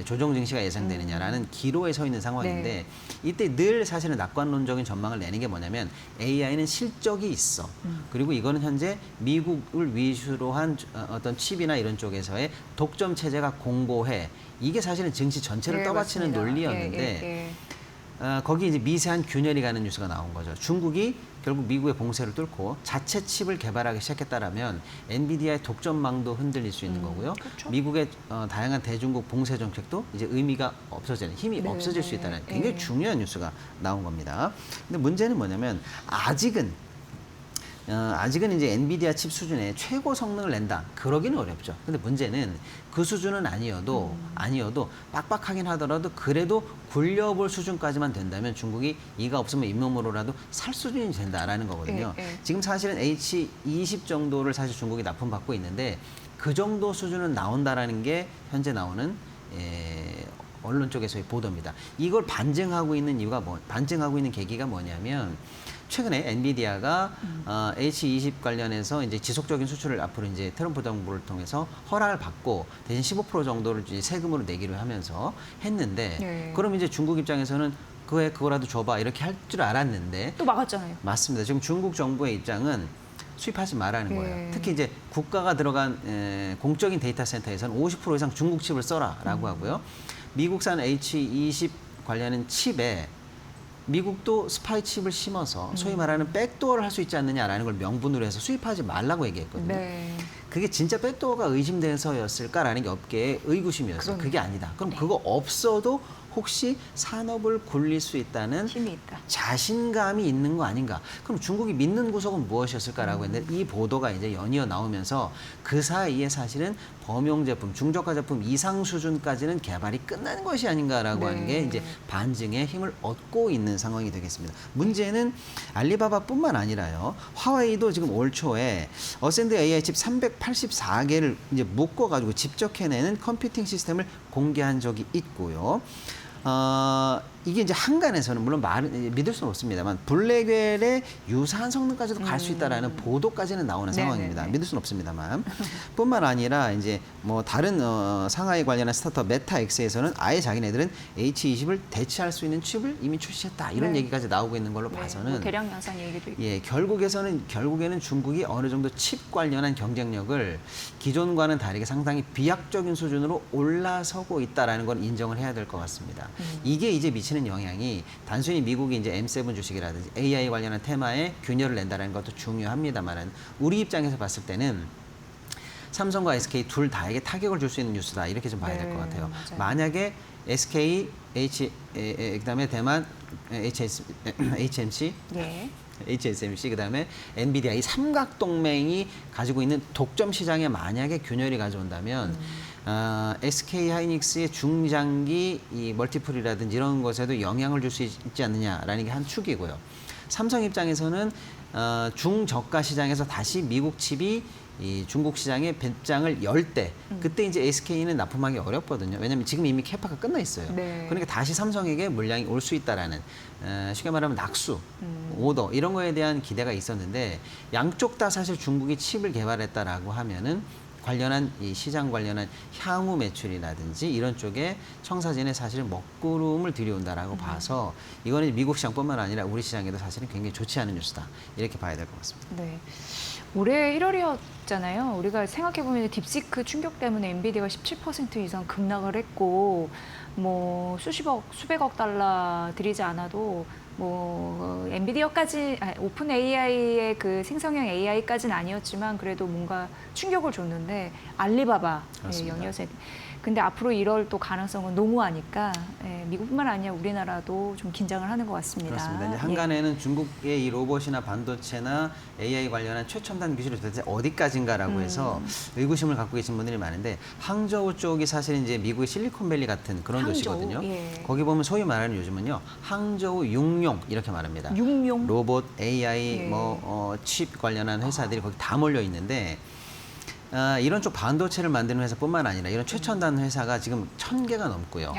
조정 증시가 예상되느냐라는 기로에 서 있는 상황인데, 이때 늘 사실은 낙관론적인 전망을 내는 게 뭐냐면 AI는 실적이 있어. 그리고 이거는 현재 미국을 위주로 한 어떤 칩이나 이런 쪽에서의 독점 체제가 공고해. 이게 사실은 증시 전체를 떠받치는 논리였는데 거기 이제 미세한 균열이 가는 뉴스가 나온 거죠. 중국이 결국 미국의 봉쇄를 뚫고 자체 칩을 개발하기 시작했다라면 엔비디아의 독점망도 흔들릴 수 있는 거고요. 그렇죠. 미국의 다양한 대중국 봉쇄 정책도 이제 의미가 없어지는, 힘이 없어질 수 있다는 굉장히 중요한 뉴스가 나온 겁니다. 근데 문제는 뭐냐면 아직은 이제 엔비디아 칩 수준의 최고 성능을 낸다. 그러기는 어렵죠. 근데 문제는 그 수준은 아니어도 빡빡하긴 하더라도 그래도 굴려볼 수준까지만 된다면 중국이 이가 없으면 잇몸으로라도 살 수준이 된다라는 거거든요. 지금 사실은 H20 정도를 사실 중국이 납품받고 있는데 그 정도 수준은 나온다라는 게 현재 나오는 언론 쪽에서의 보도입니다. 이걸 반증하고 있는 계기가 뭐냐면 최근에 엔비디아가 H20 관련해서 이제 지속적인 수출을 앞으로 이제 트럼프 정부를 통해서 허락을 받고 대신 15% 정도를 이제 세금으로 내기로 하면서 했는데 그럼 이제 중국 입장에서는 그거라도 줘봐 이렇게 할 줄 알았는데 또 막았잖아요. 맞습니다. 지금 중국 정부의 입장은 수입하지 말라는 거예요. 특히 이제 국가가 들어간 공적인 데이터 센터에서는 50% 이상 중국 칩을 써라라고 하고요. 미국산 H20 관련한 칩에 미국도 스파이 칩을 심어서 소위 말하는 백도어를 할 수 있지 않느냐라는 걸 명분으로 해서 수입하지 말라고 얘기했거든요. 그게 진짜 백도어가 의심돼서였을까라는 게 업계의 의구심이었어요. 그게 아니다. 그럼 그거 없어도 혹시 산업을 굴릴 수 있다는 힘이 있다. 자신감이 있는 거 아닌가. 그럼 중국이 믿는 구석은 무엇이었을까라고 했는데 이 보도가 이제 연이어 나오면서 그 사이에 사실은 범용 제품, 중저가 제품 이상 수준까지는 개발이 끝난 것이 아닌가라고 하는 게 이제 반증의 힘을 얻고 있는 상황이 되겠습니다. 문제는 알리바바뿐만 아니라요. 화웨이도 지금 올 초에 어센드 AI 칩 384개를 이제 묶어가지고 직접 해내는 컴퓨팅 시스템을 공개한 적이 있고요. 이게 이제 한간에서는 물론 믿을 수는 없습니다만 블랙웰의 유사한 성능까지도 갈 수 있다라는 보도까지는 나오는 상황입니다. 믿을 수는 없습니다만 뿐만 아니라 이제 뭐 다른 상하이 관련한 스타트업 메타엑스에서는 아예 자기네들은 H20을 대체할 수 있는 칩을 이미 출시했다 이런 얘기까지 나오고 있는 걸로 봐서는 뭐 대량 양산 얘기도 있고. 결국에는 중국이 어느 정도 칩 관련한 경쟁력을 기존과는 다르게 상당히 비약적인 수준으로 올라서고 있다라는 건 인정을 해야 될 것 같습니다. 이게 이제 미치는 영향이 단순히 미국이 이제 M7 주식이라든지 AI 관련한 테마에 균열을 낸다는 것도 중요합니다만은 우리 입장에서 봤을 때는 삼성과 SK 둘 다에게 타격을 줄 수 있는 뉴스다 이렇게 좀 봐야 될 것 같아요. 맞아요. 만약에 SK, 그다음에 대만, HMC, HSMC 그다음에 엔비디아 이 삼각 동맹이 가지고 있는 독점 시장에 만약에 균열이 가져온다면 SK 하이닉스의 중장기 이 멀티플이라든지 이런 것에도 영향을 줄 수 있지 않느냐라는 게 한 축이고요. 삼성 입장에서는 중저가 시장에서 다시 미국 칩이 이 중국 시장에 배짱을 열 때 그때 이제 SK는 납품하기 어렵거든요. 왜냐하면 지금 이미 캐파가 끝나 있어요. 그러니까 다시 삼성에게 물량이 올 수 있다라는 쉽게 말하면 낙수, 오더 이런 거에 대한 기대가 있었는데 양쪽 다 사실 중국이 칩을 개발했다라고 하면은 관련한 이 시장 관련한 향후 매출이라든지 이런 쪽에 청사진에 사실은 먹구름을 들여온다라고 봐서 이거는 미국 시장뿐만 아니라 우리 시장에도 사실은 굉장히 좋지 않은 뉴스다 이렇게 봐야 될 것 같습니다. 올해 1월이었잖아요. 우리가 생각해보면 딥시크 충격 때문에 엔비디아가 17% 이상 급락을 했고 뭐 수백억 달러 들이지 않아도 뭐 엔비디아까지 오픈 AI의 그 생성형 AI까지는 아니었지만 그래도 뭔가 충격을 줬는데 알리바바 연이어서 근데 앞으로 이럴 또 가능성은 너무하니까 미국뿐만 아니라 우리나라도 좀 긴장을 하는 것 같습니다. 그렇습니다. 이제 한간에는 중국의 이 로봇이나 반도체나 AI 관련한 최첨단 기술이 도대체 어디까지인가라고 해서 의구심을 갖고 계신 분들이 많은데 항저우 쪽이 사실 이제 미국의 실리콘밸리 같은 그런 항저우? 도시거든요. 예. 거기 보면 소위 말하는 요즘은요 항저우 육룡 이렇게 말합니다. 육룡? 로봇, AI, 예. 칩 관련한 회사들이 거기 다 몰려 있는데. 이런 쪽 반도체를 만드는 회사뿐만 아니라 이런 최첨단 회사가 지금 1,000개가 넘고요.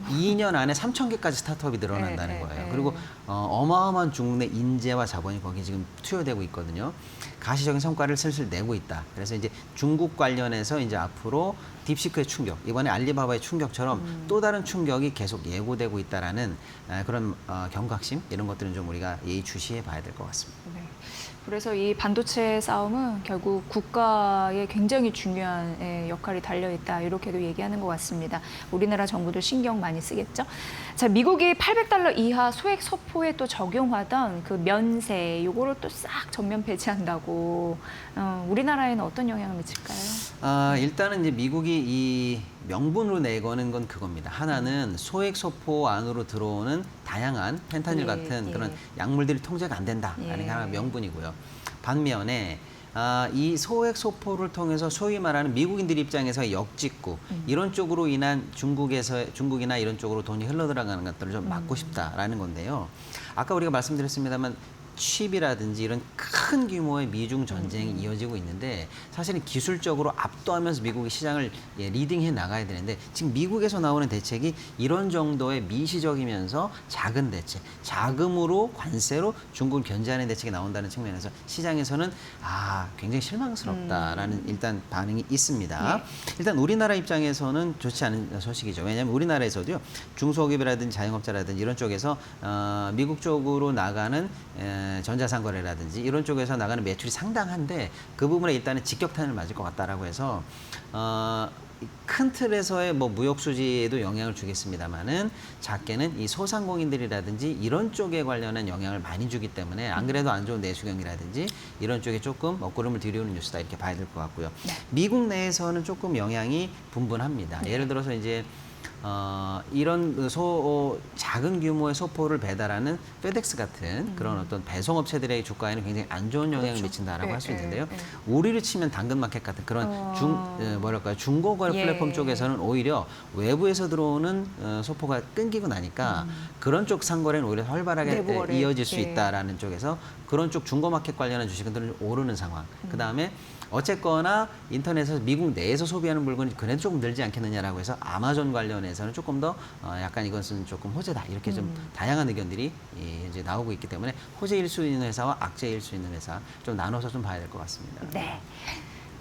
2년 안에 3,000개까지 스타트업이 늘어난다는 거예요. 그리고 어마어마한 중국 내 인재와 자본이 거기 지금 투여되고 있거든요. 가시적인 성과를 슬슬 내고 있다. 그래서 이제 중국 관련해서 이제 앞으로 딥시크의 충격, 이번에 알리바바의 충격처럼 또 다른 충격이 계속 예고되고 있다라는 그런 경각심 이런 것들은 좀 우리가 예의주시해 봐야 될 것 같습니다. 네. 그래서 이 반도체 싸움은 결국 국가의 굉장히 중요한 역할이 달려있다 이렇게도 얘기하는 것 같습니다. 우리나라 정부도 신경 많이 쓰겠죠. 자, 미국이 $800 이하 소액 소포에 또 적용하던 그 면세 요거를 또 싹 전면 폐지한다고 우리나라에는 어떤 영향을 미칠까요? 일단은 이제 미국이 이 명분으로 내거는 건 그겁니다. 하나는 소액 소포 안으로 들어오는 다양한 펜타닐 같은 그런 약물들이 통제가 안 된다라는 게 하나 명분이고요. 반면에 이 소액 소포를 통해서 소위 말하는 미국인들 입장에서의 역직구 이런 쪽으로 인한 중국이나 이런 쪽으로 돈이 흘러들어가는 것들을 좀 막고 싶다라는 건데요. 아까 우리가 말씀드렸습니다만 칩이라든지 이런 큰 규모의 미중 전쟁이 이어지고 있는데 사실은 기술적으로 압도하면서 미국이 시장을 리딩해 나가야 되는데 지금 미국에서 나오는 대책이 이런 정도의 미시적이면서 작은 대책, 자금으로 관세로 중국을 견제하는 대책이 나온다는 측면에서 시장에서는 굉장히 실망스럽다라는 일단 반응이 있습니다. 일단 우리나라 입장에서는 좋지 않은 소식이죠. 왜냐하면 우리나라에서도요 중소기업이라든지 자영업자라든지 이런 쪽에서 미국 쪽으로 나가는 전자상거래라든지 이런 쪽에서 나가는 매출이 상당한데 그 부분에 일단은 직격탄을 맞을 것 같다라고 해서 큰 틀에서의 뭐 무역 수지에도 영향을 주겠습니다만은 작게는 이 소상공인들이라든지 이런 쪽에 관련한 영향을 많이 주기 때문에 안 그래도 안 좋은 내수경이라든지 이런 쪽에 조금 먹구름을 들이우는 뉴스다 이렇게 봐야 될 것 같고요. 미국 내에서는 조금 영향이 분분합니다. 예를 들어서 이제 이런 작은 규모의 소포를 배달하는 페덱스 같은 그런 어떤 배송업체들의 주가에는 굉장히 안 좋은 영향을 미친다라고 할 수 있는데요. 우리를 치면 당근마켓 같은 그런 중고거래 플랫폼 쪽에서는 오히려 외부에서 들어오는 소포가 끊기고 나니까 그런 쪽 상거래는 오히려 활발하게 이어질 수 있다라는 쪽에서 그런 쪽 중고마켓 관련한 주식들은 오르는 상황. 그다음에 어쨌거나 인터넷에서 미국 내에서 소비하는 물건이 그래도 조금 늘지 않겠느냐라고 해서 아마존 관련해서는 조금 더 약간 이것은 조금 호재다 이렇게 좀 다양한 의견들이 이제 나오고 있기 때문에 호재일 수 있는 회사와 악재일 수 있는 회사 좀 나눠서 좀 봐야 될 것 같습니다. 네.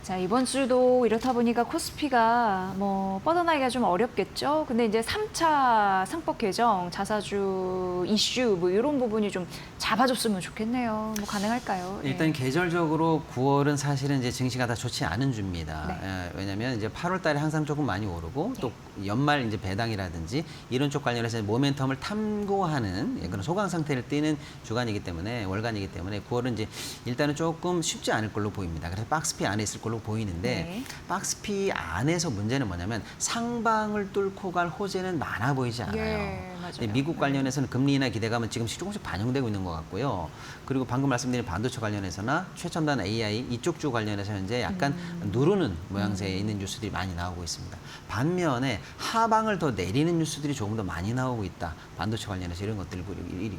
자, 이번 주도 이렇다 보니까 코스피가 뭐 뻗어나기가 좀 어렵겠죠. 근데 이제 3차 상법 개정, 자사주 이슈 뭐 이런 부분이 좀 잡아줬으면 좋겠네요. 뭐 가능할까요? 일단 계절적으로 9월은 사실은 이제 증시가 다 좋지 않은 주입니다. 왜냐하면 이제 8월 달에 항상 조금 많이 오르고 또 연말 이제 배당이라든지 이런 쪽 관련해서 모멘텀을 탐구하는 그런 소강 상태를 띠는 주간이기 때문에 월간이기 때문에 9월은 이제 일단은 조금 쉽지 않을 걸로 보입니다. 그래서 박스피 안에 있을 걸로 보이는데 박스피 안에서 문제는 뭐냐면 상방을 뚫고 갈 호재는 많아 보이지 않아요. 맞아요. 미국 관련해서는 금리 인하 기대감은 지금씩 조금씩 반영되고 있는 것 같고요. 그리고 방금 말씀드린 반도체 관련해서나 최첨단 AI 이쪽 주 관련해서 현재 약간 누르는 모양새에 있는 뉴스들이 많이 나오고 있습니다. 반면에 하방을 더 내리는 뉴스들이 조금 더 많이 나오고 있다. 반도체 관련해서 이런 것들이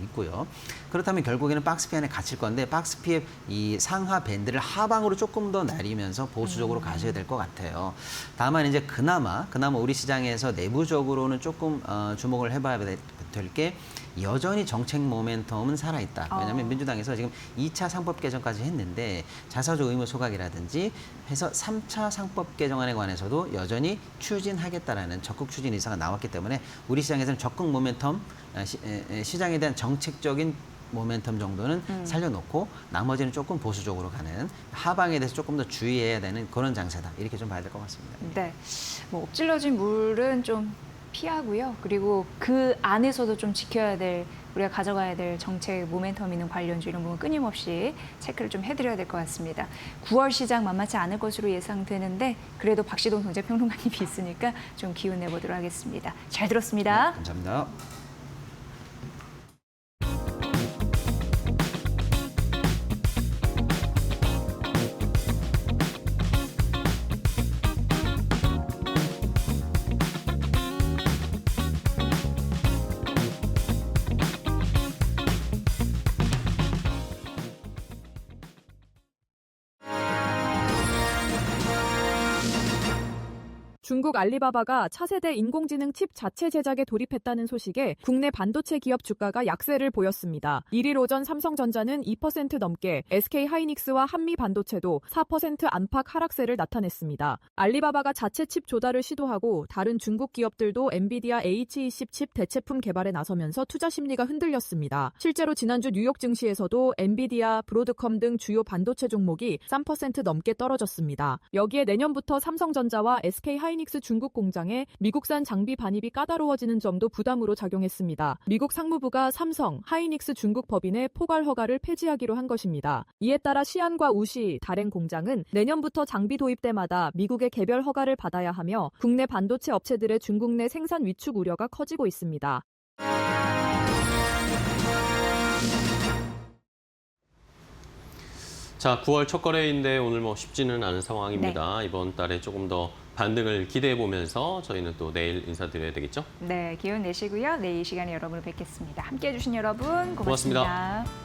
있고요. 그렇다면 결국에는 박스피 안에 갇힐 건데 박스피의 이 상하 밴드를 하방으로 조금 더 내리면서 보수적으로 가셔야 될 것 같아요. 다만 이제 그나마 우리 시장에서 내부적으로는 조금 주목을 해봐야 될 게 여전히 정책 모멘텀은 살아있다. 왜냐하면 민주당에서 지금 2차 상법 개정까지 했는데 자사주 의무 소각이라든지 해서 3차 상법 개정안에 관해서도 여전히 추진하겠다라는 적극 추진 의사가 나왔기 때문에 우리 시장에서는 적극 모멘텀, 시장에 대한 정책적인 모멘텀 정도는 살려놓고 나머지는 조금 보수적으로 가는 하방에 대해서 조금 더 주의해야 되는 그런 장세다. 이렇게 좀 봐야 될 것 같습니다. 네, 뭐 엎질러진 물은 좀 피하고요. 그리고 그 안에서도 좀 지켜야 될 우리가 가져가야 될 정책 모멘텀 있는 관련주 이런 부분 끊임없이 체크를 좀 해드려야 될 것 같습니다. 9월 시장 만만치 않을 것으로 예상되는데 그래도 박시동 경제평론가님이 있으니까 좀 기운 내보도록 하겠습니다. 잘 들었습니다. 네, 감사합니다. 중국 알리바바가 차세대 인공지능 칩 자체 제작에 돌입했다는 소식에 국내 반도체 기업 주가가 약세를 보였습니다. 1일 오전 삼성전자는 2% 넘게, SK하이닉스와 한미반도체도 4% 안팎 하락세를 나타냈습니다. 알리바바가 자체 칩 조달을 시도하고 다른 중국 기업들도 엔비디아 H20 칩 대체품 개발에 나서면서 투자 심리가 흔들렸습니다. 실제로 지난주 뉴욕 증시에서도 엔비디아, 브로드컴 등 주요 반도체 종목이 3% 넘게 떨어졌습니다. 여기에 내년부터 삼성전자와 SK하이닉스 중국 공장에 미국산 장비 반입이 까다로워지는 점도 부담으로 작용했습니다. 미국 상무부가 삼성, 하이닉스 중국 법인의 포괄 허가를 폐지하기로 한 것입니다. 이에 따라 시안과 우시, 다롄 공장은 내년부터 장비 도입 때마다 미국의 개별 허가를 받아야 하며 국내 반도체 업체들의 중국 내 생산 위축 우려가 커지고 있습니다. 자, 9월 첫 거래인데 오늘 뭐 쉽지는 않은 상황입니다. 이번 달에 조금 더 반등을 기대해 보면서 저희는 또 내일 인사드려야 되겠죠? 네, 기운 내시고요. 내일 이 시간에 여러분을 뵙겠습니다. 함께해 주신 여러분 고맙습니다. 고맙습니다.